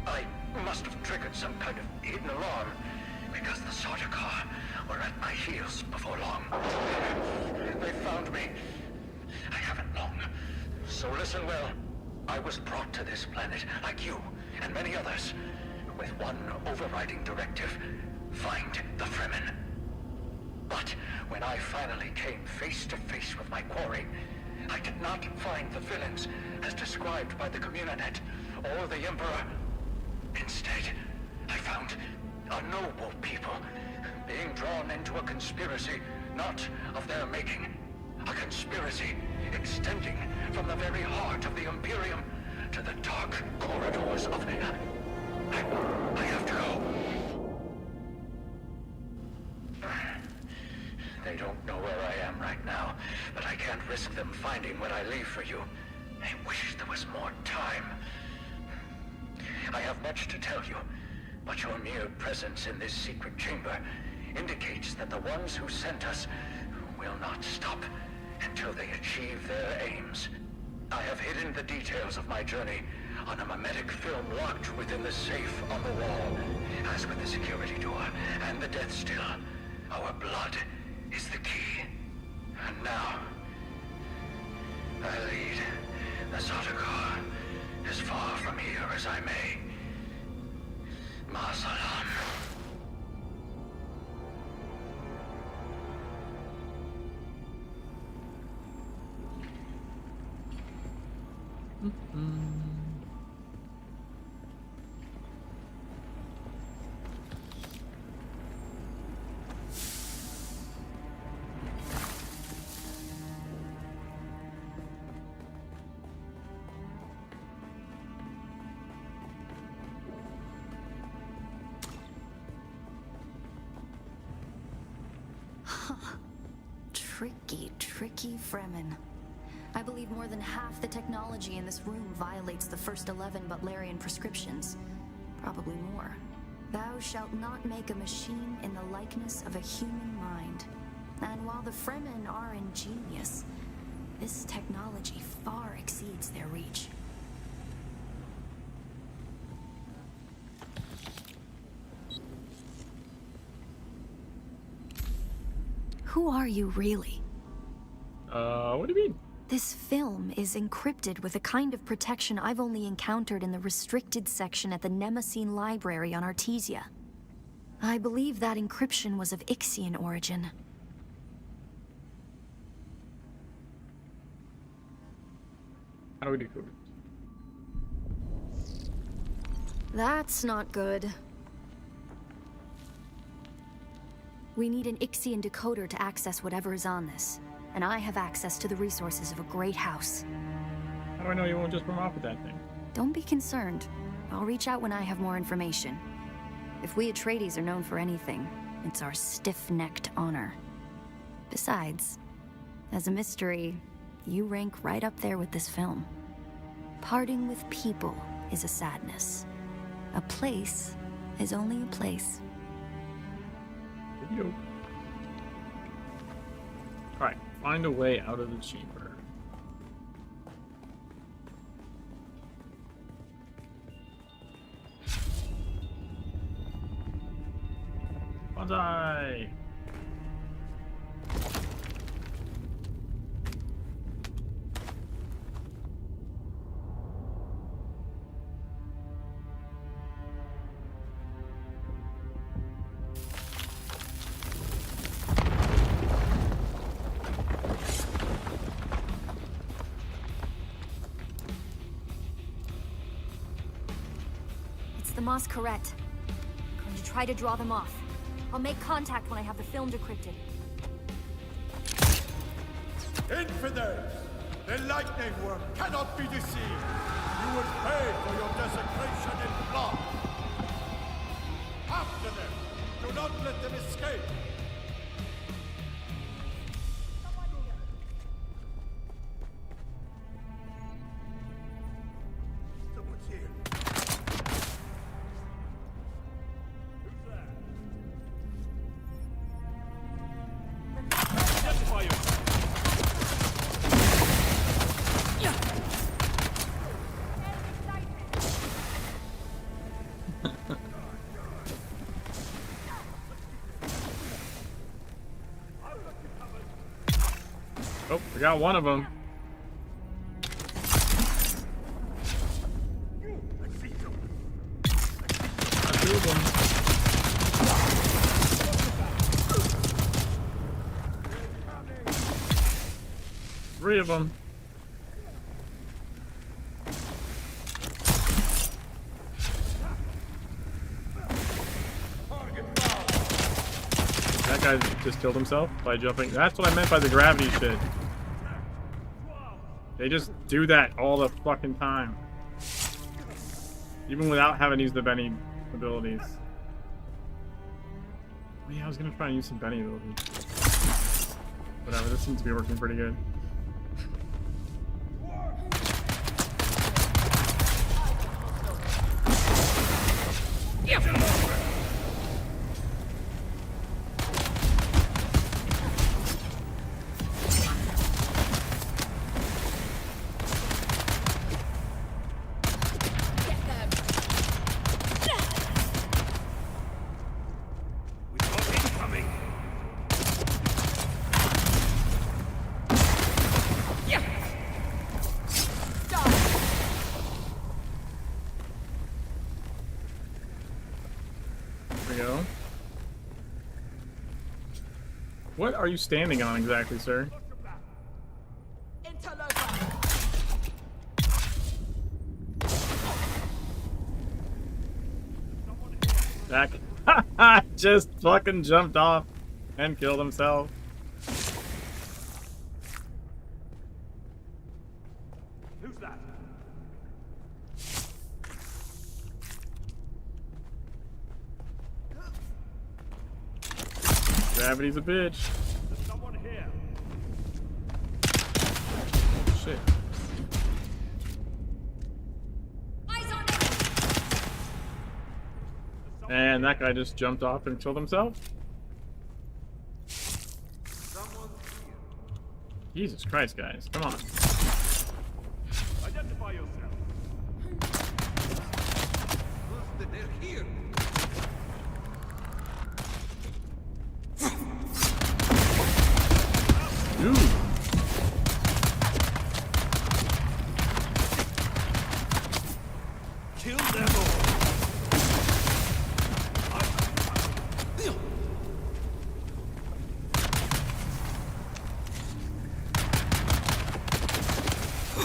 I must have triggered some kind of hidden alarm, because the Sardaukar were at my heels before long. They found me. I haven't long. So listen well. I was brought to this planet, like you and many others, with one overriding directive: find the Fremen. But when I finally came face to face with my quarry, I did not find the villains as described by the Communinet or the Emperor. Instead, I found a noble people being drawn into a conspiracy not of their making. A conspiracy extending from the very heart of the Imperium to the dark corridors of... I have to go. They don't know where I am right now, but I can't risk them finding what I leave for you. I wish there was more time. I have much to tell you, but your mere presence in this secret chamber indicates that the ones who sent us will not stop until they achieve their aims. I have hidden the details of my journey on a mimetic film locked within the safe on the wall. As with the security door and the death still, our blood is the key. And now, I lead the Sardaukar as far from here as I may. Ma salam. Tricky Fremen. I believe more than half the technology in this room violates the first 11 Butlerian prescriptions. Probably more. Thou shalt not make a machine in the likeness of a human mind. And while the Fremen are ingenious, this technology far exceeds their reach. Who are you really? What do you mean? This film is encrypted with a kind of protection I've only encountered in the restricted section at the Nemesine Library on Artesia. I believe that encryption was of Ixian origin. How do we decode it? That's not good. We need an Ixian decoder to access whatever is on this. And I have access to the resources of a great house. How do I know you won't just run off with that thing? Don't be concerned. I'll reach out when I have more information. If we Atreides are known for anything, it's our stiff-necked honor. Besides, as a mystery, you rank right up there with this film. Parting with people is a sadness. A place is only a place. Alright, find a way out of the chamber. Bonsai! It's the Masquerade. I'm going to try to draw them off. I'll make contact when I have the film decrypted. Infidels! The lightning worm cannot be deceived! You will pay for your desecration in blood! After them! Do not let them escape! Someone's here. Who's there? Identify yourself! Oh, we got one of them. Got two of them. Three of them. That guy just killed himself by jumping. That's what I meant by the gravity shit. They just do that all the fucking time. Even without having used the Benny abilities. Oh, yeah, I was gonna try and use some Benny abilities. Whatever, this seems to be working pretty good. What are you standing on exactly, sir? That just fucking jumped off and killed himself. Who's that? Gravity's a bitch. There's someone here. Shit. And that guy just jumped off and killed himself? Jesus Christ, guys. Come on. Identify yourself. They're here. Dude. Kill them all.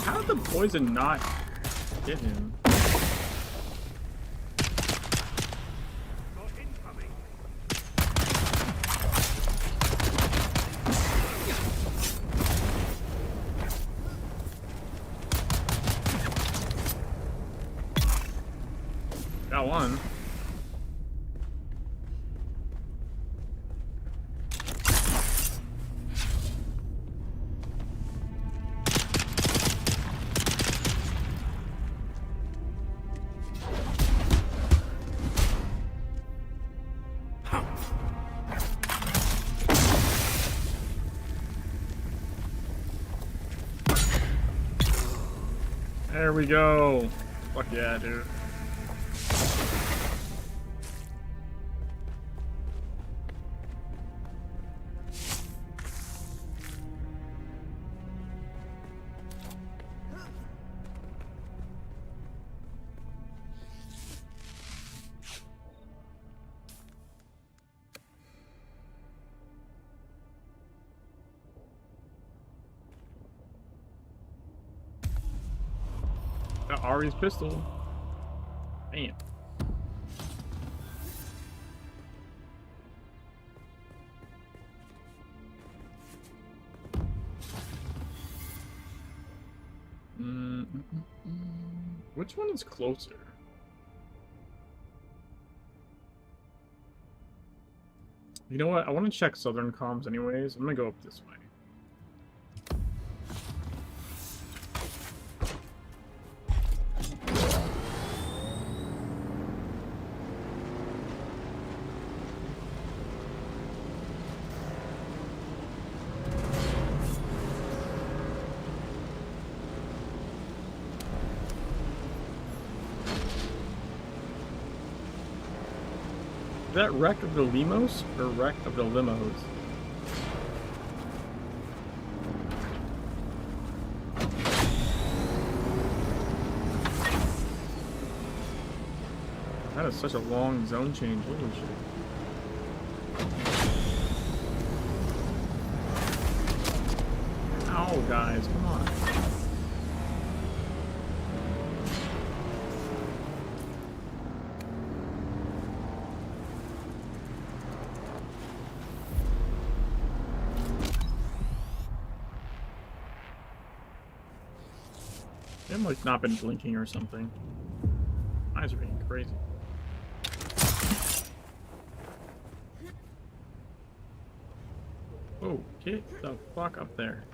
How did the poison not hit him? Got one. There we go. Fuck yeah, dude. Got Ari's pistol. Damn. Which one is closer? You know what? I want to check Southern comms anyways. I'm gonna go up this way. Is that wreck of the limos or wreck of the limos? That is such a long zone change. Holy shit. Ow, guys, come on. It must not been blinking or something. Eyes are being crazy. Oh, get the fuck up there.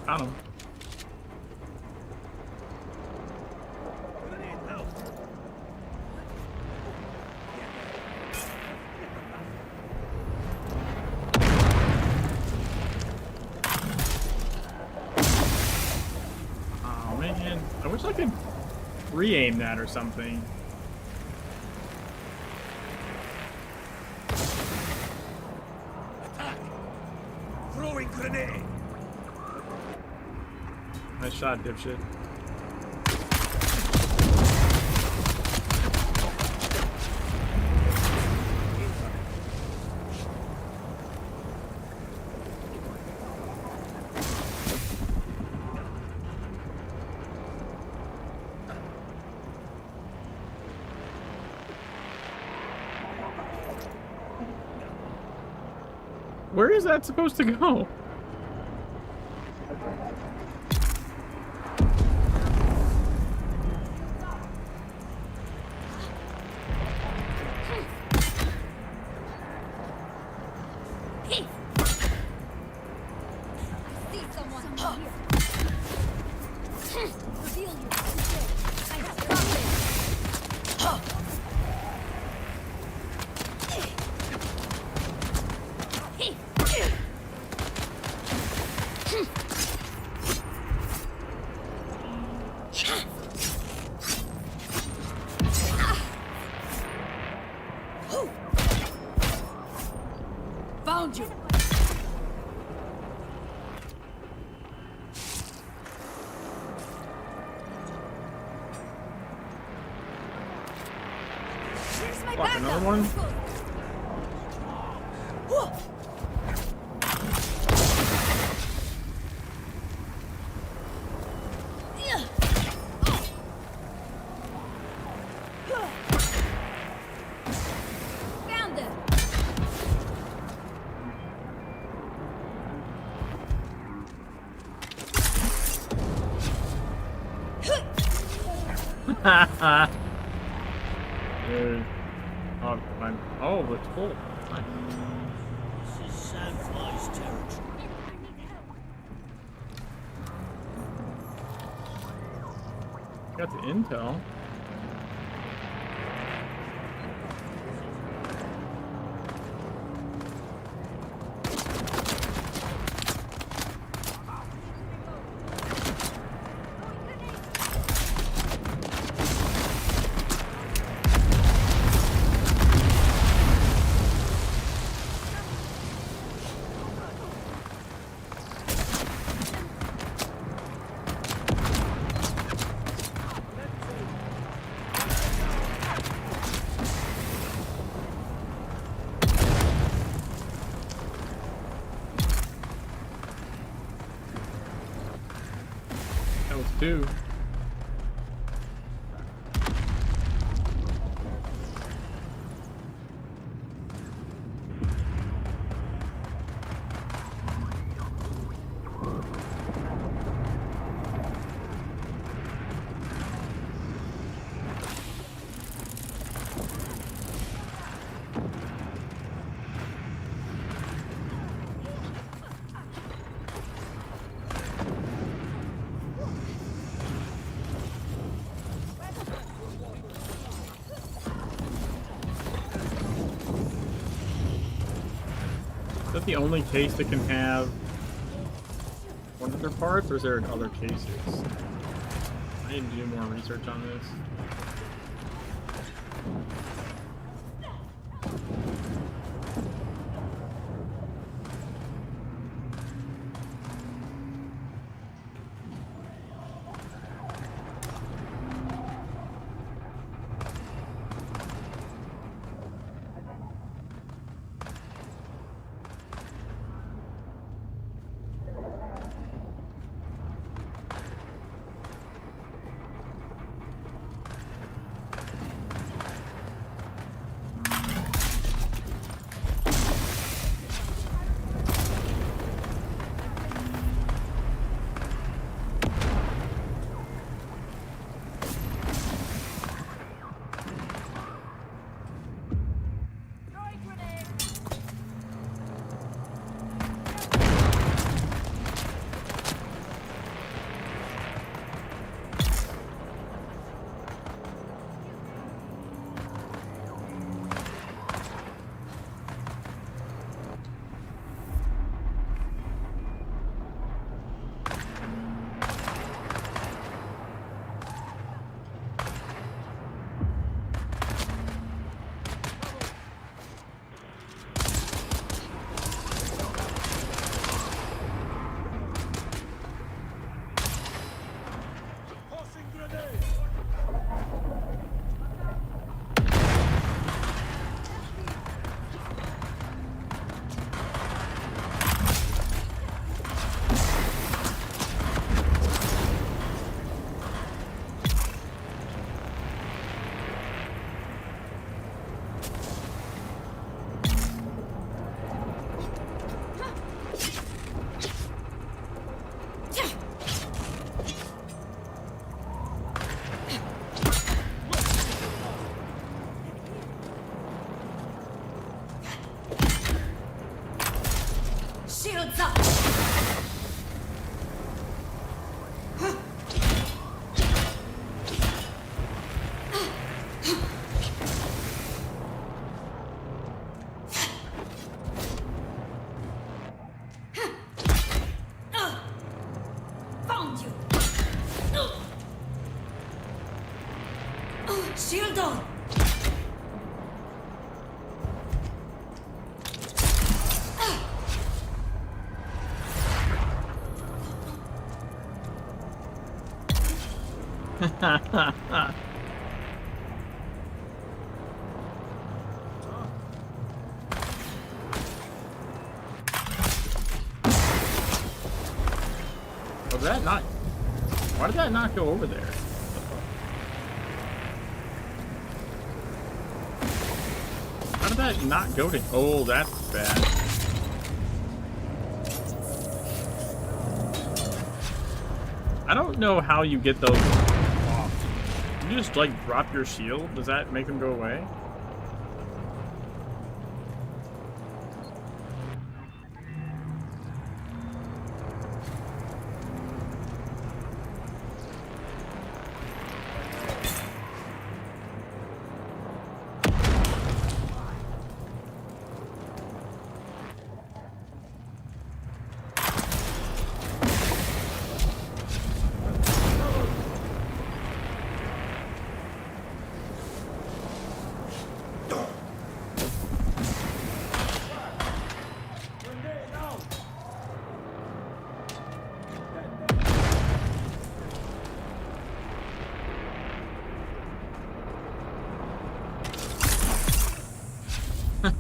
Got him. Oh man, I wish I could re-aim that or something. Attack! Throwing grenade! Nice shot, dipshit. Where is that supposed to go? Reveal your true Found you. Here's my Fuck, another one? Found it. Dude. Oh, it's full. This is Sandfly's territory. Got the intel. That was two. Is that the only case that can have one of their parts, or is there other cases? I need to do more research on this. Shield on! Was that not? Why did that not go over there? How did that not go to? Oh, that's bad. I don't know how you get those off. You just like drop your shield. Does that make them go away?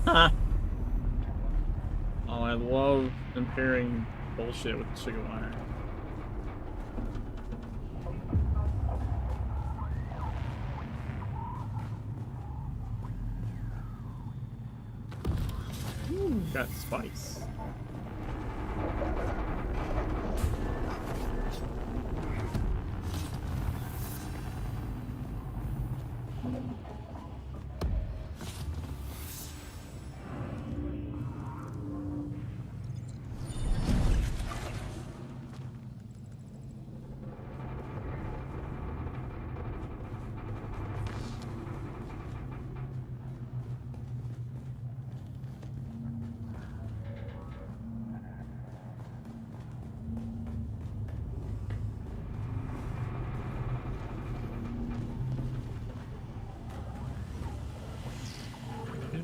Oh, I love comparing bullshit with the chicken wire. Ooh, got spice.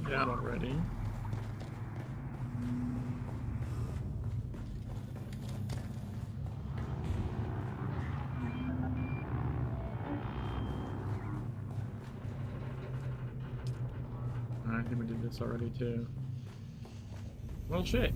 Down already. I think we did this already too. Well, shit.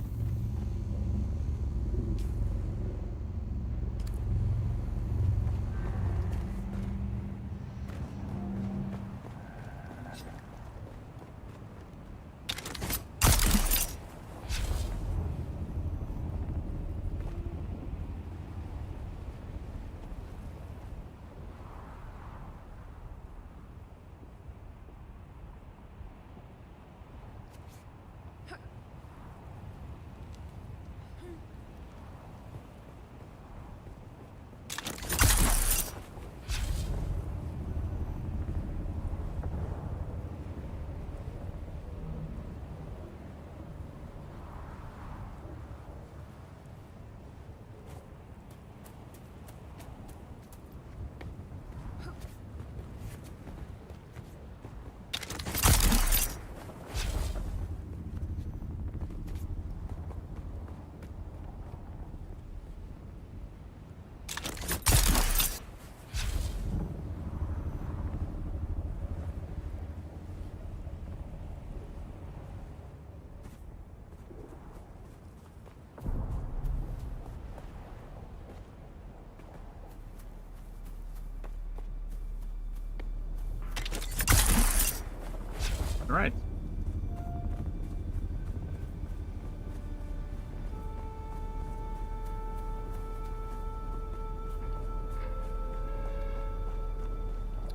All right.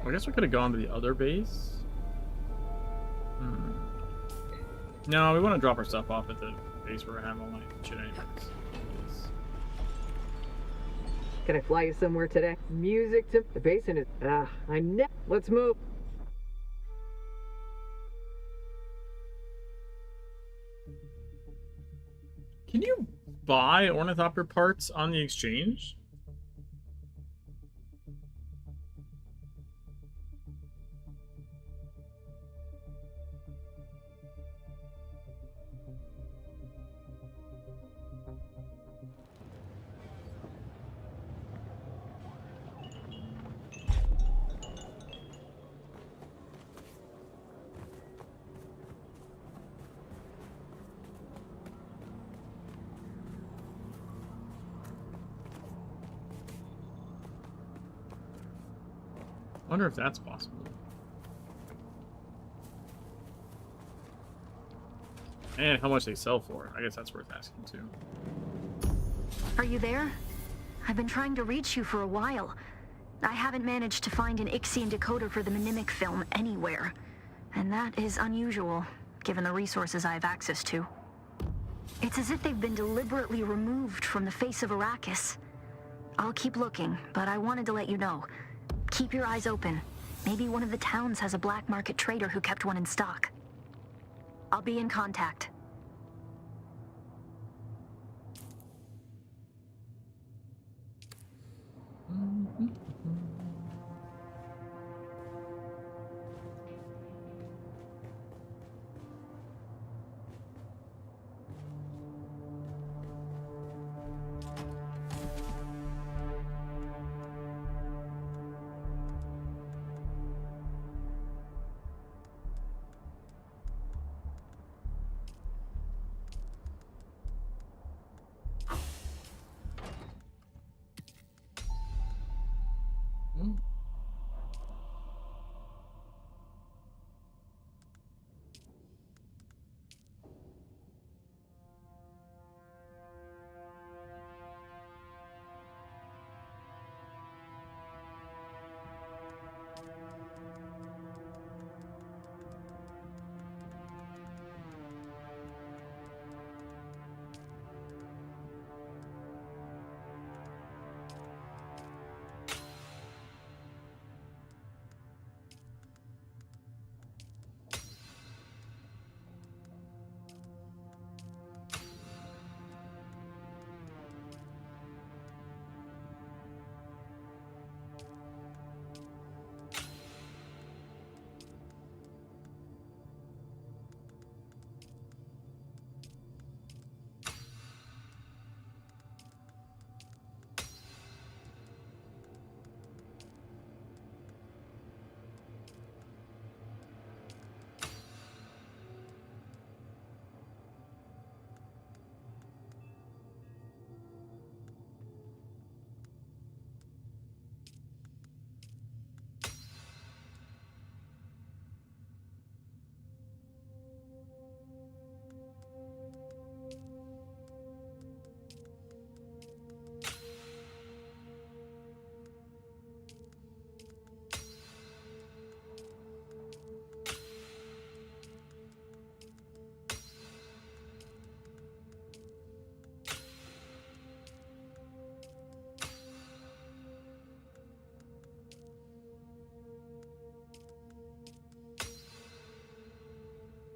I guess we could have gone to the other base. No, we want to drop our stuff off at the base where we're having all night shit anyways. Can I fly you somewhere today? Music to the basin is let's move. Can you buy ornithopter parts on the exchange? Wonder if that's possible. And how much they sell for. I guess that's worth asking too. Are you there? I've been trying to reach you for a while. I haven't managed to find an Ixian decoder for the Mnemic film anywhere. And that is unusual, given the resources I have access to. It's as if they've been deliberately removed from the face of Arrakis. I'll keep looking, but I wanted to let you know. Keep your eyes open. Maybe one of the towns has a black market trader who kept one in stock. I'll be in contact.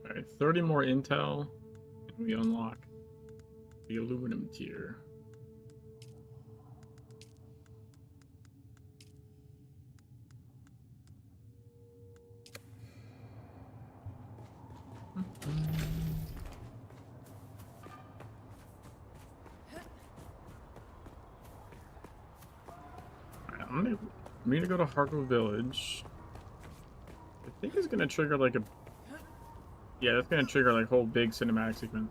Alright, 30 more intel, and we unlock the aluminum tier. Alright, I'm gonna go to Harko Village. I think it's gonna trigger like a... Yeah, that's gonna trigger like a whole big cinematic sequence.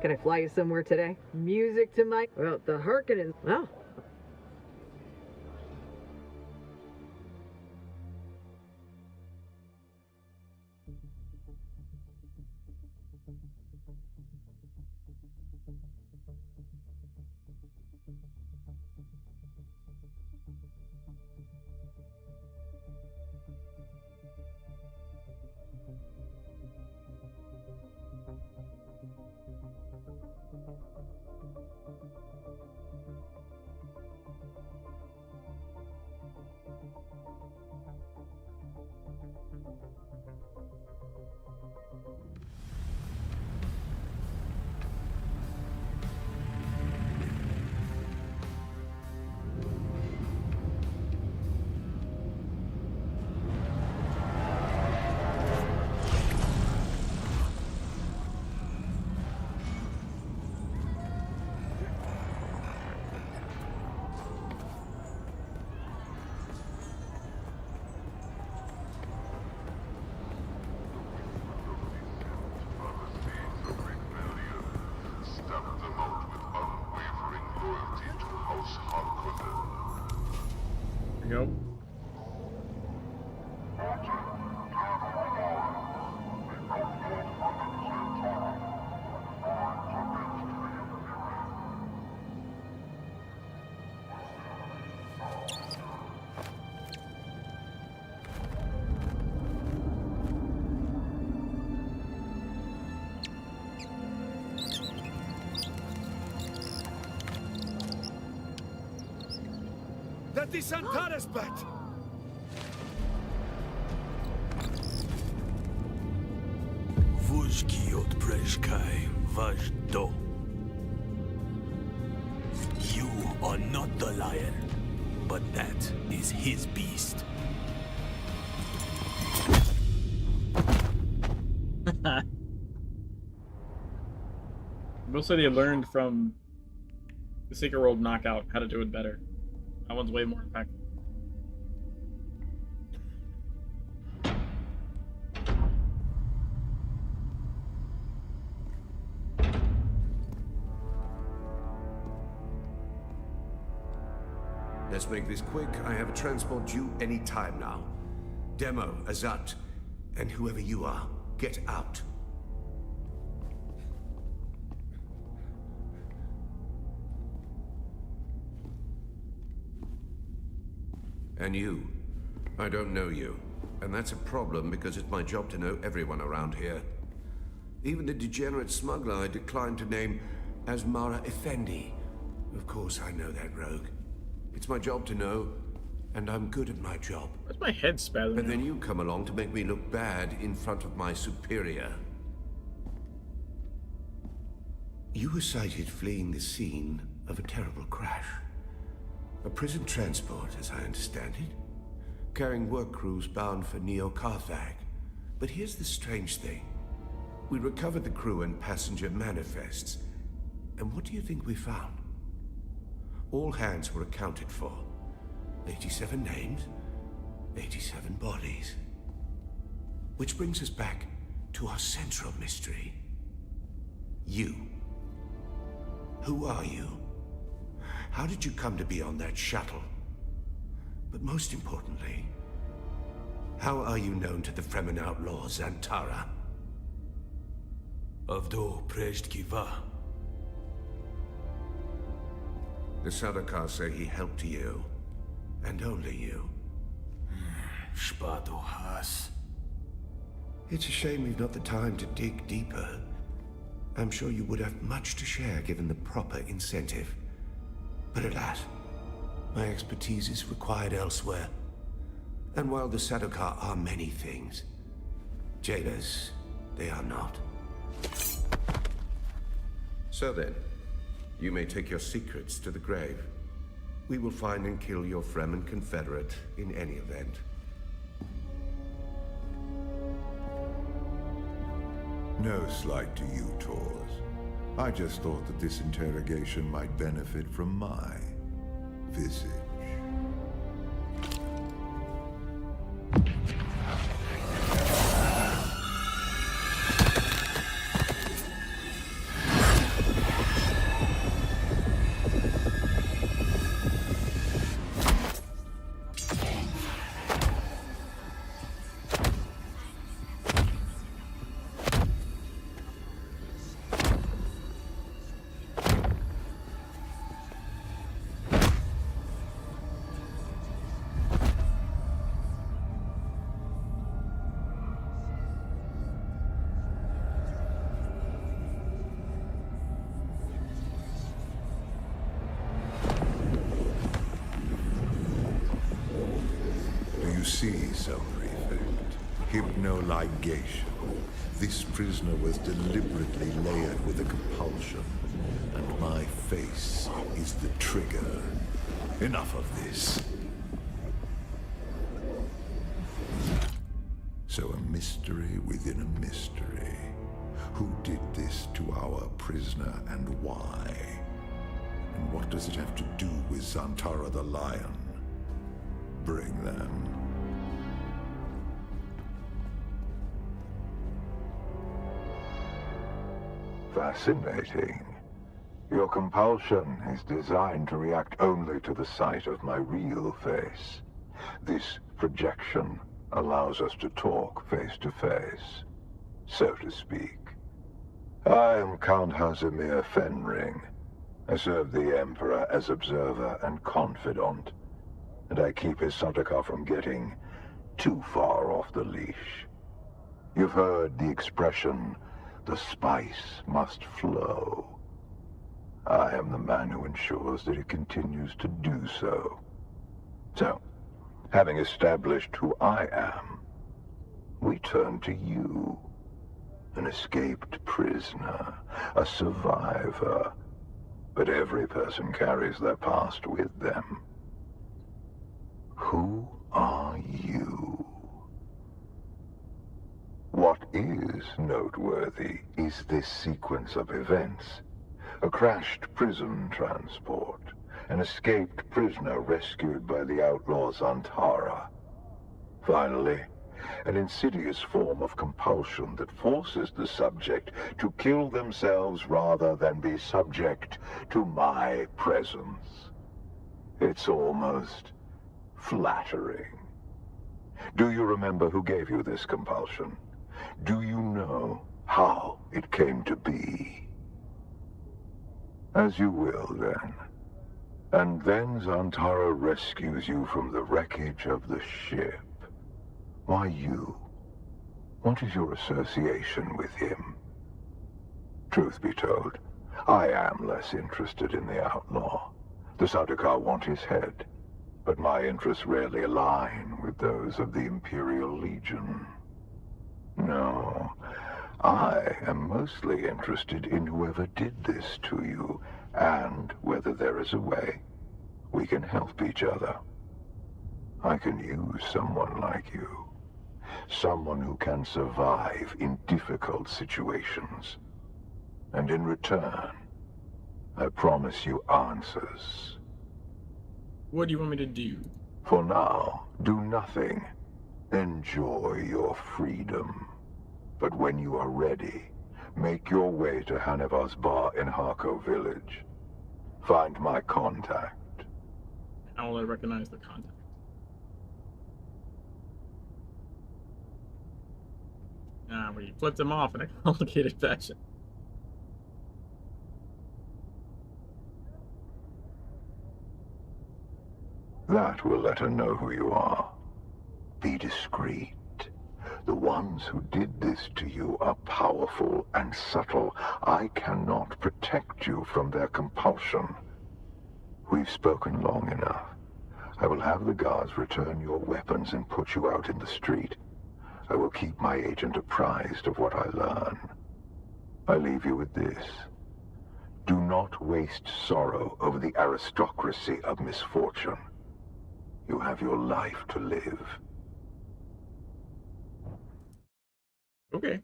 Can I fly you somewhere today? Music to my... Well, the Harkonnen... Oh. this Antares bet! Vujkiot Prejkai Vajdo. You are not the lion, but that is his beast. Most of they learned from the Secret World Knockout how to do it better. That one's way more impactful. Let's make this quick. I have a transport due any time now. Demo, Azat, and whoever you are, get out. And you. I don't know you. And that's a problem because it's my job to know everyone around here. Even the degenerate smuggler I declined to name as Mara Effendi. Of course I know that rogue. It's my job to know, and I'm good at my job. Where's my head spasming? But then you come along to make me look bad in front of my superior. You were sighted fleeing the scene of a terrible crash. A prison transport, as I understand it, carrying work crews bound for Neo-Carthag. But here's the strange thing. We recovered the crew and passenger manifests. And what do you think we found? All hands were accounted for. 87 names, 87 bodies. Which brings us back to our central mystery. You. Who are you? How did you come to be on that shuttle? But most importantly, how are you known to the Fremen outlaws, Antara? Avdo Prejdkiva. The Sardaukar say he helped you, and only you. Spado Has. It's a shame we've not the time to dig deeper. I'm sure you would have much to share given the proper incentive. But alas, my expertise is required elsewhere. And while the Sardaukar are many things, jailers, they are not. So then, you may take your secrets to the grave. We will find and kill your Fremen confederate in any event. No slight to you, Tors. I just thought that this interrogation might benefit from my visage. See some prefect. Hypnoligation. This prisoner was deliberately layered with a compulsion, and my face is the trigger. Enough of this. So a mystery within a mystery. Who did this to our prisoner and why? And what does it have to do with Zantara the Lion? Bring them. Fascinating. Your compulsion is designed to react only to the sight of my real face. This projection allows us to talk face to face, so to speak. I am Count Hazimir Fenring. I serve the Emperor as observer and confidant, and I keep his Sardaukar from getting too far off the leash. You've heard the expression, the spice must flow. I am the man who ensures that it continues to do so. So, having established who I am, we turn to you. An escaped prisoner, a survivor. But every person carries their past with them. Who are you? What is noteworthy is this sequence of events. A crashed prison transport, an escaped prisoner rescued by the outlaws Antara. Finally, an insidious form of compulsion that forces the subject to kill themselves rather than be subject to my presence. It's almost flattering. Do you remember who gave you this compulsion? Do you know how it came to be? As you will, then. And then Zantara rescues you from the wreckage of the ship. Why you? What is your association with him? Truth be told, I am less interested in the outlaw. The Sardaukar want his head, but my interests rarely align with those of the Imperial Legion. No, I am mostly interested in whoever did this to you, and whether there is a way we can help each other. I can use someone like you. Someone who can survive in difficult situations. And in return, I promise you answers. What do you want me to do? For now, do nothing. Enjoy your freedom. But when you are ready, make your way to Hanivar's bar in Harko village. Find my contact. How will I recognize the contact? We flipped him off in a complicated fashion. That will let her know who you are. Be discreet. The ones who did this to you are powerful and subtle. I cannot protect you from their compulsion. We've spoken long enough. I will have the guards return your weapons and put you out in the street. I will keep my agent apprised of what I learn. I leave you with this. Do not waste sorrow over the aristocracy of misfortune. You have your life to live. Okay.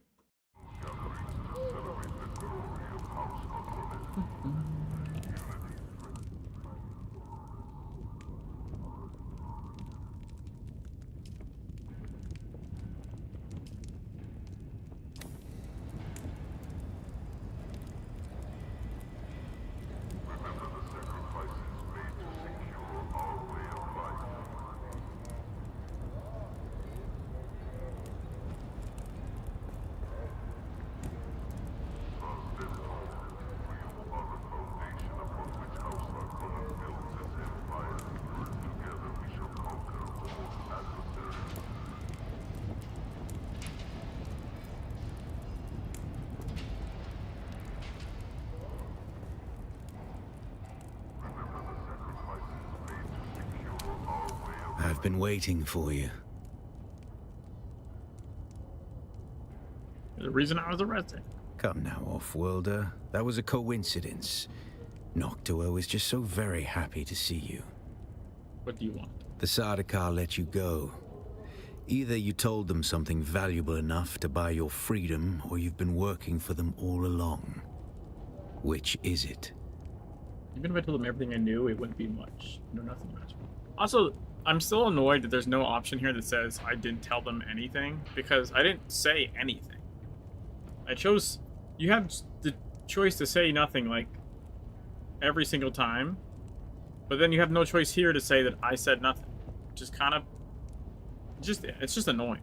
I've been waiting for you. The reason I was arrested. Come now, off-worlder. That was a coincidence. Noctua was just so very happy to see you. What do you want? The Sardaukar let you go. Either you told them something valuable enough to buy your freedom, or you've been working for them all along. Which is it? Even if I told them everything I knew, it wouldn't be much. No, nothing much. Also, I'm still annoyed that there's no option here that says I didn't tell them anything, because I didn't say anything. I chose... You have the choice to say nothing, like, every single time, but then you have no choice here to say that I said nothing. Just kind of... It's just annoying.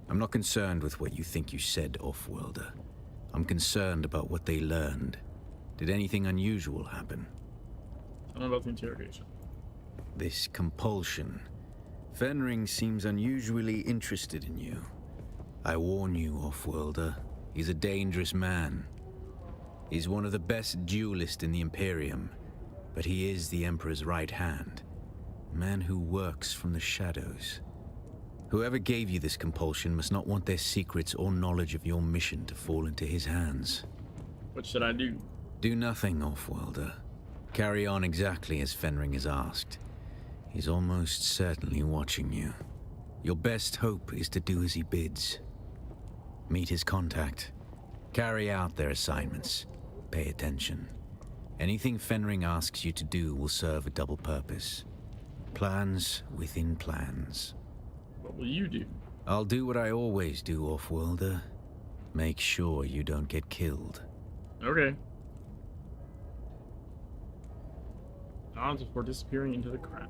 I'm not concerned with what you think you said, off-worlder. I'm concerned about what they learned. Did anything unusual happen? I don't know about the interrogation. This compulsion. Fenring seems unusually interested in you. I warn you, off-worlder. He's a dangerous man. He's one of the best duelists in the Imperium, but he is the Emperor's right hand. A man who works from the shadows. Whoever gave you this compulsion must not want their secrets or knowledge of your mission to fall into his hands. What should I do? Do nothing, Offworlder. Carry on exactly as Fenring has asked. He's almost certainly watching you. Your best hope is to do as he bids. Meet his contact. Carry out their assignments. Pay attention. Anything Fenring asks you to do will serve a double purpose. Plans within plans. What will you do? I'll do what I always do, Offworlder. Make sure you don't get killed. Okay. Odds before disappearing into the crowd.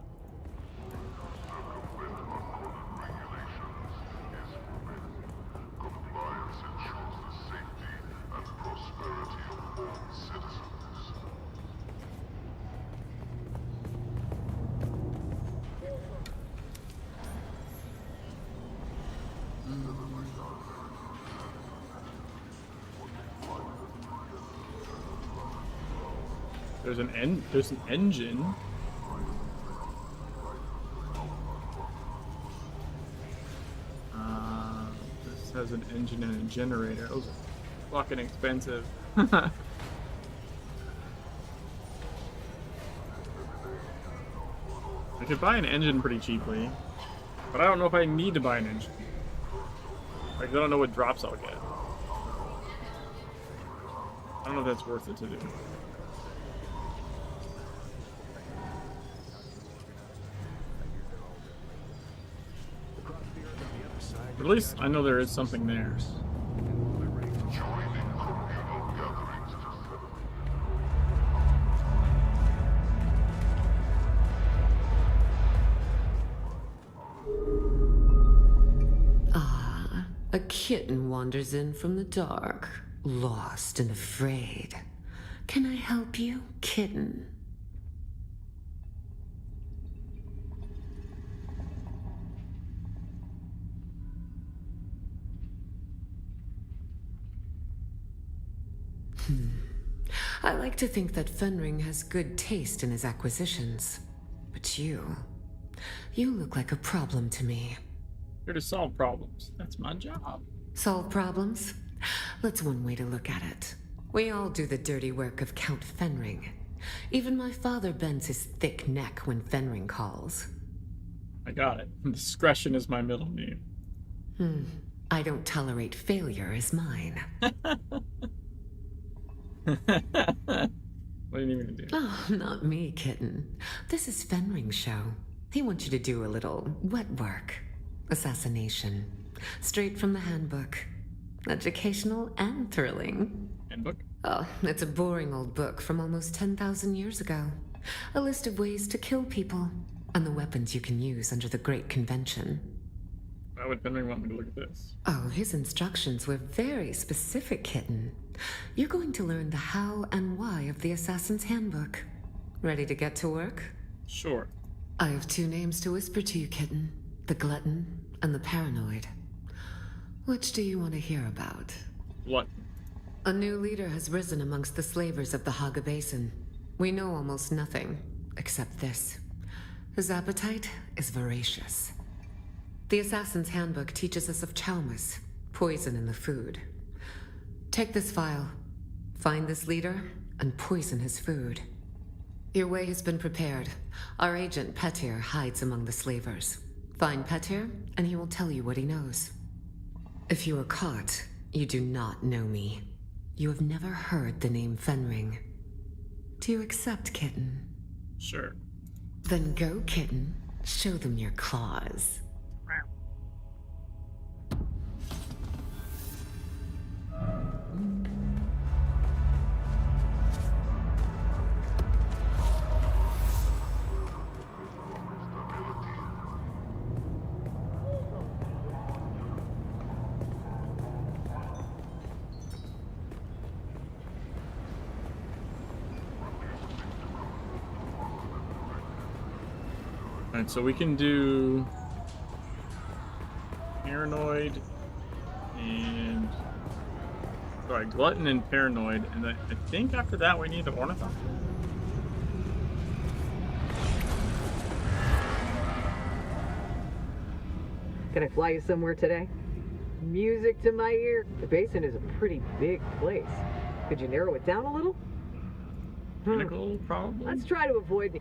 There's an engine. This has an engine and a generator. Those are fucking expensive. I could buy an engine pretty cheaply, but I don't know if I need to buy an engine. Like, I don't know what drops I'll get. I don't know if that's worth it to do. At least I know there is something there. Ah, a kitten wanders in from the dark, lost and afraid. Can I help you, kitten? I like to think that Fenring has good taste in his acquisitions. But you look like a problem to me. Here to solve problems. That's my job. Solve problems? That's one way to look at it. We all do the dirty work of Count Fenring. Even my father bends his thick neck when Fenring calls. I got it. Discretion is my middle name. I don't tolerate failure as mine. What do you need me to do? Oh, not me, kitten. This is Fenring's show. He wants you to do a little wet work. Assassination. Straight from the handbook. Educational and thrilling. Handbook? Oh, it's a boring old book from almost 10,000 years ago. A list of ways to kill people, and the weapons you can use under the Great Convention. Why would Fenring want me to look at this? Oh, his instructions were very specific, kitten. You're going to learn the how and why of the Assassin's Handbook. Ready to get to work? Sure. I have two names to whisper to you, kitten. The Glutton and the Paranoid. Which do you want to hear about? What? A new leader has risen amongst the slavers of the Haga Basin. We know almost nothing, except this. His appetite is voracious. The Assassin's Handbook teaches us of chaumas, poison in the food. Take this file, find this leader, and poison his food. Your way has been prepared. Our agent, Petir, hides among the slavers. Find Petir, and he will tell you what he knows. If you are caught, you do not know me. You have never heard the name Fenring. Do you accept, kitten? Sure. Then go, kitten. Show them your claws. Alright, so we can do Paranoid and Sorry, glutton and paranoid, and then I think after that we need the ornithopter. Can I fly you somewhere today? Music to my ear. The basin is a pretty big place. Could you narrow it down a little? Pinnacle, probably. Let's try to avoid the...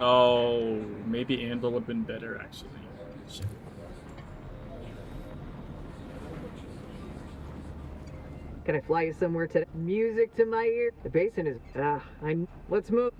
Oh, maybe Anvil would have been better, actually. Shit. Can I fly you somewhere today? Music to my ear. The basin is... Let's move.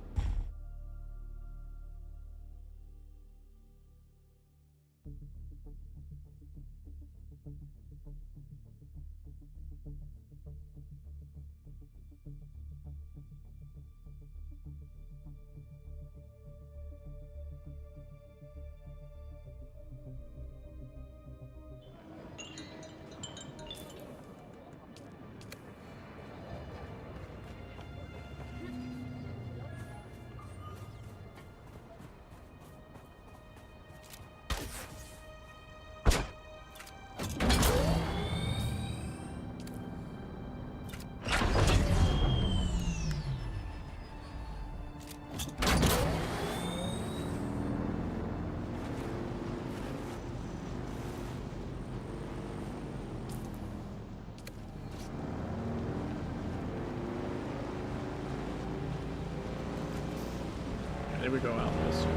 There we go, out this way.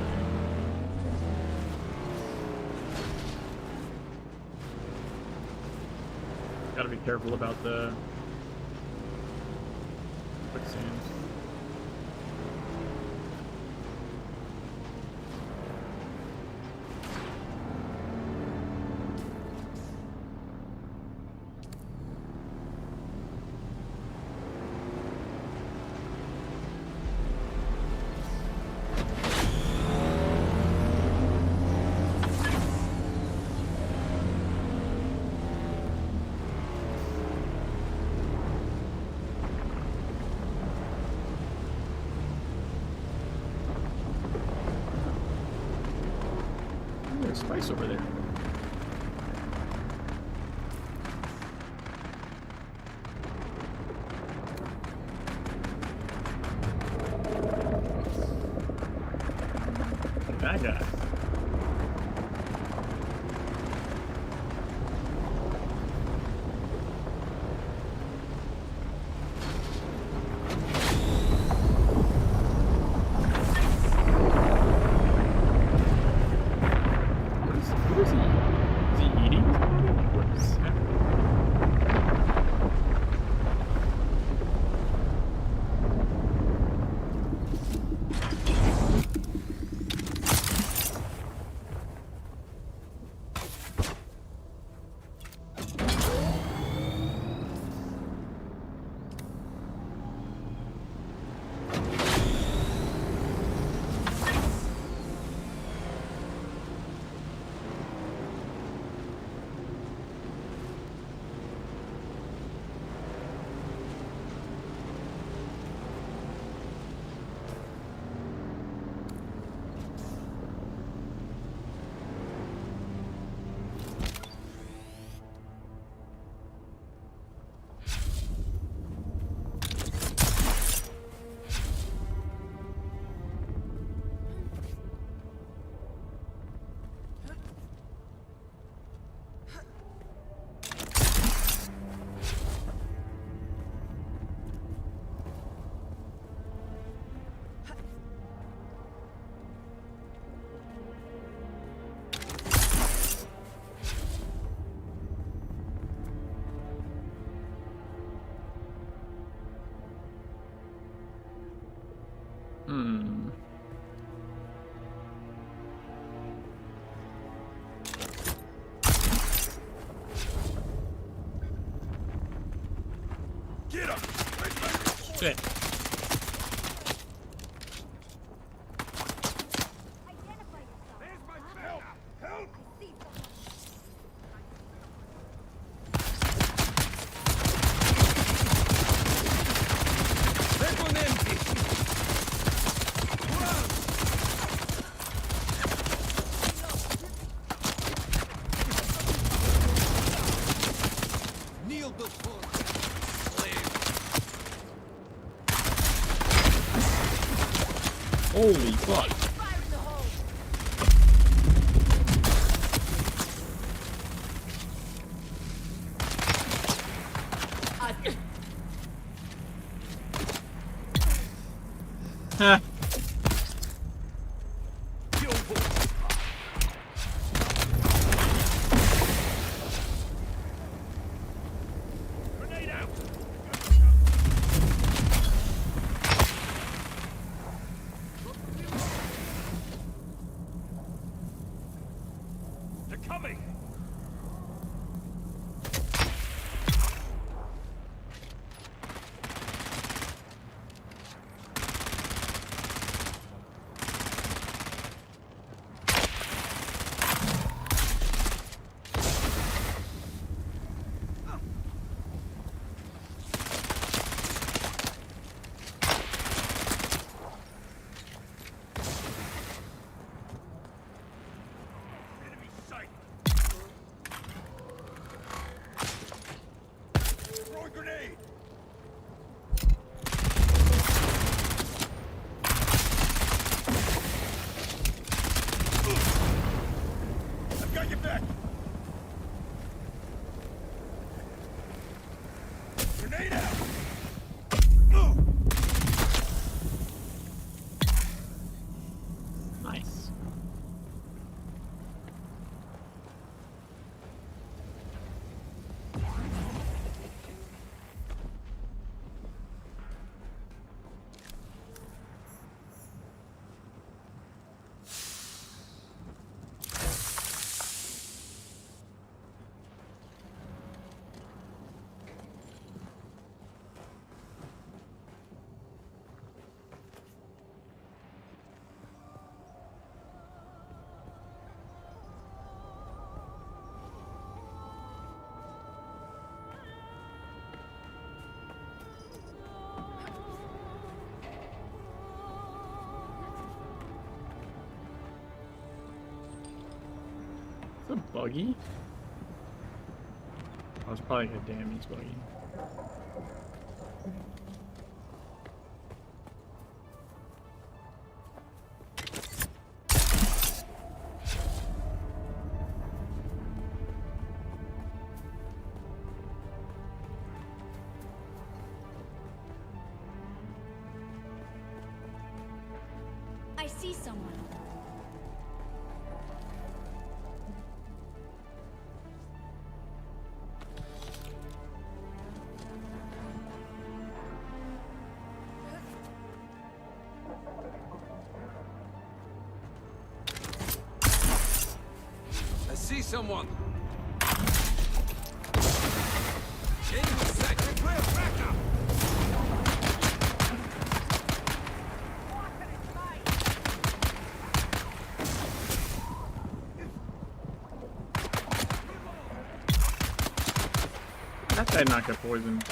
Gotta be careful about the quicksands. There's spice over there. That guy. What is he Get him! Shit. Holy fuck. Huh. Nice. It's a buggy? Oh, it's probably a damaged buggy. I see someone. I see someone. Enemy sight. Clear backup. That guy not get poisoned.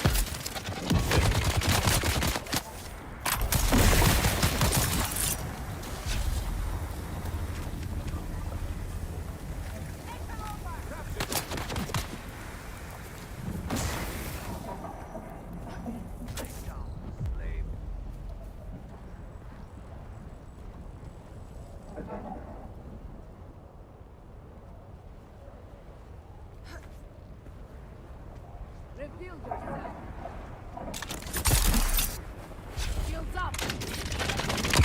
Reveal yourself. Shields up.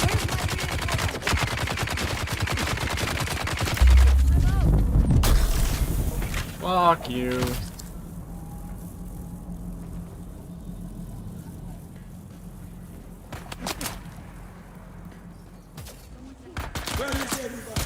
Where's my reinforcements? Fuck you. Where is everybody?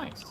nice.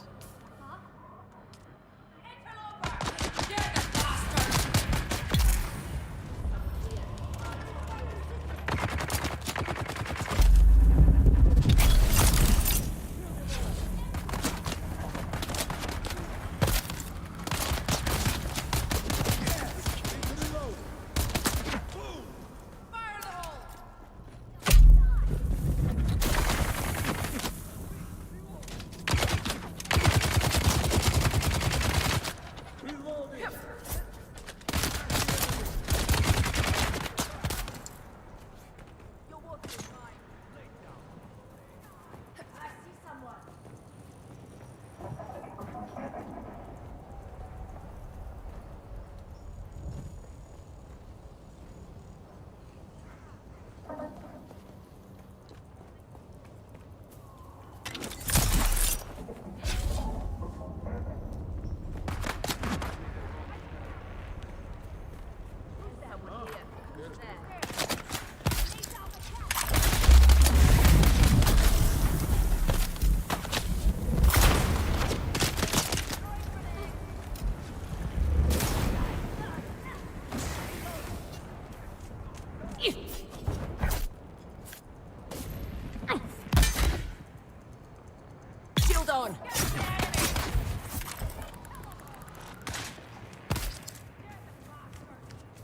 Shield on.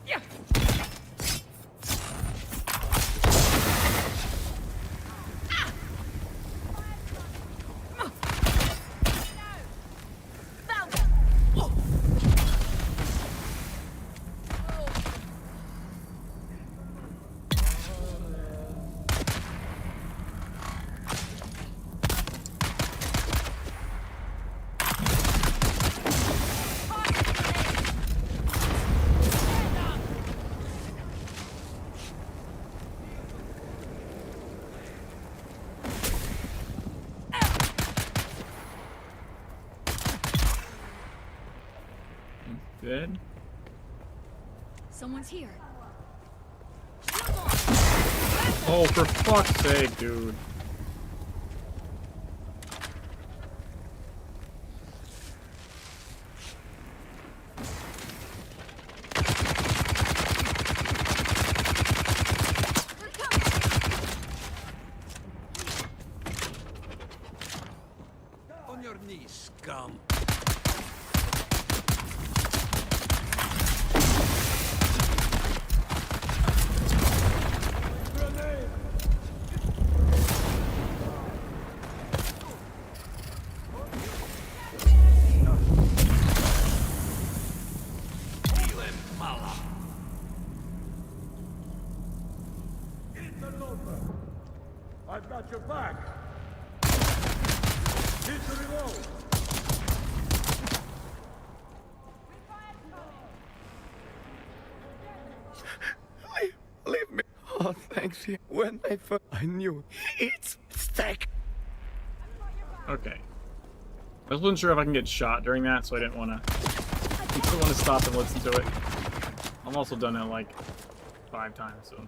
Yeah. Good. Someone's here. Oh, for fuck's sake, dude. On your knees, scum. I've got your back. Need to reload. Leave me. Oh, thanks. When I knew it's stack. Okay. I wasn't sure if I can get shot during that, so I didn't want to. I still want to stop and listen to it. I'm also done it like 5 times, so.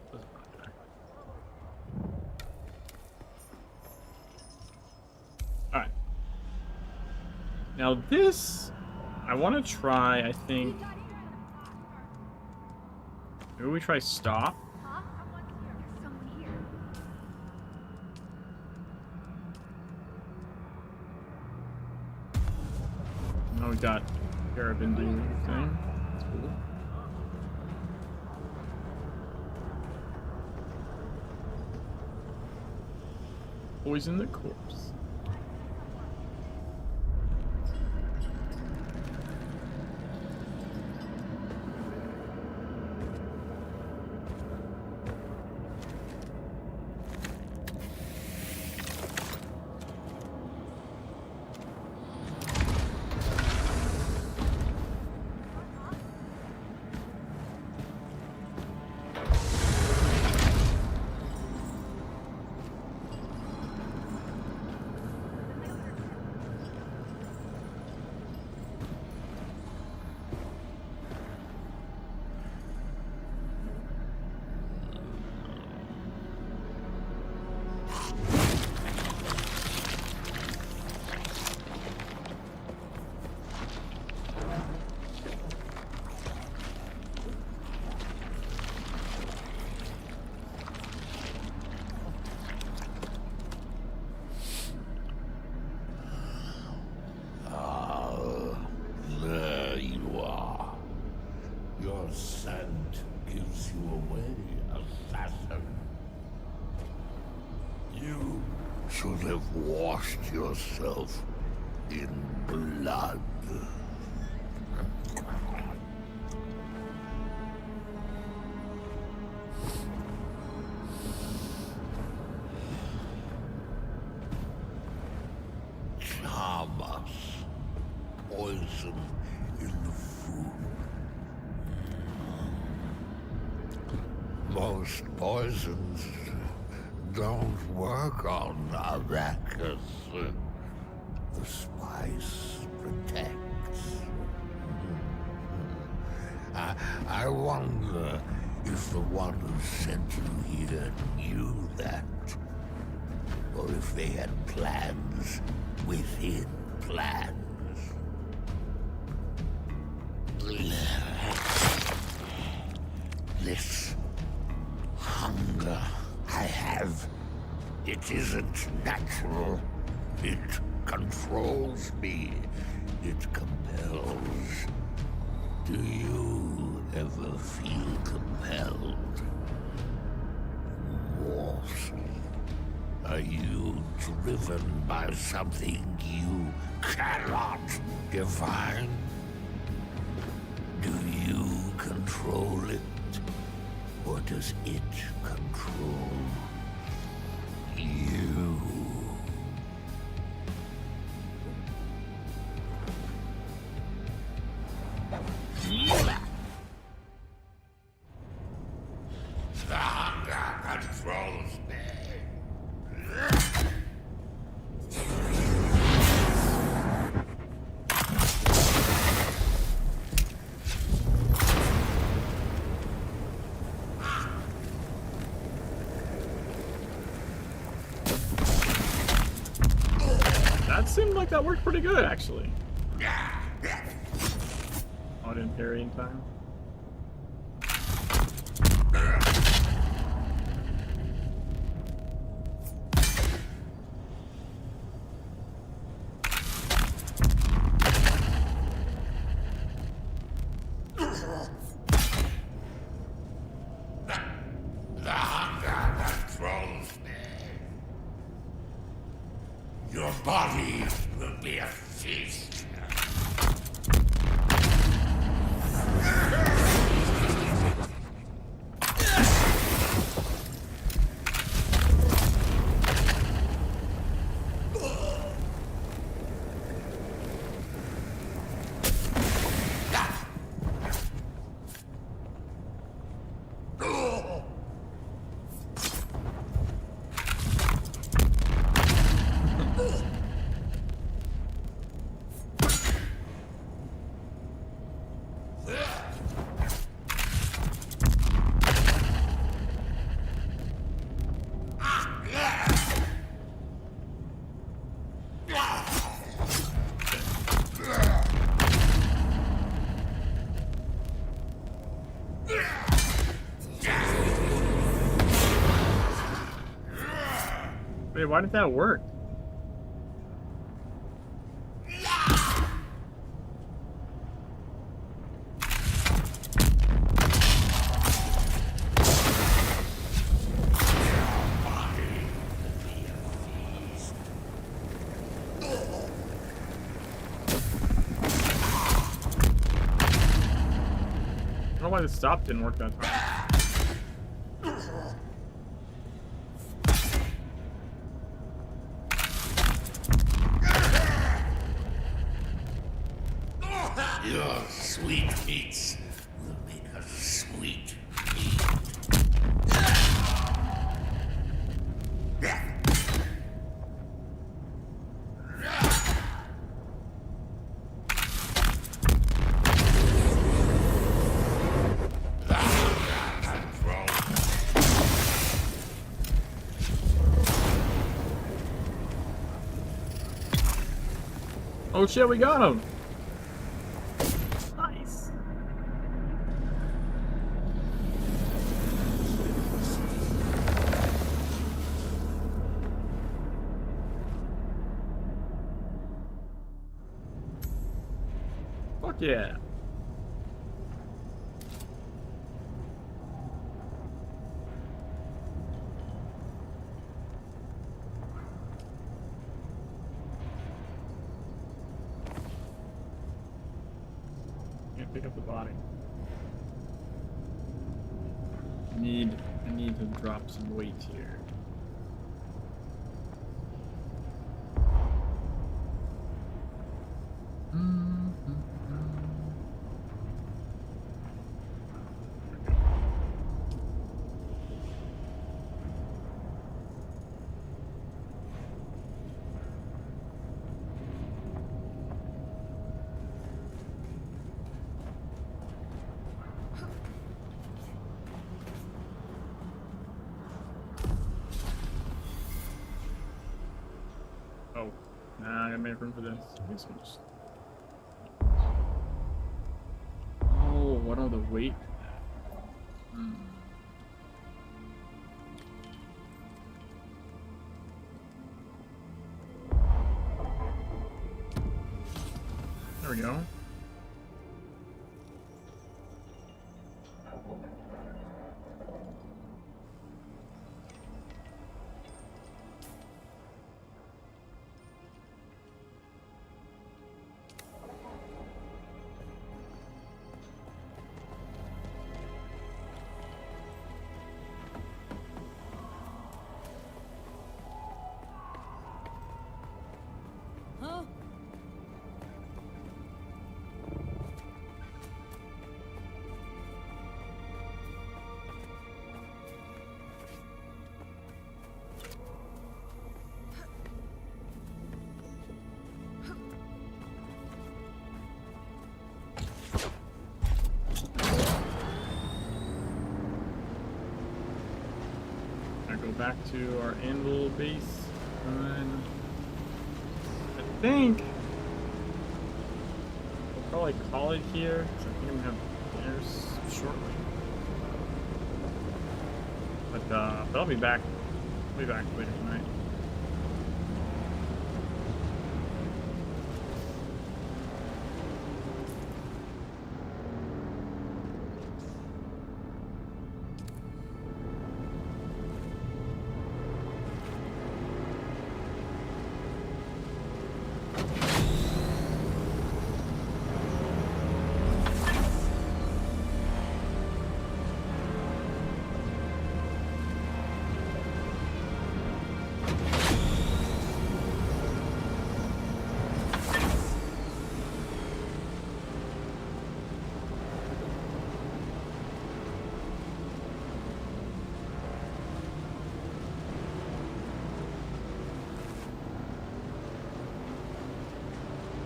All right. Now this, I want to try. I think. Maybe we try stop. Now we got Carabin thing. That's cool. Poison the corpse. Your scent gives you away, assassin. You should have washed yourself in blood. Charm us. Poison in the food. Most poisons don't work on Arrakis. The spice protects. I wonder if the one who sent you here knew that. Or if they had plans within plans. This hunger I have, it isn't natural. It controls me. It compels. Do you ever feel compelled? Morse, are you driven by something you cannot define? Do you control it? Or does it control you? The hunger controls me. That seemed like that worked pretty good, actually. On Imperium time. The hunger controls me. Your body will be a feast. Wait, why did that work? I don't know why the stop didn't work that time. Your sweet meats will make a sweet meat. Oh shit, we got him! Nice. Fuck yeah. pick up the body. I need to drop some weight here. Oh, nah, I gotta make room for this. I guess I'll just... Oh, what are the weight? There we go. Huh? I go back to our anvil base, and I think we'll probably call it here. So I think I'm gonna have dinner shortly. But I'll be back. I'll be back later tonight.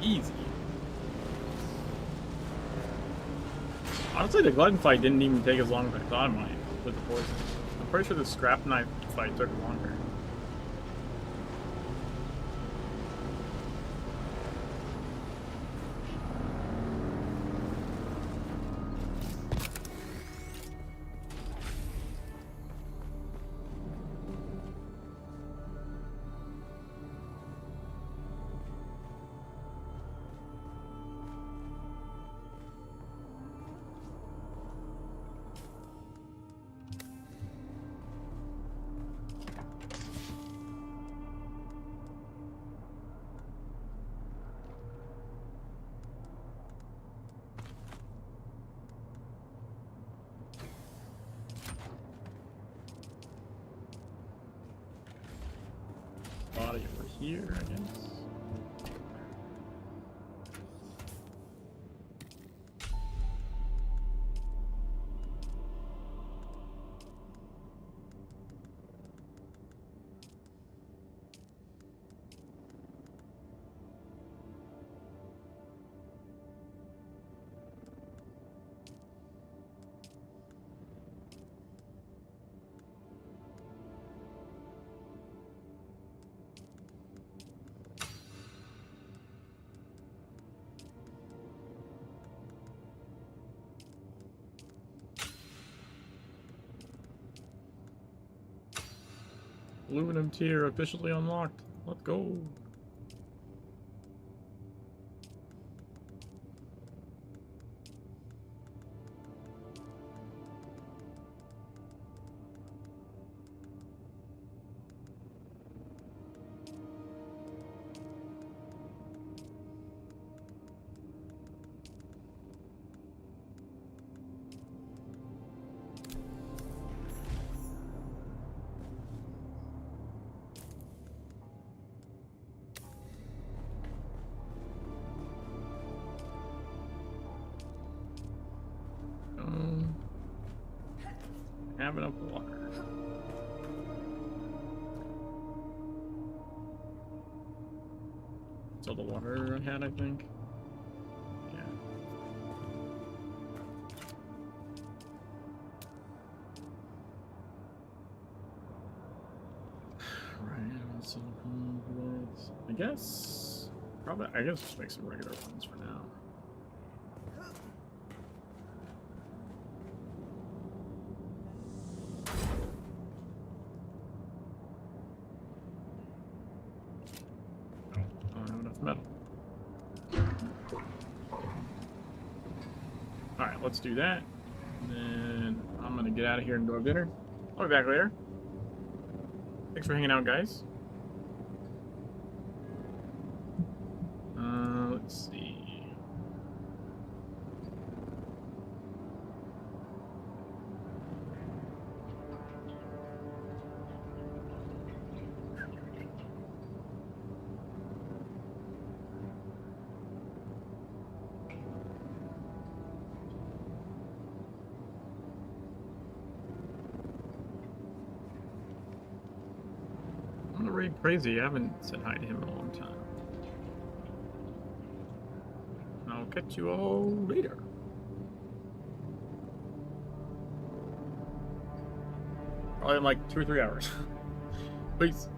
Easy. Honestly, the glutton fight didn't even take as long as I thought it might with the poison. I'm pretty sure the scrap knife fight took longer. Body over here, I guess. Aluminum tier officially unlocked. Let's go. have enough water. So the water I had, I think. Yeah. Right. So I guess probably. I guess just make some regular ones for now. I don't have enough metal. Alright, let's do that. And then I'm gonna get out of here and go have dinner. I'll be back later. Thanks for hanging out, guys. Let's see. I'm gonna read Crazy. I haven't said hi to him in a long time. I'll catch you all later. Probably in like 2 or 3 hours. Peace.